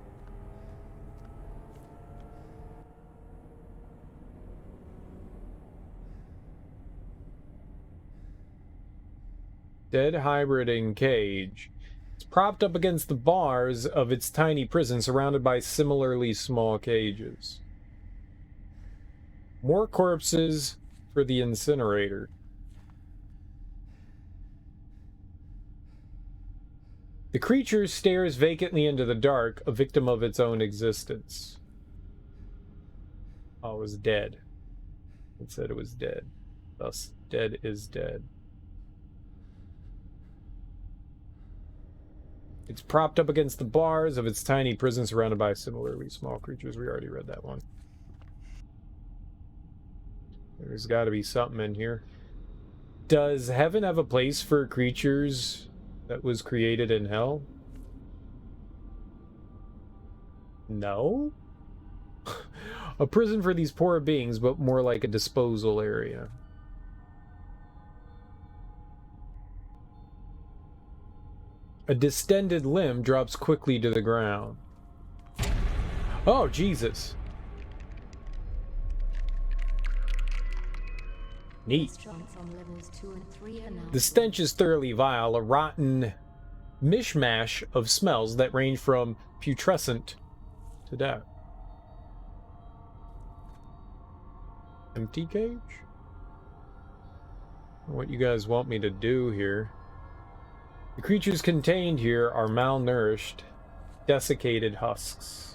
Dead hybrid in cage. It's propped up against the bars of its tiny prison, surrounded by similarly small cages. More corpses for the incinerator. The creature stares vacantly into the dark, a victim of its own existence. Oh, it was dead. It said it was dead. Thus, dead is dead. It's propped up against the bars of its tiny prison, surrounded by similarly small creatures. We already read that one. There's got to be something in here. Does heaven have a place for creatures that was created in hell? No? A prison for these poor beings, but more like a disposal area. A distended limb drops quickly to the ground. Oh, Jesus. Neat. The stench is thoroughly vile, a rotten mishmash of smells that range from putrescent to death. Empty cage? What you guys want me to do here? The creatures contained here are malnourished, desiccated husks.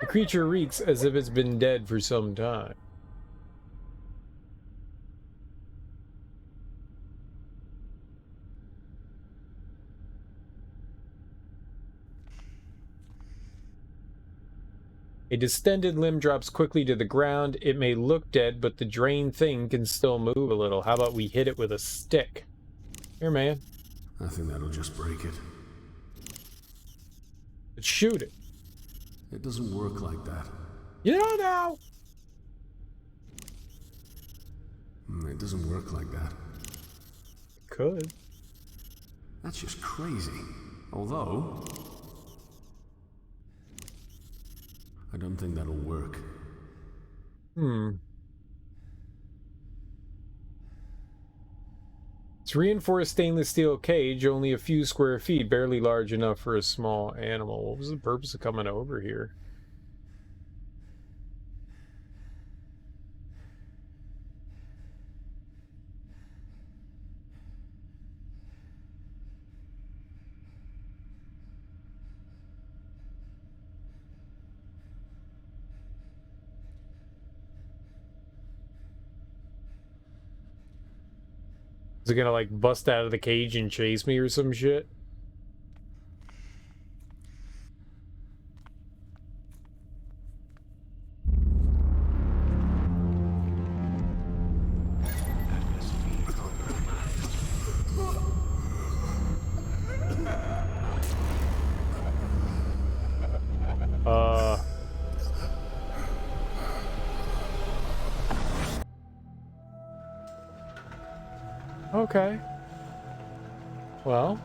The creature reeks as if it's been dead for some time. A distended limb drops quickly to the ground. It may look dead, but the drained thing can still move a little. How about we hit it with a stick? Here, man. I think that'll just break it. Let's shoot it. It doesn't work like that. You don't know! It doesn't work like that. It could. That's just crazy. Although, I don't think that'll work. It's reinforced stainless steel cage, only a few square feet, barely large enough for a small animal. What was the purpose of coming over here? Is it gonna, like, bust out of the cage and chase me or some shit? Okay. Well.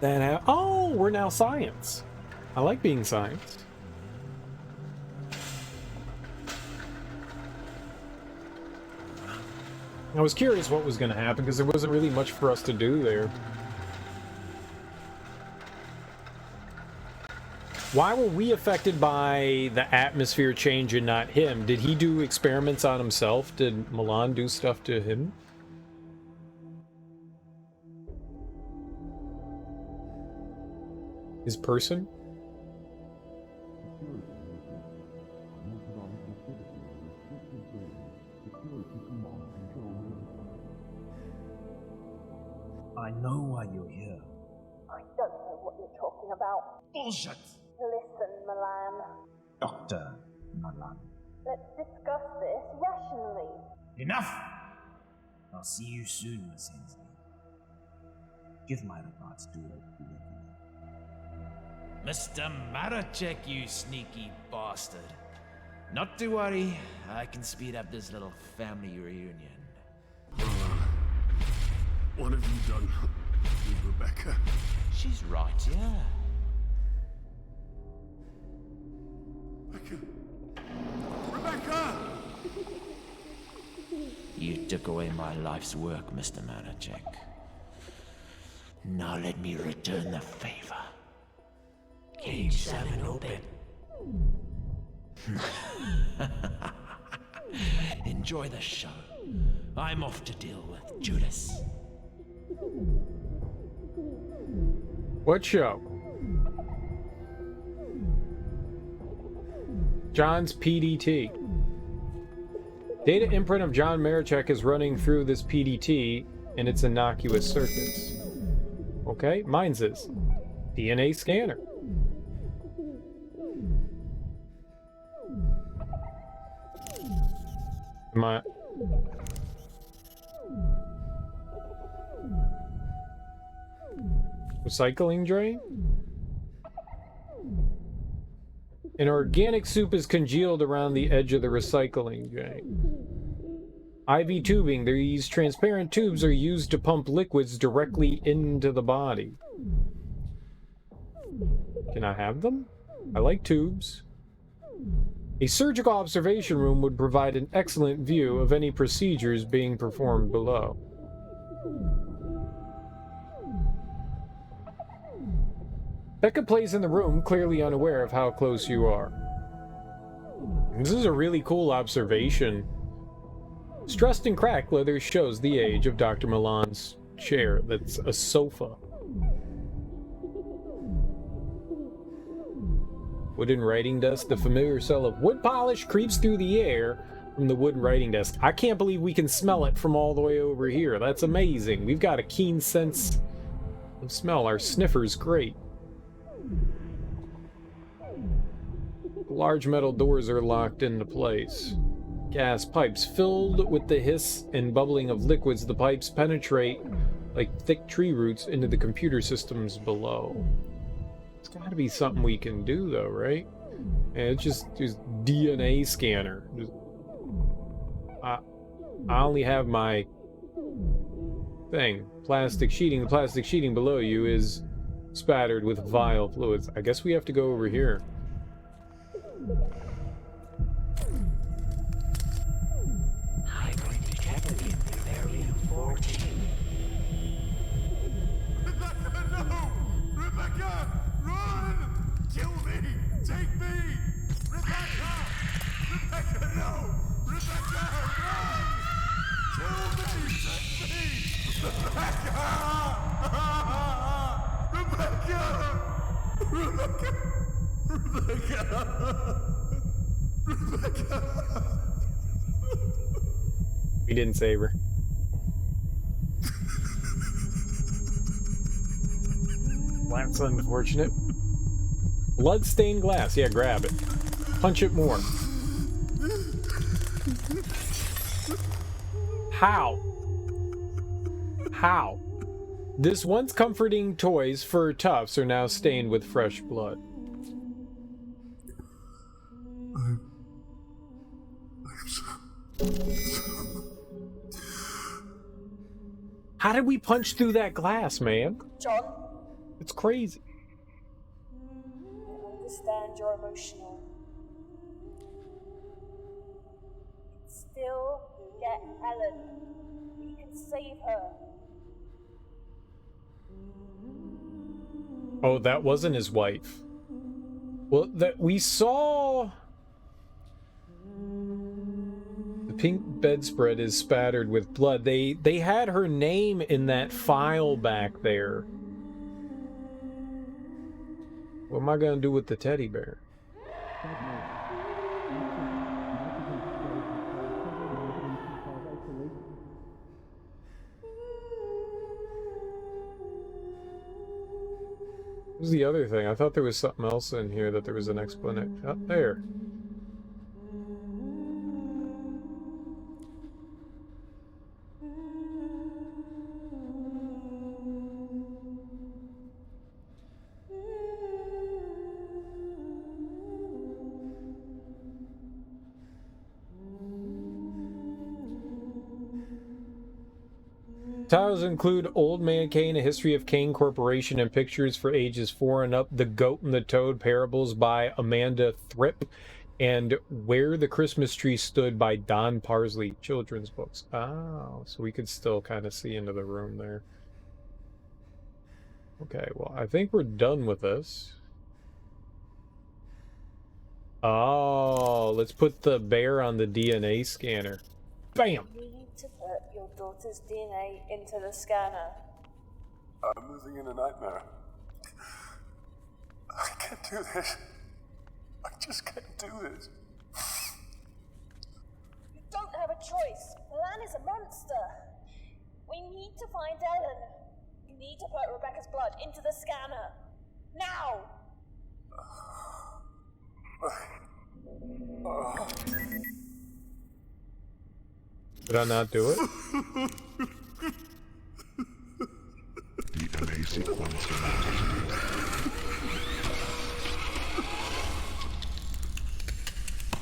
Then, oh, we're now science. I like being science. I was curious what was going to happen because there wasn't really much for us to do there. Why were we affected by the atmosphere change and not him? Did he do experiments on himself? Did Milan do stuff to him? His person? I know why you're here. I don't know what you're talking about. Bullshit! Listen, Milan. Dr. Milan. Let's discuss this rationally. Enough! I'll see you soon, Sensei. Give my regards to Tthe. Mr. Maracek, you sneaky bastard. Not to worry, I can speed up this little family reunion. What have you done with Rebecca? She's right, yeah. Rebecca! You took away my life's work, Mr. Maracek. Now let me return the favor. Cage 7 open. Enjoy the show. I'm off to deal with Judas. What show? John's PDT. Data imprint of John Maracek is running through this PDT and its innocuous circuits. Okay, mine's is. DNA scanner. My recycling drain? An organic soup is congealed around the edge of the recycling drain. IV tubing. These transparent tubes are used to pump liquids directly into the body. Can I have them? I like tubes. A surgical observation room would provide an excellent view of any procedures being performed below. Becca plays in the room, clearly unaware of how close you are. This is a really cool observation. Stressed and cracked leather shows the age of Dr. Milan's chair. That's a sofa. Wooden writing desk. The familiar smell of wood polish creeps through the air from the wooden writing desk. I can't believe we can smell it from all the way over here. That's amazing. We've got a keen sense of smell. Our sniffer's great. Large metal doors are locked into place. Gas pipes filled with the hiss and bubbling of liquids. The pipes penetrate like thick tree roots into the computer systems below. It's got to be something we can do, though, right? And it's just DNA scanner. I only have my thing. Plastic sheeting. The plastic sheeting below you is spattered with vile fluids. I guess we have to go over here. I'm going to check again with Area 14. Rebecca, no! Rebecca, run! Kill me! Take me! Rebecca! Rebecca, no! Rebecca, run! Kill me! Take me! Rebecca! Rebecca! Rebecca! Rebecca! Rebecca! We didn't save her. that's unfortunate. Blood-stained glass. Yeah, grab it. Punch it more. How? How? This once comforting toys fur tufts are now stained with fresh blood. How did we punch through that glass, man? John? It's crazy. I understand you're emotional. Still get Ellen. We can save her. Oh, that wasn't his wife. Well, that we saw. The pink bedspread is spattered with blood. They had her name in that file back there. What am I gonna do with the teddy bear? What was the other thing? I thought there was something else in here that there was an explanation. Oh, there. Titles include Old Man Kane, A History of Kane Corporation, and pictures for ages 4 and up, The Goat and the Toad Parables by Amanda Thripp, and Where the Christmas Tree Stood by Don Parsley, children's books. Oh, so we could still kind of see into the room there. Okay, well, I think we're done with this. Oh, let's put the bear on the DNA scanner. Bam! You need to put your daughter's DNA into the scanner. I'm living in a nightmare. I can't do this. I just can't do this. You don't have a choice. Milan is a monster. We need to find Ellen. You need to put Rebecca's blood into the scanner. Now! Did I not do it? DNA sequence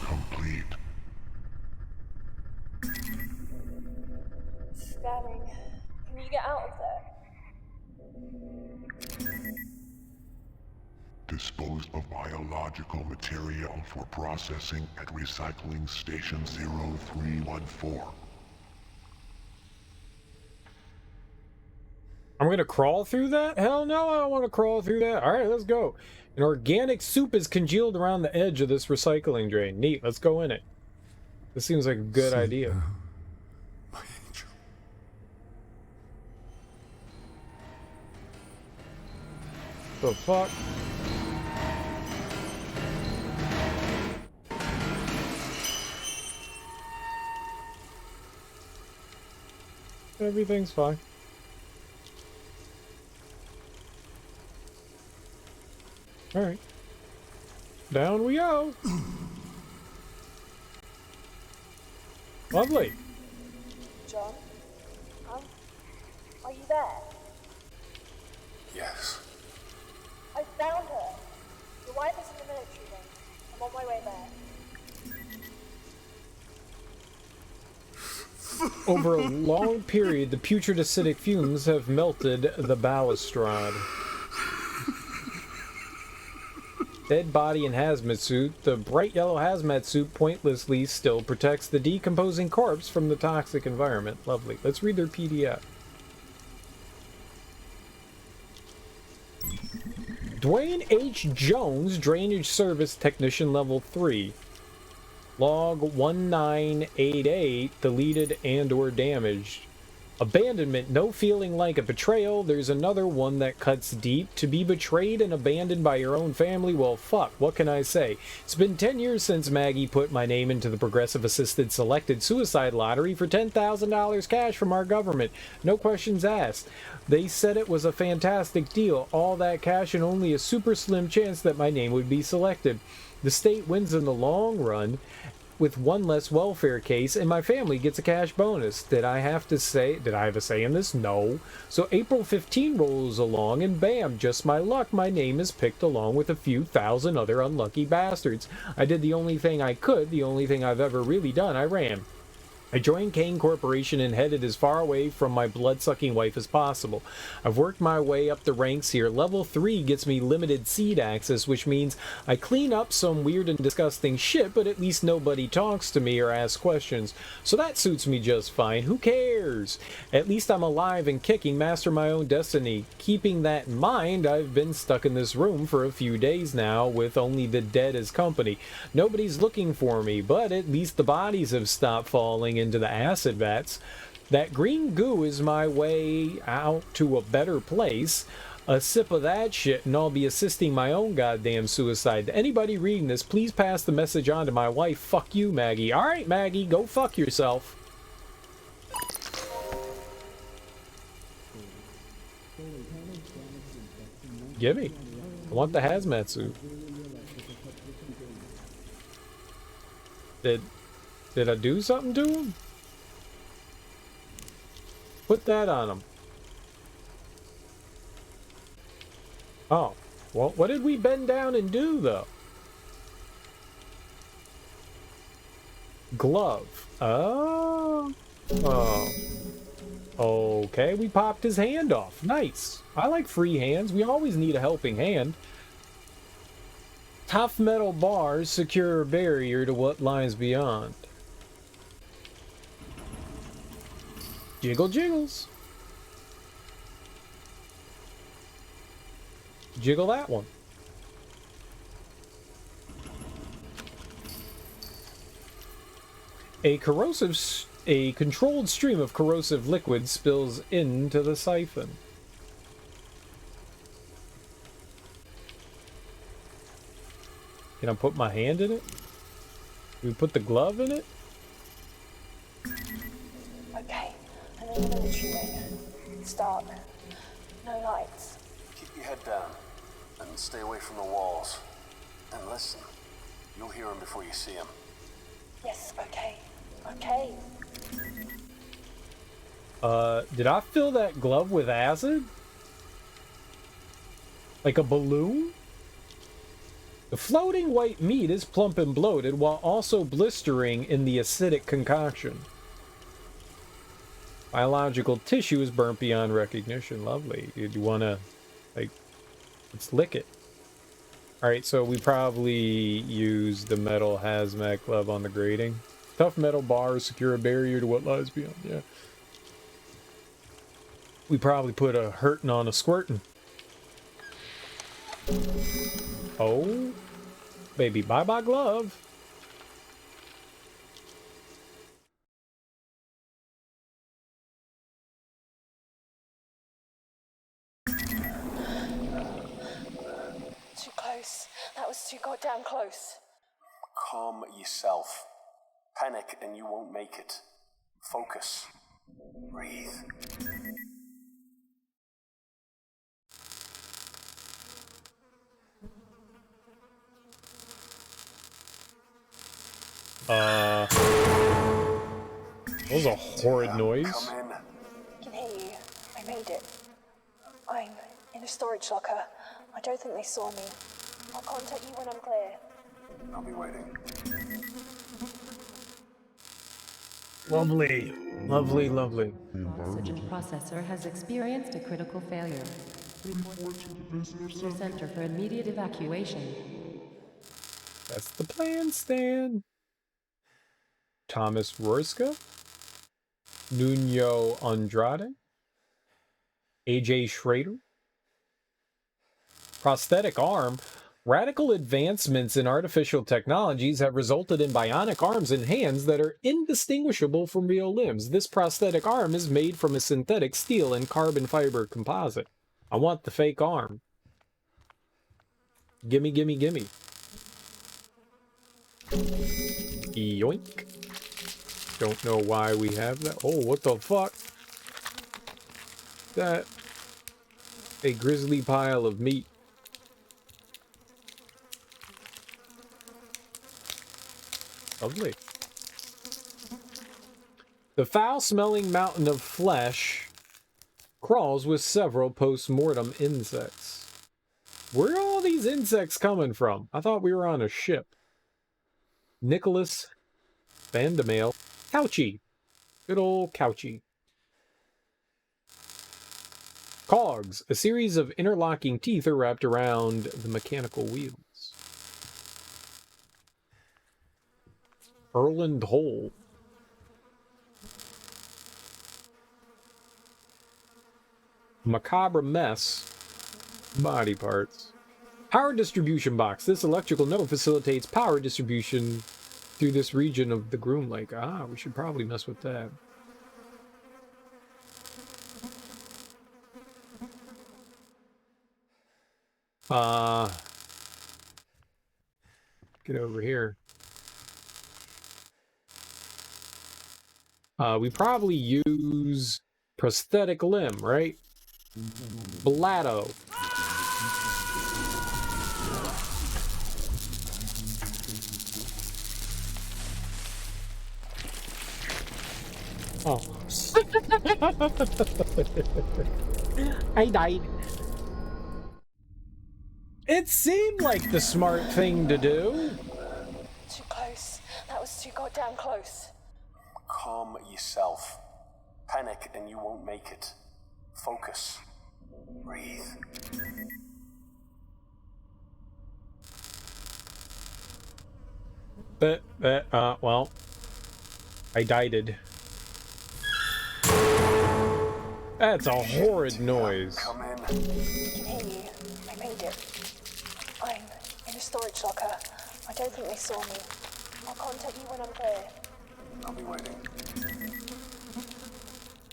complete. Scanning. Can you get out of there? Disposed of biological material for processing at recycling station 0314. I'm gonna crawl through that? Hell no, I don't want to crawl through that. Alright, let's go. An organic soup is congealed around the edge of this recycling drain. Neat, let's go in it. This seems like a good idea. My angel. The fuck? Everything's fine. Alright. Down we go. Lovely. John? Are you there? Yes. I found her. Your wife is in the military wing. I'm on my way there. Over a long period, the putrid acidic fumes have melted the balustrade. Dead body in hazmat suit. The bright yellow hazmat suit pointlessly still protects the decomposing corpse from the toxic environment. Lovely. Let's read their PDF. Dwayne H. Jones, Drainage Service Technician Level 3. Log 1988, deleted and or damaged. Abandonment, no feeling like a betrayal. There's another one that cuts deep. To be betrayed and abandoned by your own family, well, fuck, what can I say? It's been 10 years since Maggie put my name into the Progressive Assisted Selected Suicide Lottery for $10,000 cash from our government. No questions asked. They said it was a fantastic deal. All that cash and only a super slim chance that my name would be selected. The state wins in the long run, with one less welfare case, and my family gets a cash bonus. Did I have a say in this? No. So April 15 rolls along, and bam, just my luck, my name is picked along with a few thousand other unlucky bastards. I did the only thing I could, the only thing I've ever really done. I ran. I joined Kane Corporation and headed as far away from my blood-sucking wife as possible. I've worked my way up the ranks here. Level 3 gets me limited seed access, which means I clean up some weird and disgusting shit, but at least nobody talks to me or asks questions. So that suits me just fine. Who cares? At least I'm alive and kicking, master my own destiny. Keeping that in mind, I've been stuck in this room for a few days now with only the dead as company. Nobody's looking for me, but at least the bodies have stopped falling into the acid vats. That green goo is my way out to a better place. A sip of that shit and I'll be assisting my own goddamn suicide. To anybody reading this, please pass the message on to my wife. Fuck you, Maggie. Alright, Maggie, go fuck yourself. Gimme. I want the hazmat suit. Did I do something to him? Put that on him. Oh. Well, what did we bend down and do, though? Glove. Oh. Oh. Okay, we popped his hand off. Nice. I like free hands. We always need a helping hand. Tough metal bars secure a barrier to what lies beyond. Jiggle jiggles. Jiggle that one. A controlled stream of corrosive liquid spills into the siphon. Can I put my hand in it? Can we put the glove in it? Okay, I'm in the military wing. It's dark. No lights. Keep your head down and stay away from the walls. And listen, you'll hear him before you see him. Yes, okay. Okay. Did I fill that glove with acid? Like a balloon? The floating white meat is plump and bloated while also blistering in the acidic concoction. Biological tissue is burnt beyond recognition. Lovely. You want to, like, let's lick it. Alright, so we probably use the metal hazmat glove on the grating. Tough metal bars secure a barrier to what lies beyond. Yeah. We probably put a hurtin' on a squirtin'. Oh, baby, bye-bye glove. Too close. That was too goddamn close. Calm yourself. Panic and you won't make it. Focus. Breathe. That was a horrid noise. Come in. I can hear you. I made it. I'm in a storage locker. I don't think they saw me. I'll contact you when I'm clear. I'll be waiting. Lovely. Lovely, lovely. Oxygen processor has experienced a critical failure. Report to the visitor center for immediate evacuation. That's the plan, Stan. Thomas Rorska, Nuno Andrade, AJ Schrader, prosthetic arm. Radical advancements in artificial technologies have resulted in bionic arms and hands that are indistinguishable from real limbs. This prosthetic arm is made from a synthetic steel and carbon fiber composite. I want the fake arm. Gimme, gimme, gimme. Yoink. Don't know why we have that. Oh, what the fuck? That. A grisly pile of meat. Lovely. The foul-smelling mountain of flesh crawls with several post-mortem insects. Where are all these insects coming from? I thought we were on a ship. Nicholas Vandamail. Couchy. Good old Couchy. Cogs. A series of interlocking teeth are wrapped around the mechanical wheels. Erland Hole. Macabre Mess. Body parts. Power distribution box. This electrical node facilitates power distribution through this region of the Groom Lake. Ah, we should probably mess with that. Get over here. We probably use prosthetic limb, right? Blatto. Oh. I died. It seemed like the smart thing to do. Too close. That was too goddamn close. Calm yourself. Panic and you won't make it. Focus. Breathe. Well, I died. That's a horrid noise. Come in. I can hear you. I made it. I'm in a storage locker. I don't think they saw me. I'll contact you when I'm there. I'll be waiting.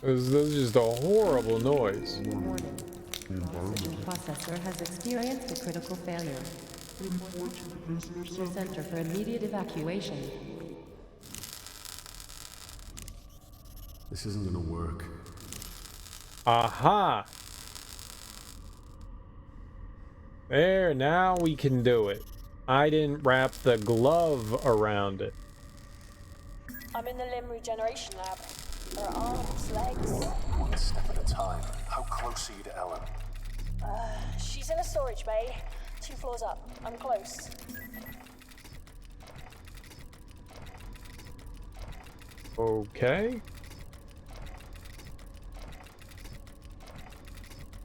This is just a horrible noise. Warning. Oxygen processor has experienced a critical failure. Report to the center for immediate evacuation. This isn't gonna work. Aha! There, now we can do it. I didn't wrap the glove around it. I'm in the limb regeneration lab. There are arms, legs. One step at a time. How close are you to Ellen? She's in a storage bay. 2 floors up. I'm close. Okay.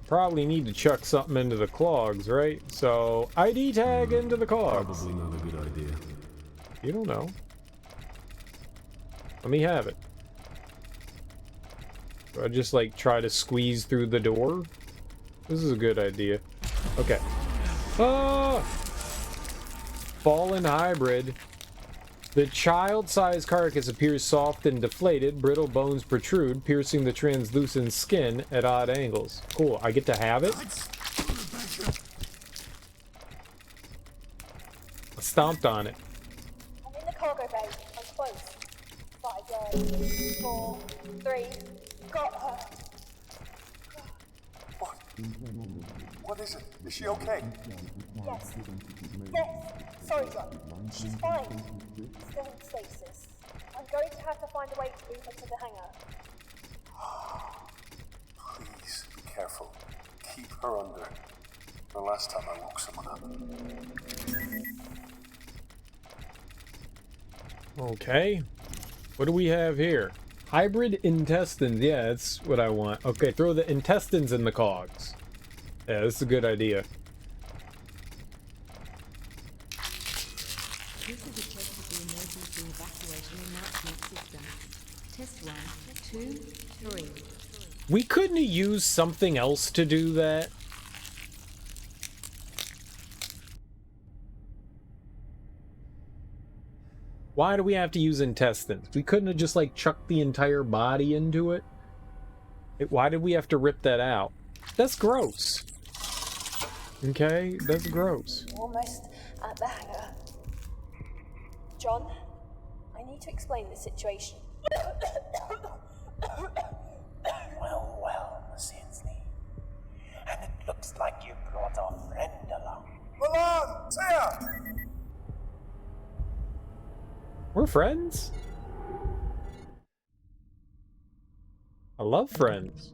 Probably need to chuck something into the clogs, right? So, ID tag into the clogs. Probably not a good idea. You don't know. Let me have it. Do I just, like, try to squeeze through the door? This is a good idea. Okay. Ah! Fallen hybrid. The child-sized carcass appears soft and deflated. Brittle bones protrude, piercing the translucent skin at odd angles. Cool. I get to have it? I stomped on it. I'm in the cargo bay. I'm close. 5 yards. 4, 3. Got her. What? What is it? Is she okay? Yes. Yes. Sorry, John. She's fine. Still in stasis. I'm going to have to find a way to move her to the hangar. Please be careful. Keep her under. The last time I woke someone up. Okay. What do we have here? Hybrid intestines. Yeah, that's what I want. Okay, throw the intestines in the cogs. Yeah, this is a good idea. This is a test of the emergency evacuation announcement system. Test 1, 2, 3. We couldn't have used something else to do that. Why do we have to use intestines? We couldn't have just like chucked the entire body into it. Why did we have to rip that out? That's gross. Okay, that's gross. Almost at the hangar. John, I need to explain the situation. Well, Miss Hensley. And it looks like you brought our friend along. Milan, Tthe! We're friends? I love friends.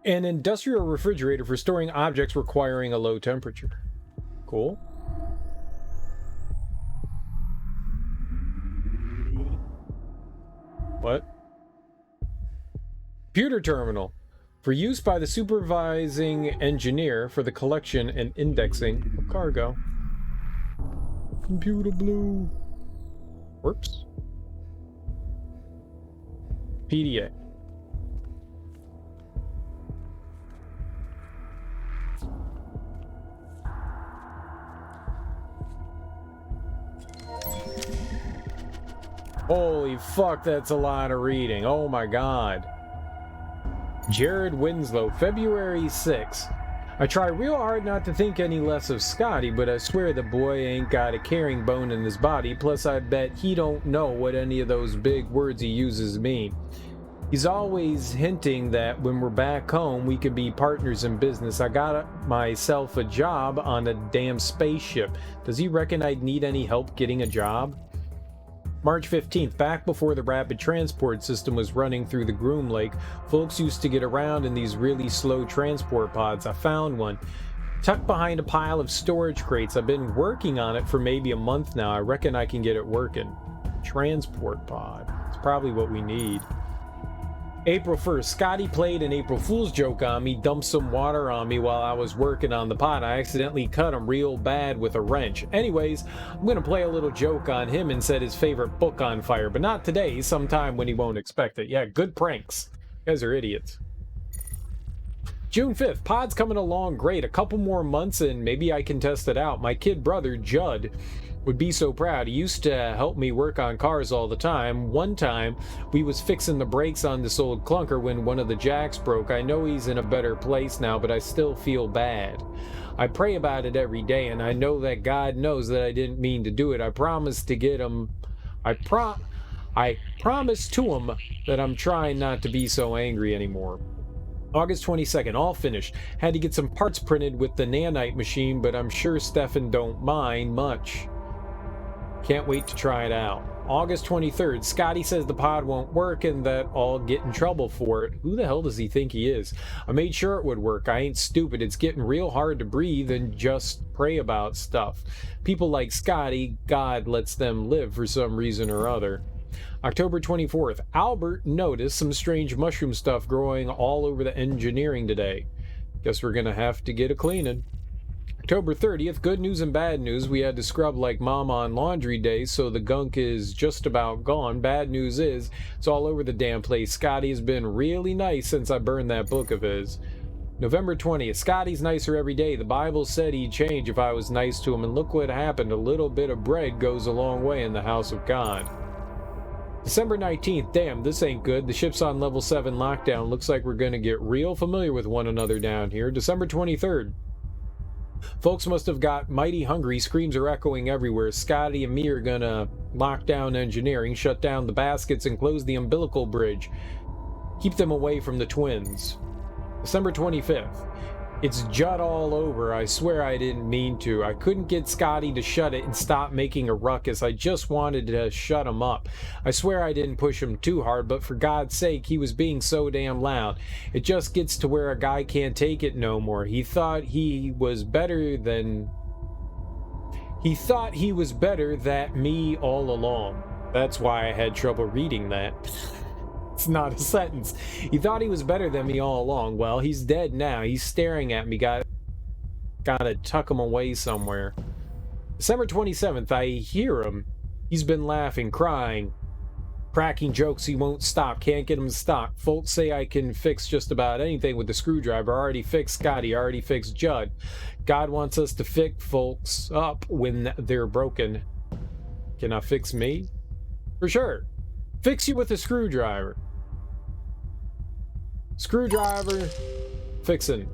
An industrial refrigerator for storing objects requiring a low temperature. Cool. What? Computer terminal for use by the supervising engineer for the collection and indexing of cargo. Computer blue. Whoops. PDA. Holy fuck, that's a lot of reading. Oh my god. Jared Winslow, February 6. I try real hard not to think any less of Scotty, but I swear the boy ain't got a caring bone in his body, plus I bet he don't know what any of those big words he uses mean. He's always hinting that when we're back home, we could be partners in business. I got myself a job on a damn spaceship. Does he reckon I'd need any help getting a job? March 15th, back before the rapid transport system was running through the Groom Lake, folks used to get around in these really slow transport pods. I found one, tucked behind a pile of storage crates. I've been working on it for maybe a month now. I reckon I can get it working. Transport pod. It's probably what we need. April 1st, Scotty played an April Fool's joke on me, dumped some water on me while I was working on the pot. I accidentally cut him real bad with a wrench. Anyways, I'm gonna play a little joke on him and set his favorite book on fire, but not today, sometime when he won't expect it. Yeah, good pranks. You guys are idiots. June 5th, pod's coming along great. A couple more months and maybe I can test it out. My kid brother, Judd, would be so proud. He used to help me work on cars all the time. One time, we was fixing the brakes on this old clunker when one of the jacks broke. I know he's in a better place now, but I still feel bad. I pray about it every day, and I know that God knows that I didn't mean to do it. I promised to get him... I promised to him that I'm trying not to be so angry anymore. August 22nd, all finished. Had to get some parts printed with the nanite machine, but I'm sure Stefan don't mind much. Can't wait to try it out. August 23rd, Scotty says the pod won't work and that I'll get in trouble for it. Who the hell does he think he is? I made sure it would work. I ain't stupid. It's getting real hard to breathe and just pray about stuff. People like Scotty, God lets them live for some reason or other. October 24th, Albert noticed some strange mushroom stuff growing all over the engineering today. Guess we're gonna have to get a cleaning. October 30th, good news and bad news. We had to scrub like mama on laundry day, so the gunk is just about gone. Bad news is, it's all over the damn place. Scotty has been really nice since I burned that book of his. November 20th, Scotty's nicer every day. The Bible said he'd change if I was nice to him, and look what happened. A little bit of bread goes a long way in the house of God. December 19th, damn, this ain't good. The ship's on level 7 lockdown. Looks like we're gonna get real familiar with one another down here. December 23rd. Folks must have got mighty hungry. Screams are echoing everywhere. Scotty and me are gonna lock down engineering, shut down the baskets, and close the umbilical bridge. Keep them away from the twins. December 25th. It's Judd all over. I swear I didn't mean to. I couldn't get Scotty to shut it and stop making a ruckus. I just wanted to shut him up. I swear I didn't push him too hard, but for God's sake, he was being so damn loud. It just gets to where a guy can't take it no more. He thought he was better than me all along. That's why I had trouble reading that. It's not a sentence. He thought he was better than me all along. Well, he's dead now. He's staring at me. Gotta tuck him away somewhere. December 27th, I hear him. He's been laughing, crying. Cracking jokes he won't stop. Can't get him to stop. Folks say I can fix just about anything with the screwdriver. Already fixed Scotty. Already fixed Judd. God wants us to fix folks up when they're broken. Can I fix me? For sure. Fix you with a screwdriver. Screwdriver. Fixin'.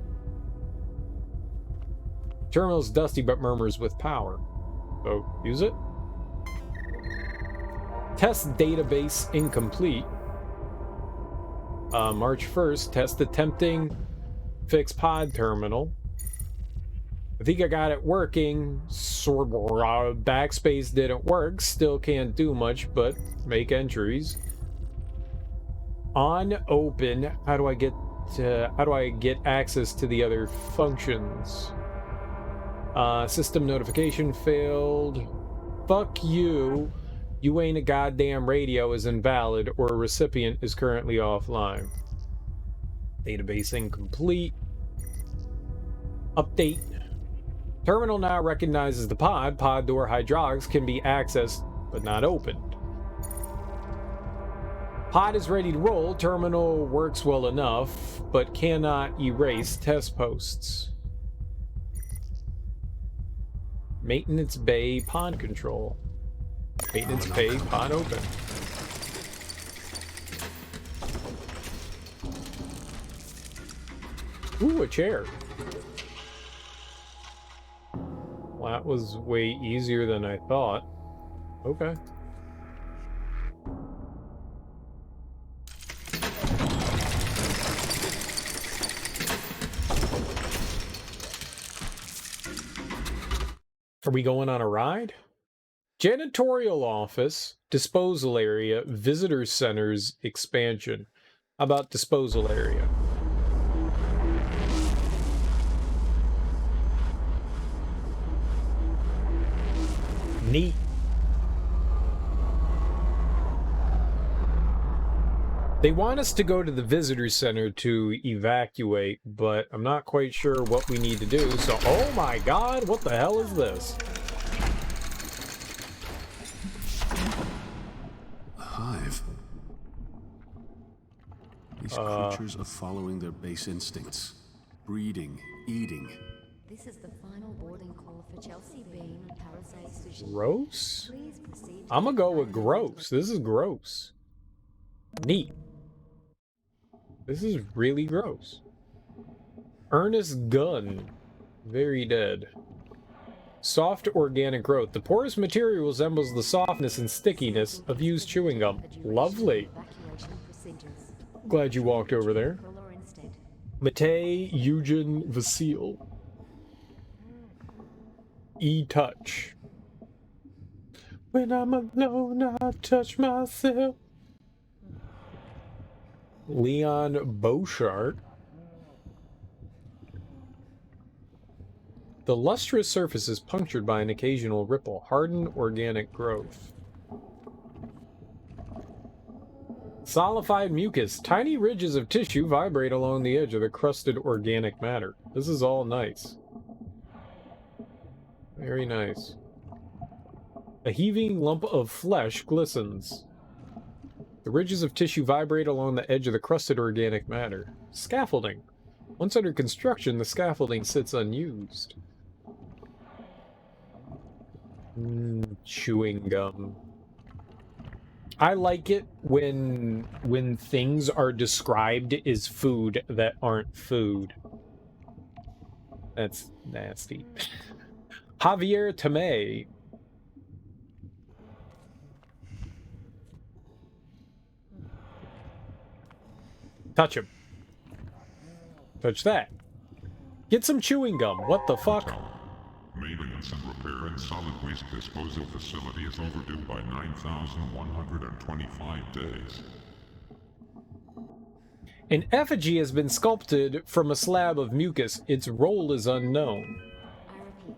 Terminal's dusty but murmurs with power. So, use it. Test database incomplete. March 1st, test attempting. Fix pod terminal. I think I got it working. Sort of backspace didn't work. Still can't do much, but make entries. On open. How do I get access to the other functions? System notification failed. Fuck you. You ain't a goddamn radio is invalid or a recipient is currently offline. Database incomplete. Update. Terminal now recognizes the pod. Pod door hydraulics can be accessed but not opened. Pod is ready to roll. Terminal works well enough but cannot erase test posts. Maintenance bay pod control. Maintenance bay pod open. Ooh, a chair. Well, that was way easier than I thought. Okay. Are we going on a ride? Janitorial office, disposal area, visitor centers expansion. How about disposal area? Neat. They want us to go to the visitor center to evacuate, but I'm not quite sure what we need to do. So, oh my god, what the hell is this? A hive. These creatures are following their base instincts. Breeding, eating. This is the final boarding call for Chelsea Bean and Parasite Sushi. Gross? Please proceed. I'm gonna go with gross. This is gross. Neat. This is really gross. Ernest Gunn. Very dead. Soft organic growth. The porous material resembles the softness and stickiness of used chewing gum. Lovely. Glad you walked over there. Matei Eugen Vasile. E-Touch. When I'm alone, I touch myself. Leon Beauchart. The lustrous surface is punctured by an occasional ripple. Hardened organic growth. Solidified mucus. Tiny ridges of tissue vibrate along the edge of the crusted organic matter. This is all nice. Very nice. A heaving lump of flesh glistens. The ridges of tissue vibrate along the edge of the crusted organic matter. Scaffolding. Once under construction, the scaffolding sits unused. Chewing gum. I like it when things are described as food that aren't food. That's nasty. Javier Tomei. Touch him. Touch that. Get some chewing gum. What the fuck? Maintenance and repair in solid waste disposal facility is overdue by 9,125 days. An effigy has been sculpted from a slab of mucus. Its role is unknown. I repeat.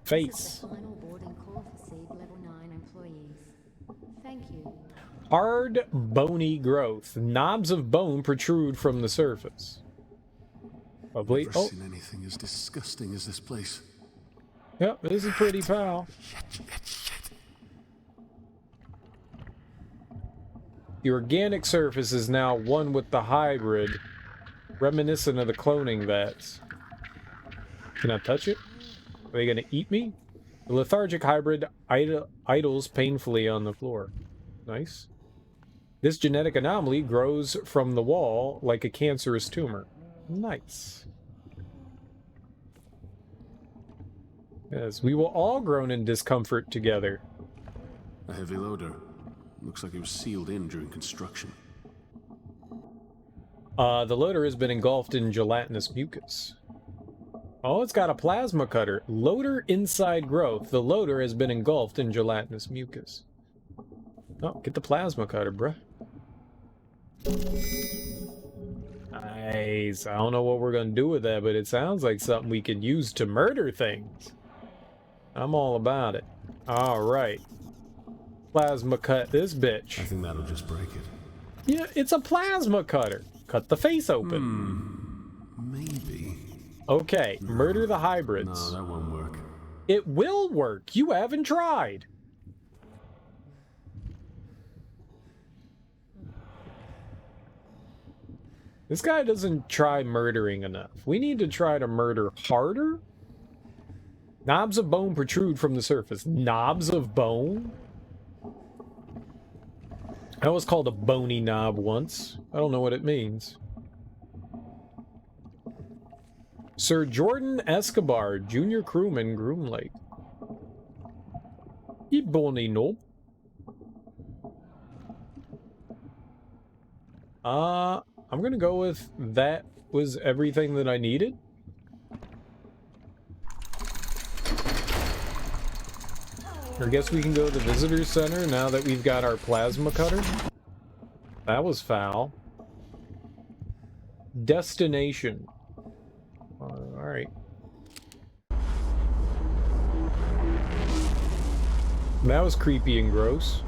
Face. This is the final boarding call for SEED Level 9 employees. Thank you. Hard, bony growth. Knobs of bone protrude from the surface. Lovely. Never seen anything as disgusting as this place. Yep, this is pretty foul. Shit. The organic surface is now one with the hybrid, reminiscent of the cloning vats. Can I touch it? Are they gonna eat me? The lethargic hybrid idles painfully on the floor. Nice. This genetic anomaly grows from the wall like a cancerous tumor. Nice. Yes, we will all groan in discomfort together. A heavy loader. Looks like it was sealed in during construction. The loader has been engulfed in gelatinous mucus. Oh, it's got a plasma cutter. Loader inside growth. The loader has been engulfed in gelatinous mucus. Oh, get the plasma cutter, bruh. Nice. I don't know what we're gonna do with that, but it sounds like something we could use to murder things. I'm all about it. Alright. Plasma cut this bitch. I think that'll just break it. Yeah, it's a plasma cutter. Cut the face open. Maybe. Okay, murder the hybrids. No, that won't work. It will work. You haven't tried. This guy doesn't try murdering enough. We need to try to murder harder. Knobs of bone protrude from the surface. Knobs of bone? I was called a bony knob once. I don't know what it means. Sir Jordan Escobar, junior crewman, Groom Lake. Y bony knob. I'm gonna go with that was everything that I needed. I guess we can go to the visitor center now that we've got our plasma cutter. That was foul. Destination. Alright. That was creepy and gross.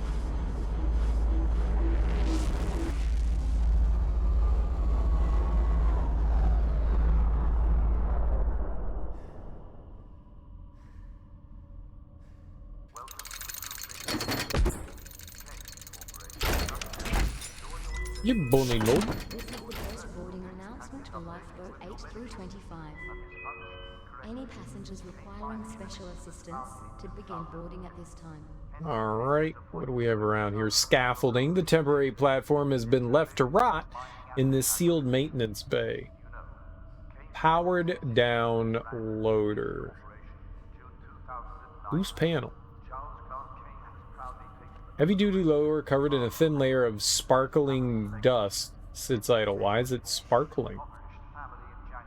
You bunny knob. This is the first boarding announcement for lifeboat 8 through 25. Any passengers requiring special assistance to begin boarding at this time. Alright, what do we have around here? Scaffolding. The temporary platform has been left to rot in this sealed maintenance bay. Powered down loader. Loose panel. Heavy-duty loader covered in a thin layer of sparkling dust sits idle. Why is it sparkling?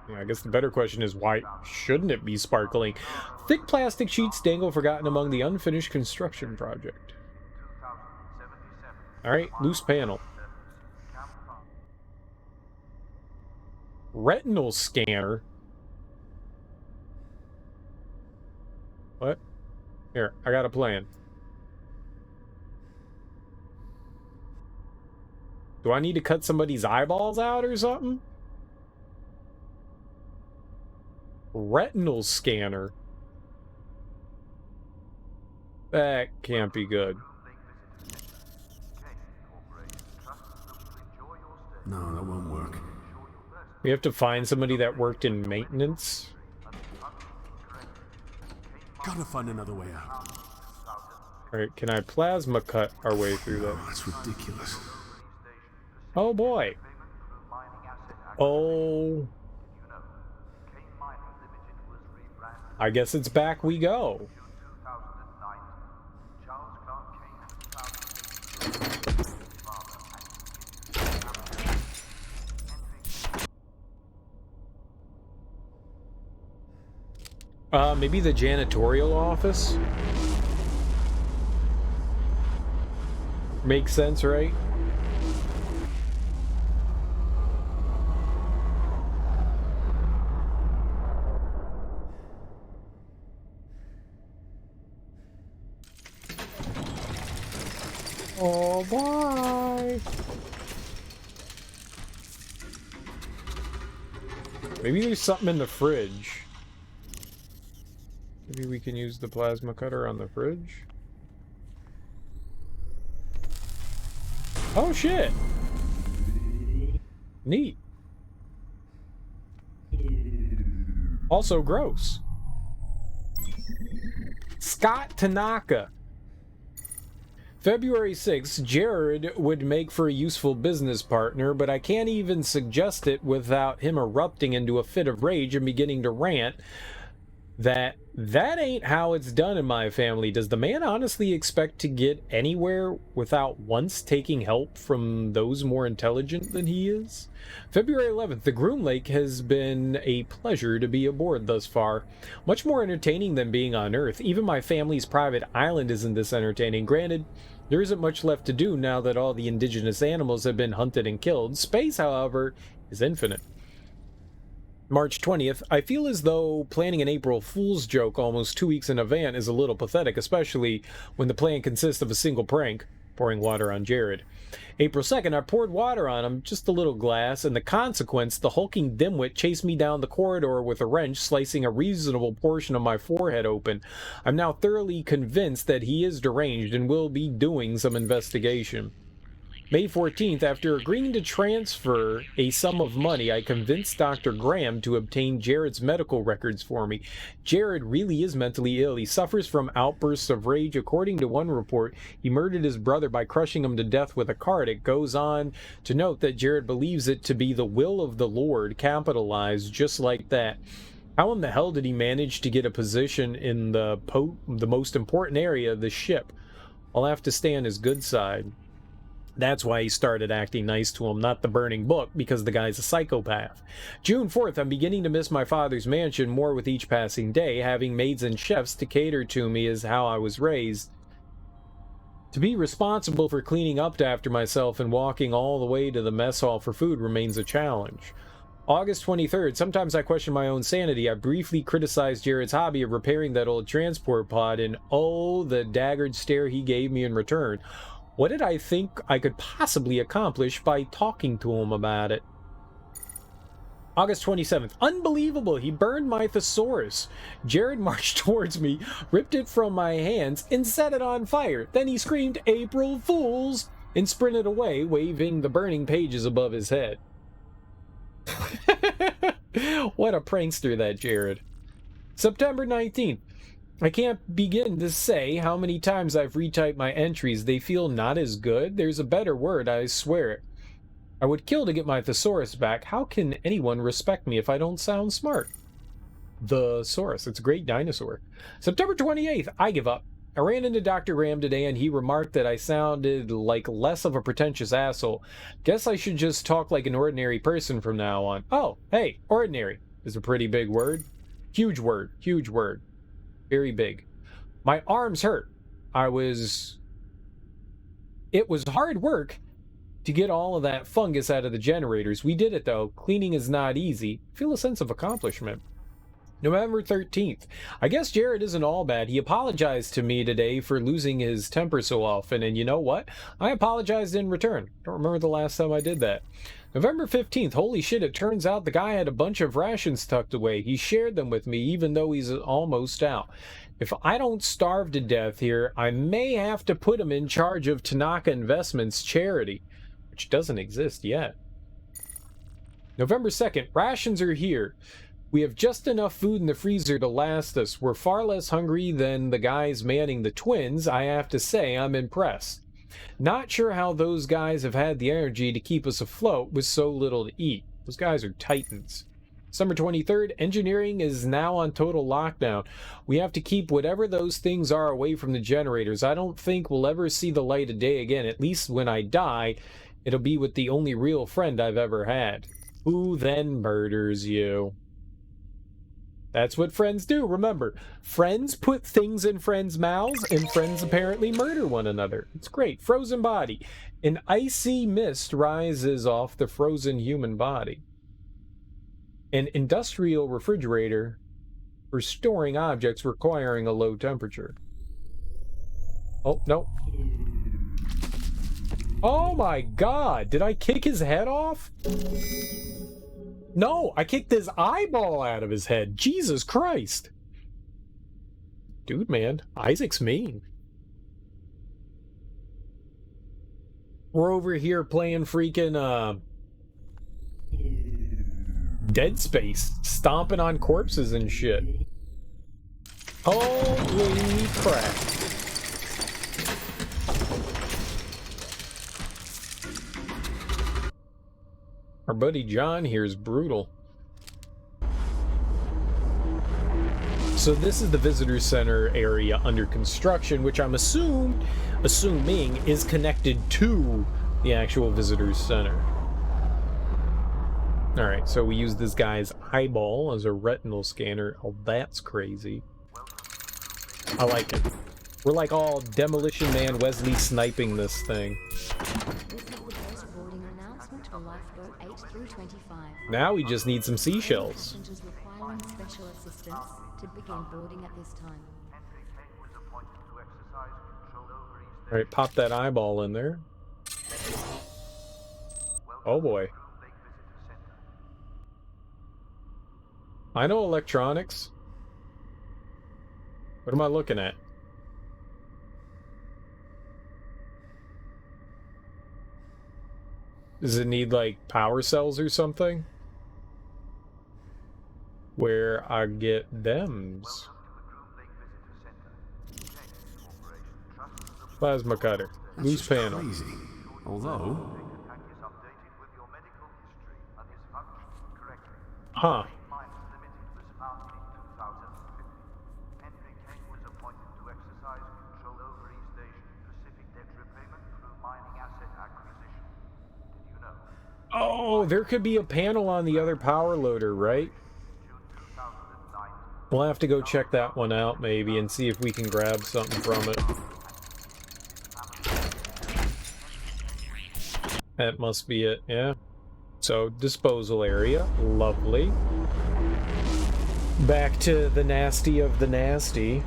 Yeah, I guess the better question is, why shouldn't it be sparkling? Thick plastic sheets dangle forgotten among the unfinished construction project. Alright, loose panel. Retinal scanner. What? Here, I got a plan. Do I need to cut somebody's eyeballs out or something? Retinal scanner. That can't be good. No, that won't work. We have to find somebody that worked in maintenance. Gotta find another way out. Alright, can I plasma cut our way through that? Oh, that's ridiculous. Oh boy. Oh. I guess it's back we go. Maybe the janitorial office? Makes sense, right? Oh, bye. Maybe there's something in the fridge. Maybe we can use the plasma cutter on the fridge. Oh, shit. Neat. Also gross. Scott Tanaka. February 6th, Jared would make for a useful business partner, but I can't even suggest it without him erupting into a fit of rage and beginning to rant that ain't how it's done in my family. Does the man honestly expect to get anywhere without once taking help from those more intelligent than he is? February 11th, the Groom Lake has been a pleasure to be aboard thus far. Much more entertaining than being on Earth. Even my family's private island isn't this entertaining. Granted, there isn't much left to do now that all the indigenous animals have been hunted and killed. Space, however, is infinite. March 20th, I feel as though planning an April Fool's joke almost 2 weeks in advance is a little pathetic, especially when the plan consists of a single prank, pouring water on Jared. April 2nd, I poured water on him, just a little glass, and the consequence, the hulking dimwit chased me down the corridor with a wrench, slicing a reasonable portion of my forehead open. I'm now thoroughly convinced that he is deranged and will be doing some investigation. May 14th, after agreeing to transfer a sum of money, I convinced Dr. Graham to obtain Jared's medical records for me. Jared really is mentally ill. He suffers from outbursts of rage. According to one report, he murdered his brother by crushing him to death with a cart. It goes on to note that Jared believes it to be the will of the Lord, capitalized just like that. How in the hell did he manage to get a position in the most important area of the ship? I'll have to stay on his good side. That's why he started acting nice to him, not the burning book, because the guy's a psychopath. June 4th, I'm beginning to miss my father's mansion more with each passing day. Having maids and chefs to cater to me is how I was raised. To be responsible for cleaning up after myself and walking all the way to the mess hall for food remains a challenge. August 23rd, sometimes I question my own sanity. I briefly criticized Jared's hobby of repairing that old transport pod, and oh, the daggered stare he gave me in return. What did I think I could possibly accomplish by talking to him about it? August 27th. Unbelievable! He burned my thesaurus. Jared marched towards me, ripped it from my hands, and set it on fire. Then he screamed, "April Fools!" and sprinted away, waving the burning pages above his head. What a prankster, that Jared. September 19th. I can't begin to say how many times I've retyped my entries. They feel not as good. There's a better word, I swear it. I would kill to get my thesaurus back. How can anyone respect me if I don't sound smart? The Saurus. It's a great dinosaur. September 28th. I give up. I ran into Dr. Graham today and he remarked that I sounded like less of a pretentious asshole. Guess I should just talk like an ordinary person from now on. Oh, hey, ordinary is a pretty big word. Huge word. Huge word. Very big. My arms hurt. It was hard work to get all of that fungus out of the generators. We did it though. Cleaning is not easy. Feel a sense of accomplishment. November 13th. I guess Jared isn't all bad. He apologized to me today for losing his temper so often, and you know what? I apologized in return. Don't remember the last time I did that. November 15th. Holy shit, it turns out the guy had a bunch of rations tucked away. He shared them with me even though he's almost out. If I don't starve to death here, I may have to put him in charge of Tanaka Investments charity, which doesn't exist yet. November 2nd. Rations are here. We have just enough food in the freezer to last us. We're far less hungry than the guys manning the Twins. I have to say, I'm impressed. Not sure how those guys have had the energy to keep us afloat with so little to eat. Those guys are titans. December 23rd, engineering is now on total lockdown. We have to keep whatever those things are away from the generators. I don't think we'll ever see the light of day again. At least when I die, it'll be with the only real friend I've ever had. Who then murders you? That's what friends do, remember. Friends put things in friends' mouths, and friends apparently murder one another. It's great. Frozen body. An icy mist rises off the frozen human body. An industrial refrigerator for storing objects requiring a low temperature. Oh, no. Oh my god! Did I kick his head off? No, I kicked his eyeball out of his head. Jesus Christ. Dude, man, Isaac's mean. We're over here playing freaking Dead Space, stomping on corpses and shit. Holy crap. Our buddy John here is brutal. So this is the visitor center area under construction, which I'm assuming is connected to the actual visitors center. All right, so we use this guy's eyeball as a retinal scanner. Oh, that's crazy. I like it. We're like all Demolition Man Wesley sniping this thing. Now we just need some seashells. Special assistance to begin boarding at this time. Alright, pop that eyeball in there. Oh boy. I know electronics. What am I looking at? Does it need like power cells or something? Where I get thems. Plasma cutter. Loose panel. Crazy. Although... Huh. Oh, there could be a panel on the other power loader, right? We'll have to go check that one out, maybe, and see if we can grab something from it. That must be it, yeah. So, disposal area. Lovely. Back to the nasty of the nasty.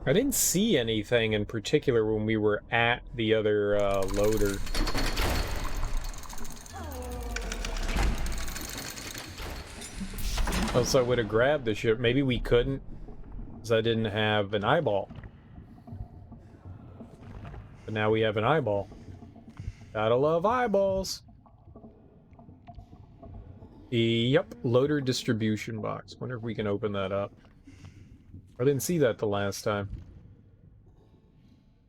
I didn't see anything in particular when we were at the other loader. Else I would have grabbed the ship. Maybe we couldn't, because I didn't have an eyeball. But now we have an eyeball. Gotta love eyeballs. Yep, loader distribution box. Wonder if we can open that up. I didn't see that the last time.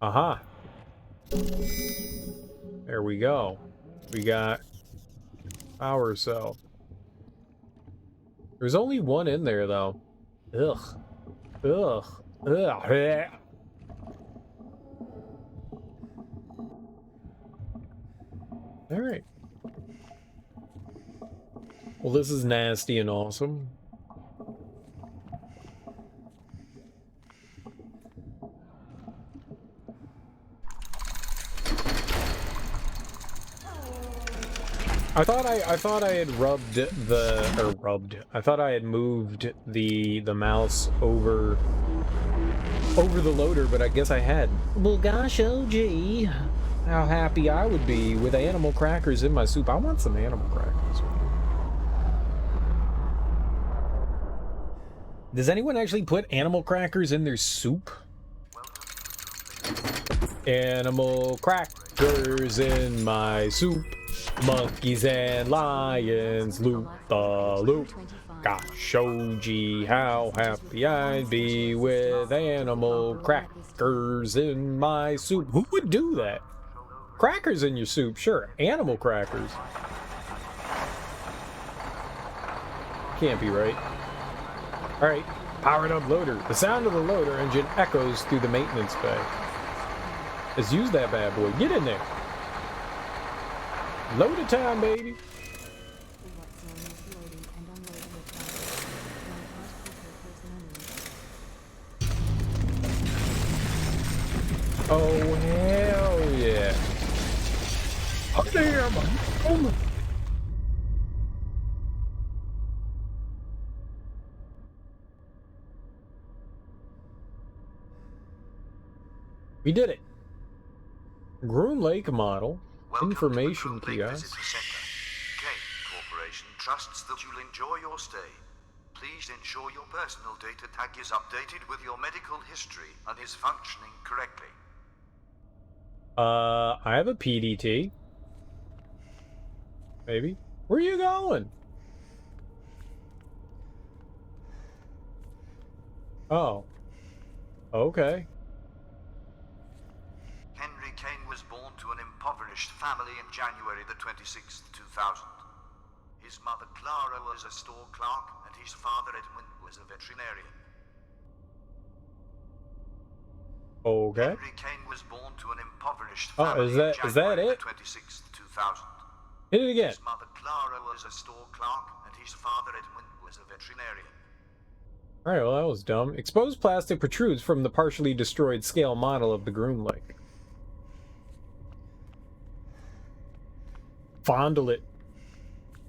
Aha. There we go. We got power cell. There's only one in there, though. Ugh. Ugh. Ugh. Alright. Well, this is nasty and awesome. I thought I had I thought I had moved the mouse over the loader, but I guess I had. Well, gosh, oh gee, how happy I would be with animal crackers in my soup. I want some animal crackers. Does anyone actually put animal crackers in their soup? Animal crackers in my soup. Monkeys and lions, loop the loop. Gosh, oh gee, how happy I'd be with animal crackers in my soup. Who would do that? Crackers in your soup, sure. Animal crackers. Can't be right. Alright, powered up loader. The sound of the loader engine echoes through the maintenance bay. Let's use that bad boy. Get in there. Load of time, baby. Oh, hell yeah. Oh, damn. Oh, my. We did it. Groom Lake model. Information kiosk. Corporation trusts that you'll enjoy your stay. Please ensure your personal data tag is updated with your medical history and is functioning correctly. I have a PDT. Maybe. Where are you going? Oh. Okay. Henry Kane was born to an impoverished family in January the 26th, 2000. His mother Clara was a store clerk, and his father Edmund was a veterinarian. Okay. Henry Kane was born to an impoverished Oh, family is that in January it? the 26th, 2000. Hit it again. His mother Clara was a store clerk, and his father Edmund was a veterinarian. Alright, well that was dumb. Exposed plastic protrudes from the partially destroyed scale model of the groom lake. Fondle it.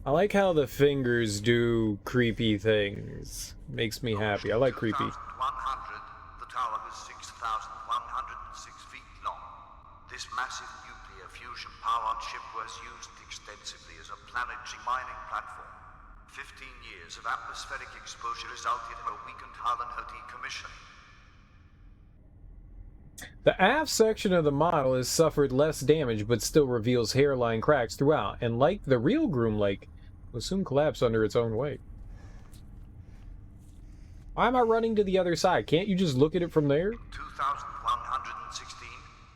I like how the fingers do creepy things. Makes me happy. I like creepy. 100, the tower was 6,106 feet long. This massive nuclear fusion-powered ship was used extensively as a planetary mining platform. 15 years of atmospheric exposure resulted in a weakened hull and decommissioning. The aft section of the model has suffered less damage, but still reveals hairline cracks throughout, and like the real groom lake, will soon collapse under its own weight. Why am I running to the other side? Can't you just look at it from there? 2116,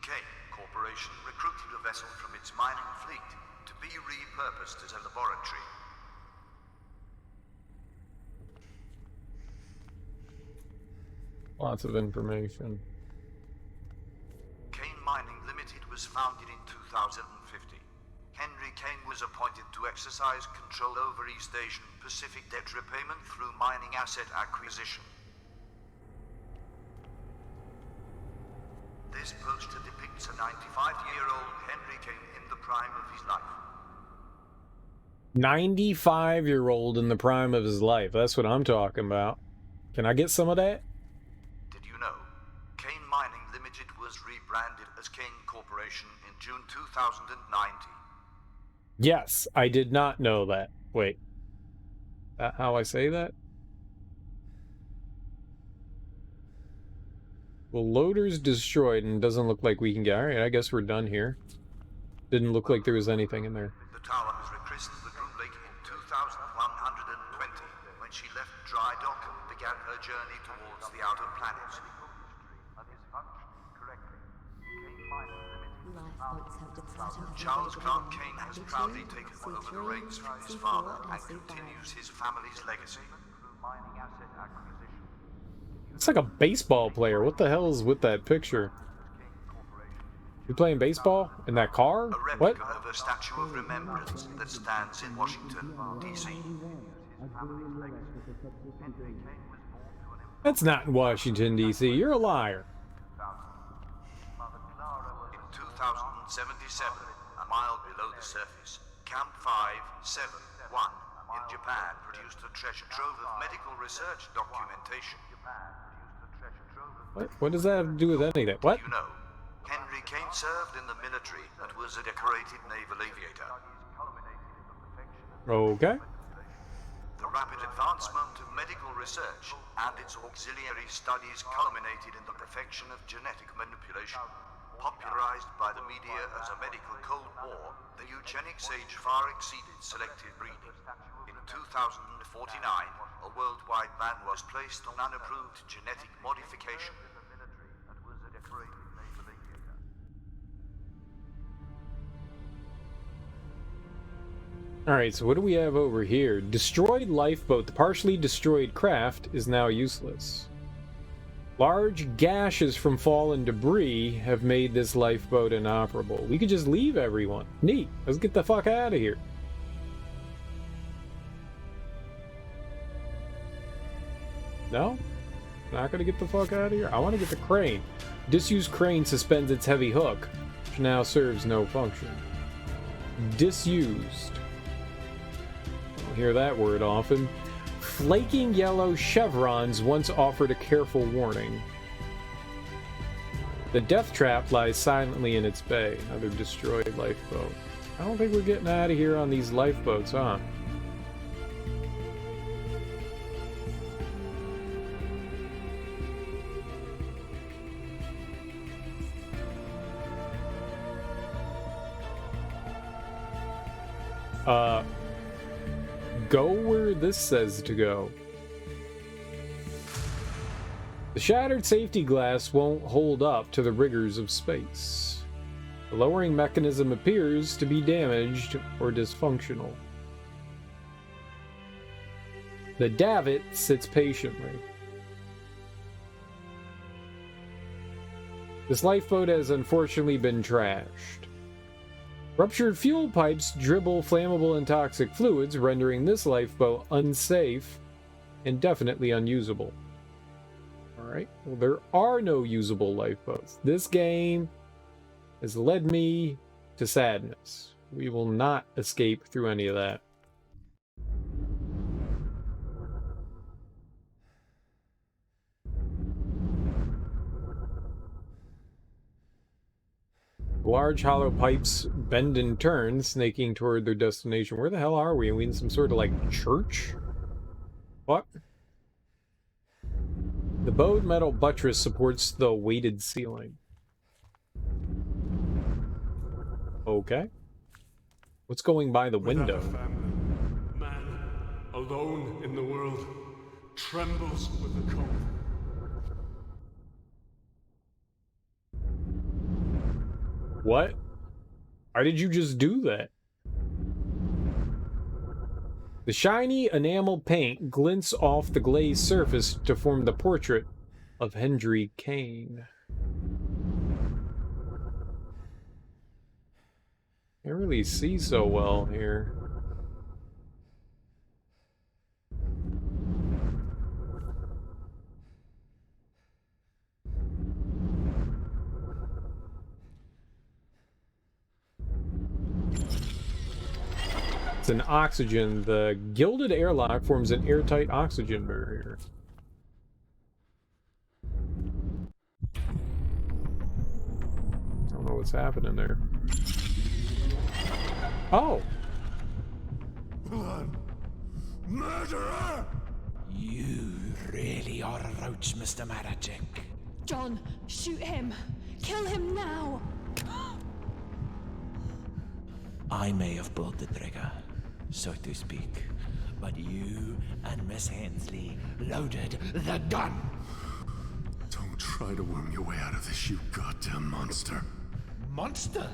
Kane Corporation recruited a vessel from its mining fleet to be repurposed as a laboratory. Lots of information. Kane Mining Limited was founded in 2050. Henry Kane was appointed to exercise control over East Asian Pacific debt repayment through mining asset acquisition. This poster depicts a 95-year-old Henry Kane in the prime of his life. 95-year-old in the prime of his life. That's what I'm talking about. Can I get some of that? Did you know? Kane Mining Limited was rebranded as Kane Corporation in June 2019. Yes, I did not know that. Wait. How I say that? Well, loader's destroyed and doesn't look like we can get... Alright, I guess we're done here. Didn't look like there was anything in there. The tower was rechristened the Groom Lake in 2120 when she left dry dock and began her journey towards the outer planets. Lifeboats have departed. Charles Clark Kane has proudly taken over the reins from his father and continues his family's legacy. It's like a baseball player. What the hell is with that picture? You playing baseball? In that car? A What? replica of a statue of remembrance that stands in Washington, D.C. That's not in Washington, D.C. You're a liar. In 2077, a mile below the surface, Camp 571 in Japan produced a treasure trove of medical research documentation. What does that have to do with anything? What? You know, Henry Kane served in the military and was a decorated naval aviator. Okay. The rapid advancement of medical research and its auxiliary studies culminated in the perfection of genetic manipulation. Popularized by the media as a medical Cold War, the eugenics age far exceeded selective breeding. In 2049, a worldwide ban was placed on unapproved genetic modification. Alright, so what do we have over here? Destroyed lifeboat. The partially destroyed craft is now useless. Large gashes from fallen debris have made this lifeboat inoperable. We could just leave everyone. Neat. Let's get the fuck out of here. No? Not gonna get the fuck out of here? I want to get the crane. Disused crane suspends its heavy hook, which now serves no function. Disused. Don't hear that word often. Flaking yellow chevrons once offered a careful warning. The death trap lies silently in its bay. Another destroyed lifeboat. I don't think we're getting out of here on these lifeboats, huh? Go where this says to go. The shattered safety glass won't hold up to the rigors of space. The lowering mechanism appears to be damaged or dysfunctional. The davit sits patiently. This lifeboat has unfortunately been trashed. Ruptured fuel pipes dribble flammable and toxic fluids, rendering this lifeboat unsafe and definitely unusable. Alright, well, there are no usable lifeboats. This game has led me to sadness. We will not escape through any of that. Large hollow pipes bend and turn, snaking toward their destination. Where the hell are we? Are we in some sort of, like, church? What? The bowed metal buttress supports the weighted ceiling. Okay. What's going by the window? Without a family, man, alone in the world, trembles with the cold. What? Why did you just do that? The shiny enamel paint glints off the glazed surface to form the portrait of Hendry Kane. Can't really see so well here. It's an oxygen. The gilded airlock forms an airtight oxygen barrier. I don't know what's happening there. Oh! Blood! Murderer! You really are a roach, Mr. Maracek. John, shoot him! Kill him now! I may have pulled the trigger, so to speak, but you and Miss Hensley loaded the gun. Don't try to worm your way out of this, you goddamn monster. Monster?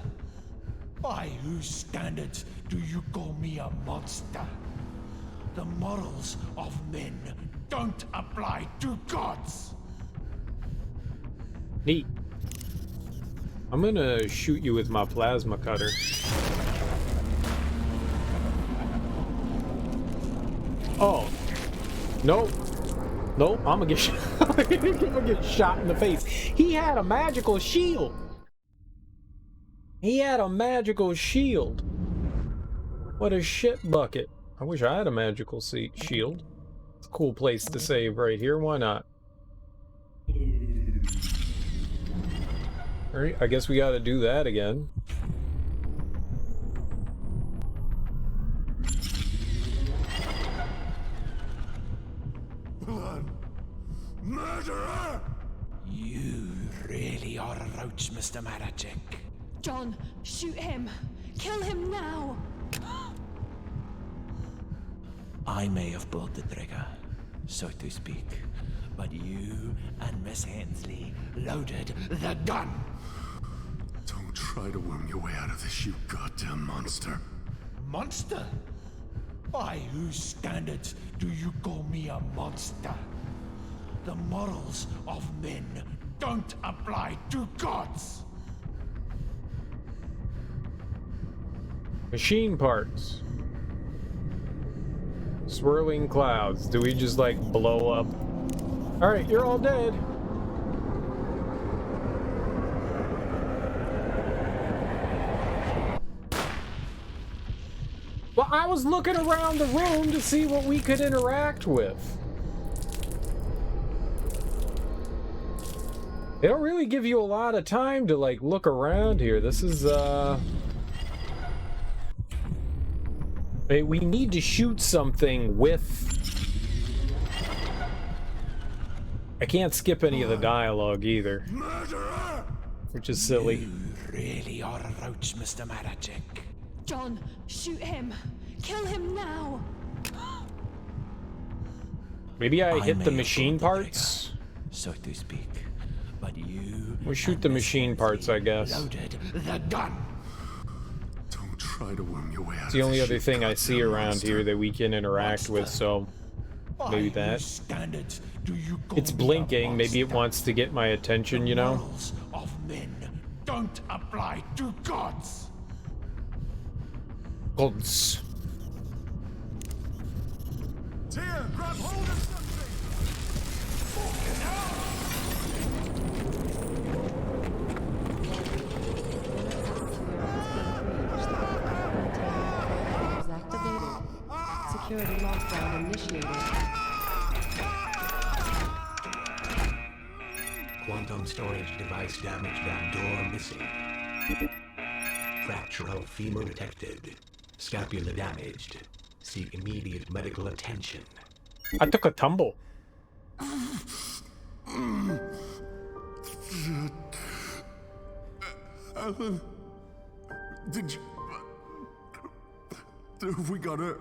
By whose standards do you call me a monster? The morals of men don't apply to gods. Neat. I'm gonna shoot you with my plasma cutter. Oh. Nope. Nope, I'm gonna get shot. I'm gonna get shot in the face. He had a magical shield. He had a magical shield. What a shit bucket. I wish I had a magical shield. It's a cool place to save right here. Why not? Alright, I guess we gotta do that again. Blood! Murderer! You really are a roach, Mr. Maracek. John, shoot him! Kill him now! I may have pulled the trigger, so to speak, but you and Miss Hensley loaded the gun. Don't try to worm your way out of this, you goddamn monster. Monster? By whose standards do you call me a monster? The morals of men don't apply to gods. Machine parts. Swirling clouds. Do we just like blow up? Alright, you're all dead. Well, I was looking around the room to see what we could interact with. They don't really give you a lot of time to like look around here. This is we need to shoot something with... I can't skip any of the dialogue either. Murderer! Which is silly. You really are a roach, Mr. Maracek. John, shoot him! Kill him now! Maybe I hit may the have machine pulled the parts? trigger, so to speak. But you We shoot and the Miss machine parts, I guess. loaded the gun. Don't try to worm your way out It's the of only this, other you thing I see goddamn around monster. here that we can interact with, so maybe By that. whose standards do you call It's me a blinking, maybe it monster? wants to get my attention, you know? Morals of men don't apply to gods. Gods. Tia, grab hold of something! Activated. Security lockdown initiated. Quantum storage device damaged and door missing. Fracture of femur detected. Scapula damaged. Seek immediate medical attention. I took a tumble. Alan, did you... Have we got her?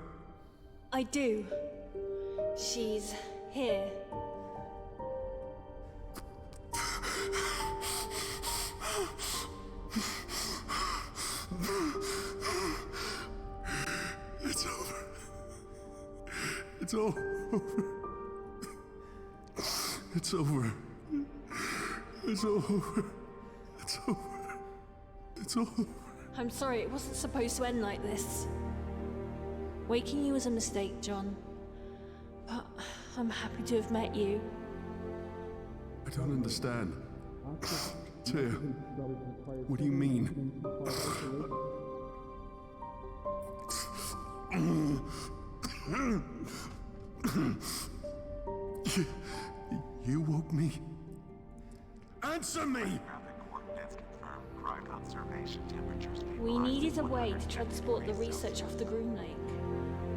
I do. She's here. It's over. It's all over. It's over. It's over. It's over. It's over. I'm sorry, it wasn't supposed to end like this. Waking you was a mistake, John. But I'm happy to have met you. I don't understand. Tia, what do you mean? You woke me? Answer me! We needed a way to transport the research off the Groom Lake.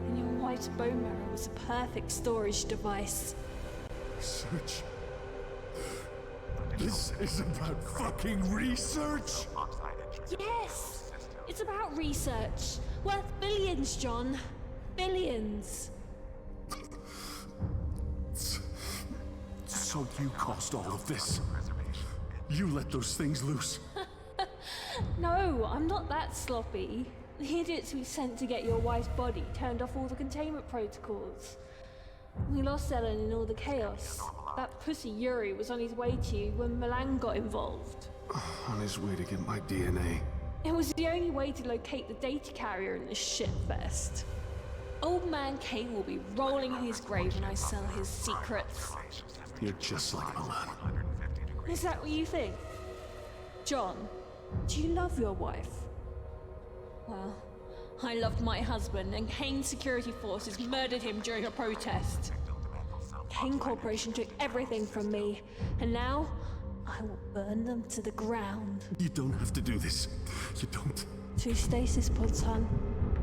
And your wife's bone marrow was a perfect storage device. Research? This is about fucking research? Yes! It's about research. Worth billions, John. Billions. So you caused all of this? You let those things loose? No, I'm not that sloppy. The idiots we sent to get your wife's body turned off all the containment protocols. We lost Ellen in all the chaos. That pussy Yuri was on his way to you when Milan got involved. On his way to get my DNA. It was the only way to locate the data carrier in this shitfest. Old man Kane will be rolling in his grave when I sell his secrets. You're just like Milan. Is that what you think? John, do you love your wife? Well, I loved my husband, and Kane's security forces murdered him during a protest. Kane Corporation took everything from me, and now I will burn them to the ground. You don't have to do this. You don't. 2 stasis pods, hon.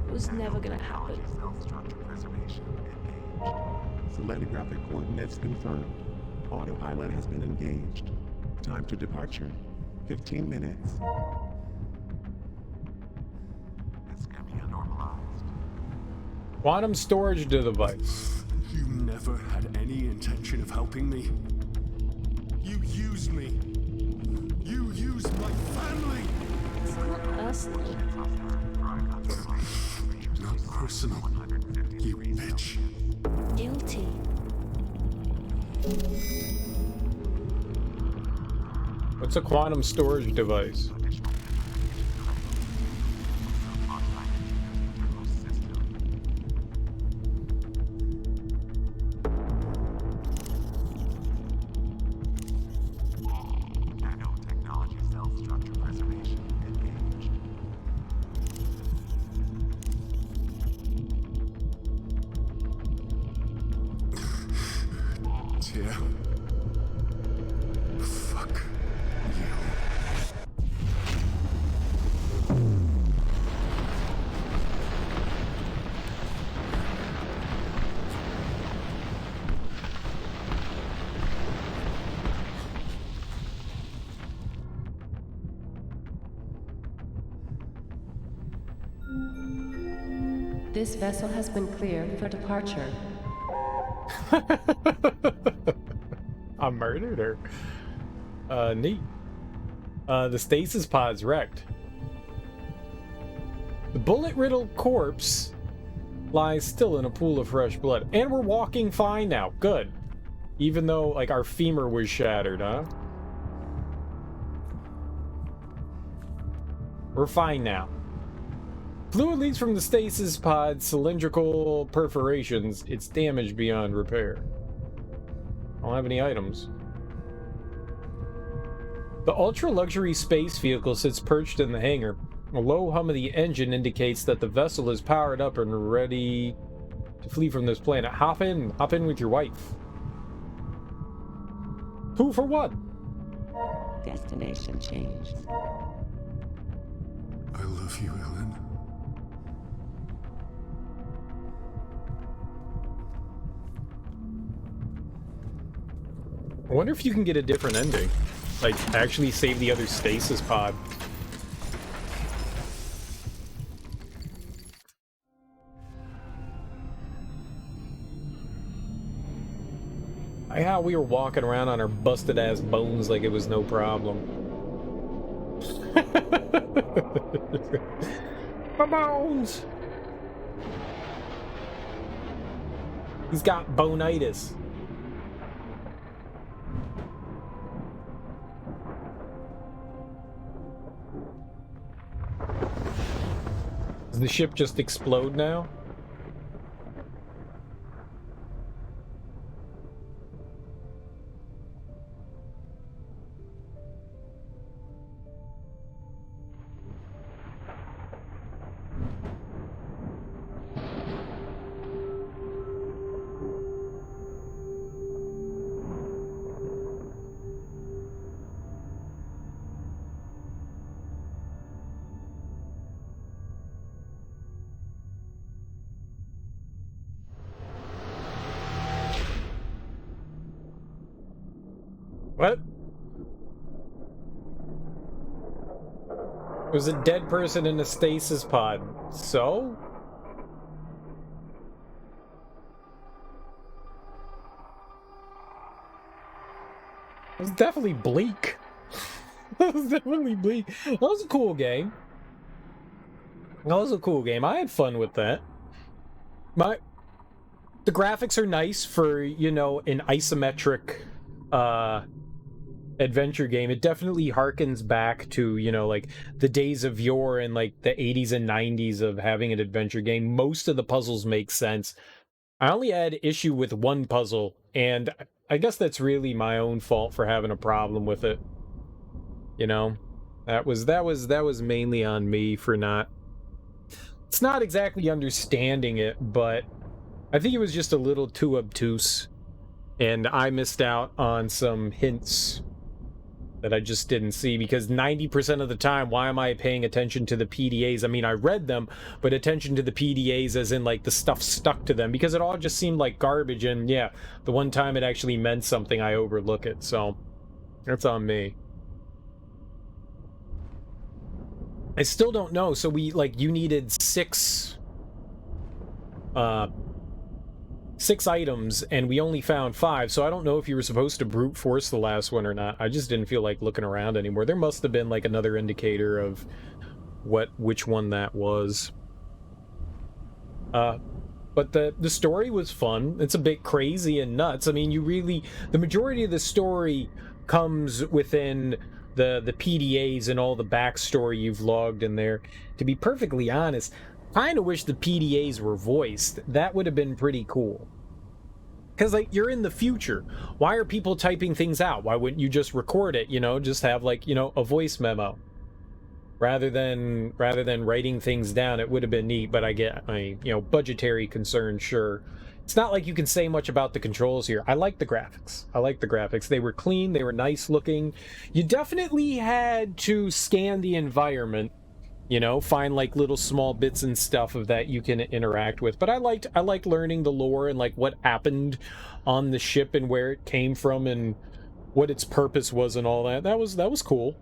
It was never gonna happen. Telegraphic coordinates confirmed. Autopilot has been engaged. Time to departure. 15 minutes. Quantum storage device. You never had any intention of helping me. You used me. You used my family. It's not personal. Not personal. You bitch. Guilty. What's a quantum storage device? Tia. Fuck you. This vessel has been cleared for departure. I murdered her. Neat. The stasis pod's wrecked. The bullet-riddled corpse lies still in a pool of fresh blood. And we're walking fine now. Good. Even though, like, our femur was shattered, huh? We're fine now. Fluid leaks from the stasis pod's cylindrical perforations. It's damaged beyond repair. I don't have any items. The ultra-luxury space vehicle sits perched in the hangar. A low hum of the engine indicates that the vessel is powered up and ready to flee from this planet. Hop in with your wife. Who for what? Destination changed. I love you, Ellen. I wonder if you can get a different ending. Like, actually save the other stasis pod. Yeah, we were walking around on our busted-ass bones like it was no problem. My bones! He's got bonitis. Does the ship just explode now? What? It was a dead person in a stasis pod. So? It was definitely bleak. That was definitely bleak. That was a cool game. That was a cool game. I had fun with that. The graphics are nice for, you know, an isometric adventure game. It definitely harkens back to, you know, like the days of yore and like the 80s and 90s of having an adventure game. Most of the puzzles make sense. I only had issue with one puzzle, and I guess that's really my own fault for having a problem with it. You know, that was mainly on me for not. It's not exactly understanding it, but I think it was just a little too obtuse, and I missed out on some hints that I just didn't see, because 90% of the time, why am I paying attention to the PDAs? I mean, I read them, but attention to the PDAs as in, like, the stuff stuck to them, because it all just seemed like garbage, and yeah, the one time it actually meant something, I overlook it, so that's on me. I still don't know, so you needed six items, and we only found 5, so I don't know if you were supposed to brute force the last one or not. I just didn't feel like looking around anymore. There must have been, like, another indicator of which one that was. But the story was fun. It's a bit crazy and nuts. I mean, the majority of the story comes within the PDAs and all the backstory you've logged in there. To be perfectly honest, I kind of wish the PDAs were voiced. That would have been pretty cool. Because, like, you're in the future. Why are people typing things out? Why wouldn't you just record it, you know? Just have, like, you know, a voice memo. Rather than writing things down. It would have been neat, but you know, budgetary concerns, sure. It's not like you can say much about the controls here. I like the graphics. They were clean, they were nice looking. You definitely had to scan the environment, you know, find like little small bits and stuff of that you can interact with. But I liked learning the lore and like what happened on the ship and where it came from and what its purpose was and all that. That was cool.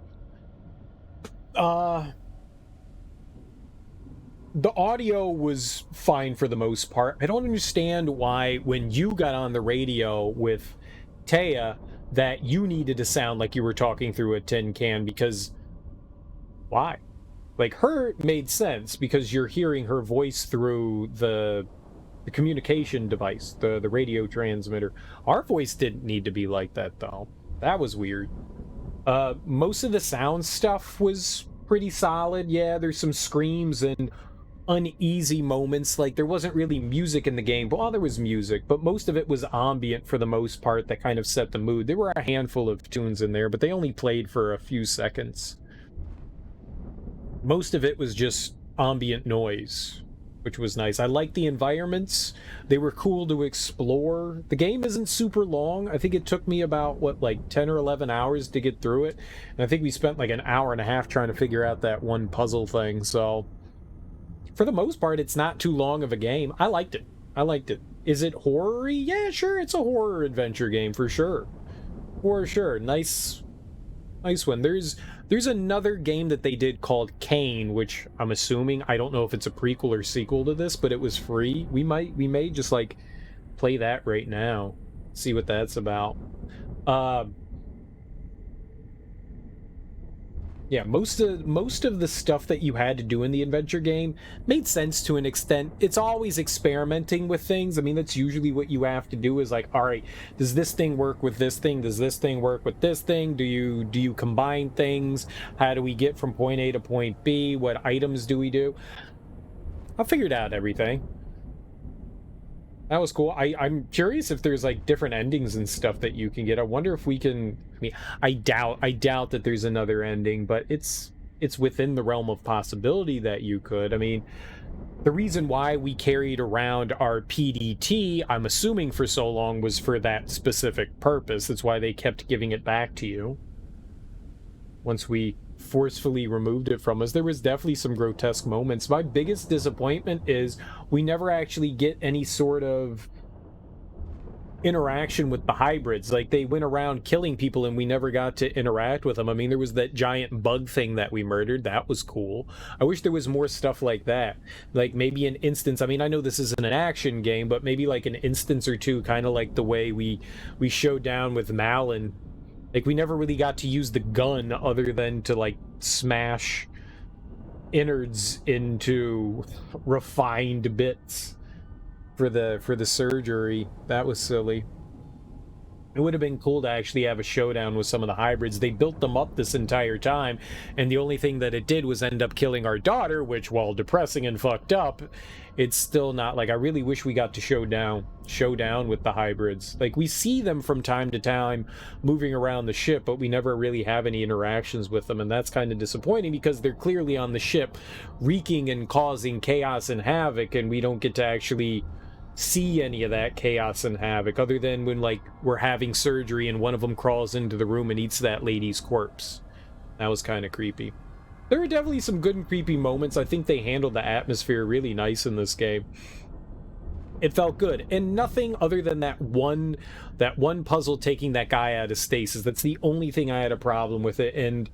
the audio was fine for the most part. I don't understand why when you got on the radio with Tthe that you needed to sound like you were talking through a tin can, because why? Like, her made sense because you're hearing her voice through the communication device, the radio transmitter. Our voice didn't need to be like that, though. That was weird. Most of the sound stuff was pretty solid. Yeah, there's some screams and uneasy moments. Like, there wasn't really music in the game. Well, there was music, but most of it was ambient for the most part that kind of set the mood. There were a handful of tunes in there, but they only played for a few seconds. Most of it was just ambient noise, which was nice. I liked the environments. They were cool to explore. The game isn't super long. I think it took me about, what, like 10 or 11 hours to get through it. And I think we spent like an hour and a half trying to figure out that one puzzle thing. So, for the most part, it's not too long of a game. I liked it. I liked it. Is it horror-y? Yeah, sure. It's a horror adventure game for sure. For sure. Nice one. There's another game that they did called Kane, which I'm assuming, I don't know if it's a prequel or sequel to this, but it was free. We may just like play that right now, see what that's about. Yeah, most of the stuff that you had to do in the adventure game made sense to an extent. It's always experimenting with things. I mean, that's usually what you have to do, is like, all right, does this thing work with this thing? Does this thing work with this thing? Do you combine things? How do we get from point A to point B? What items do we do? I figured out everything. That was cool. I'm curious if there's like different endings and stuff that you can get. I wonder if we can. I mean, I doubt that there's another ending, but it's within the realm of possibility that you could. I mean, the reason why we carried around our PDT, I'm assuming for so long, was for that specific purpose. That's why they kept giving it back to you. Once we forcefully removed it from us, there was definitely some grotesque moments. My biggest disappointment is we never actually get any sort of interaction with the hybrids. Like, they went around killing people and we never got to interact with them. I mean, there was that giant bug thing that we murdered. That was cool. I wish there was more stuff like that. Like, maybe an instance. I mean, I know this isn't an action game, but maybe like an instance or two, kind of like the way we showed down with Malin. Like, we never really got to use the gun other than to, like, smash innards into refined bits for the surgery. That was silly. It would have been cool to actually have a showdown with some of the hybrids. They built them up this entire time, and the only thing that it did was end up killing our daughter, which, while depressing and fucked up, it's still not like, I really wish we got to show down with the hybrids. Like, we see them from time to time moving around the ship, but we never really have any interactions with them, and that's kind of disappointing because they're clearly on the ship wreaking and causing chaos and havoc, and we don't get to actually see any of that chaos and havoc, other than when, like, we're having surgery and one of them crawls into the room and eats that lady's corpse. That was kind of creepy. There are definitely some good and creepy moments. I think they handled the atmosphere really nice in this game. It felt good, and nothing other than that one puzzle taking that guy out of stasis. That's the only thing I had a problem with it, and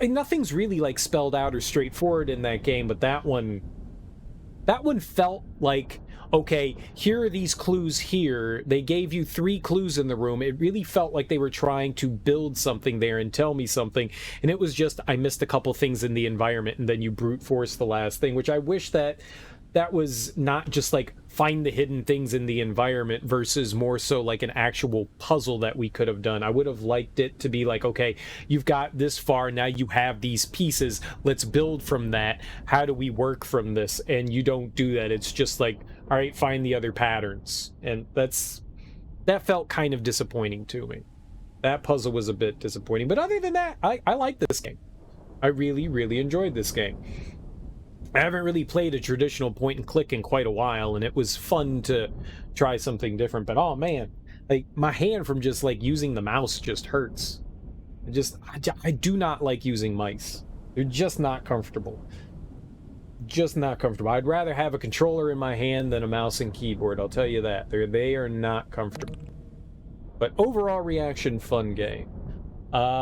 nothing's really like spelled out or straightforward in that game, but that one felt like, okay, here are these clues here. They gave you 3 clues in the room. It really felt like they were trying to build something there and tell me something. And it was just, I missed a couple things in the environment, and then you brute force the last thing, which I wish that was not just like find the hidden things in the environment versus more so like an actual puzzle that we could have done. I would have liked it to be like, okay, you've got this far, now you have these pieces, let's build from that. How do we work from this? And you don't do that. It's just like, all right, find the other patterns. And that felt kind of disappointing to me. That puzzle was a bit disappointing. But other than that, I like this game. I really, really enjoyed this game. I haven't really played a traditional point and click in quite a while, and it was fun to try something different. But oh man, like, my hand from just like using the mouse just hurts. I do not like using mice. They're just not comfortable. Just not comfortable. I'd rather have a controller in my hand than a mouse and keyboard, I'll tell you that. They are not comfortable. But overall reaction, fun game.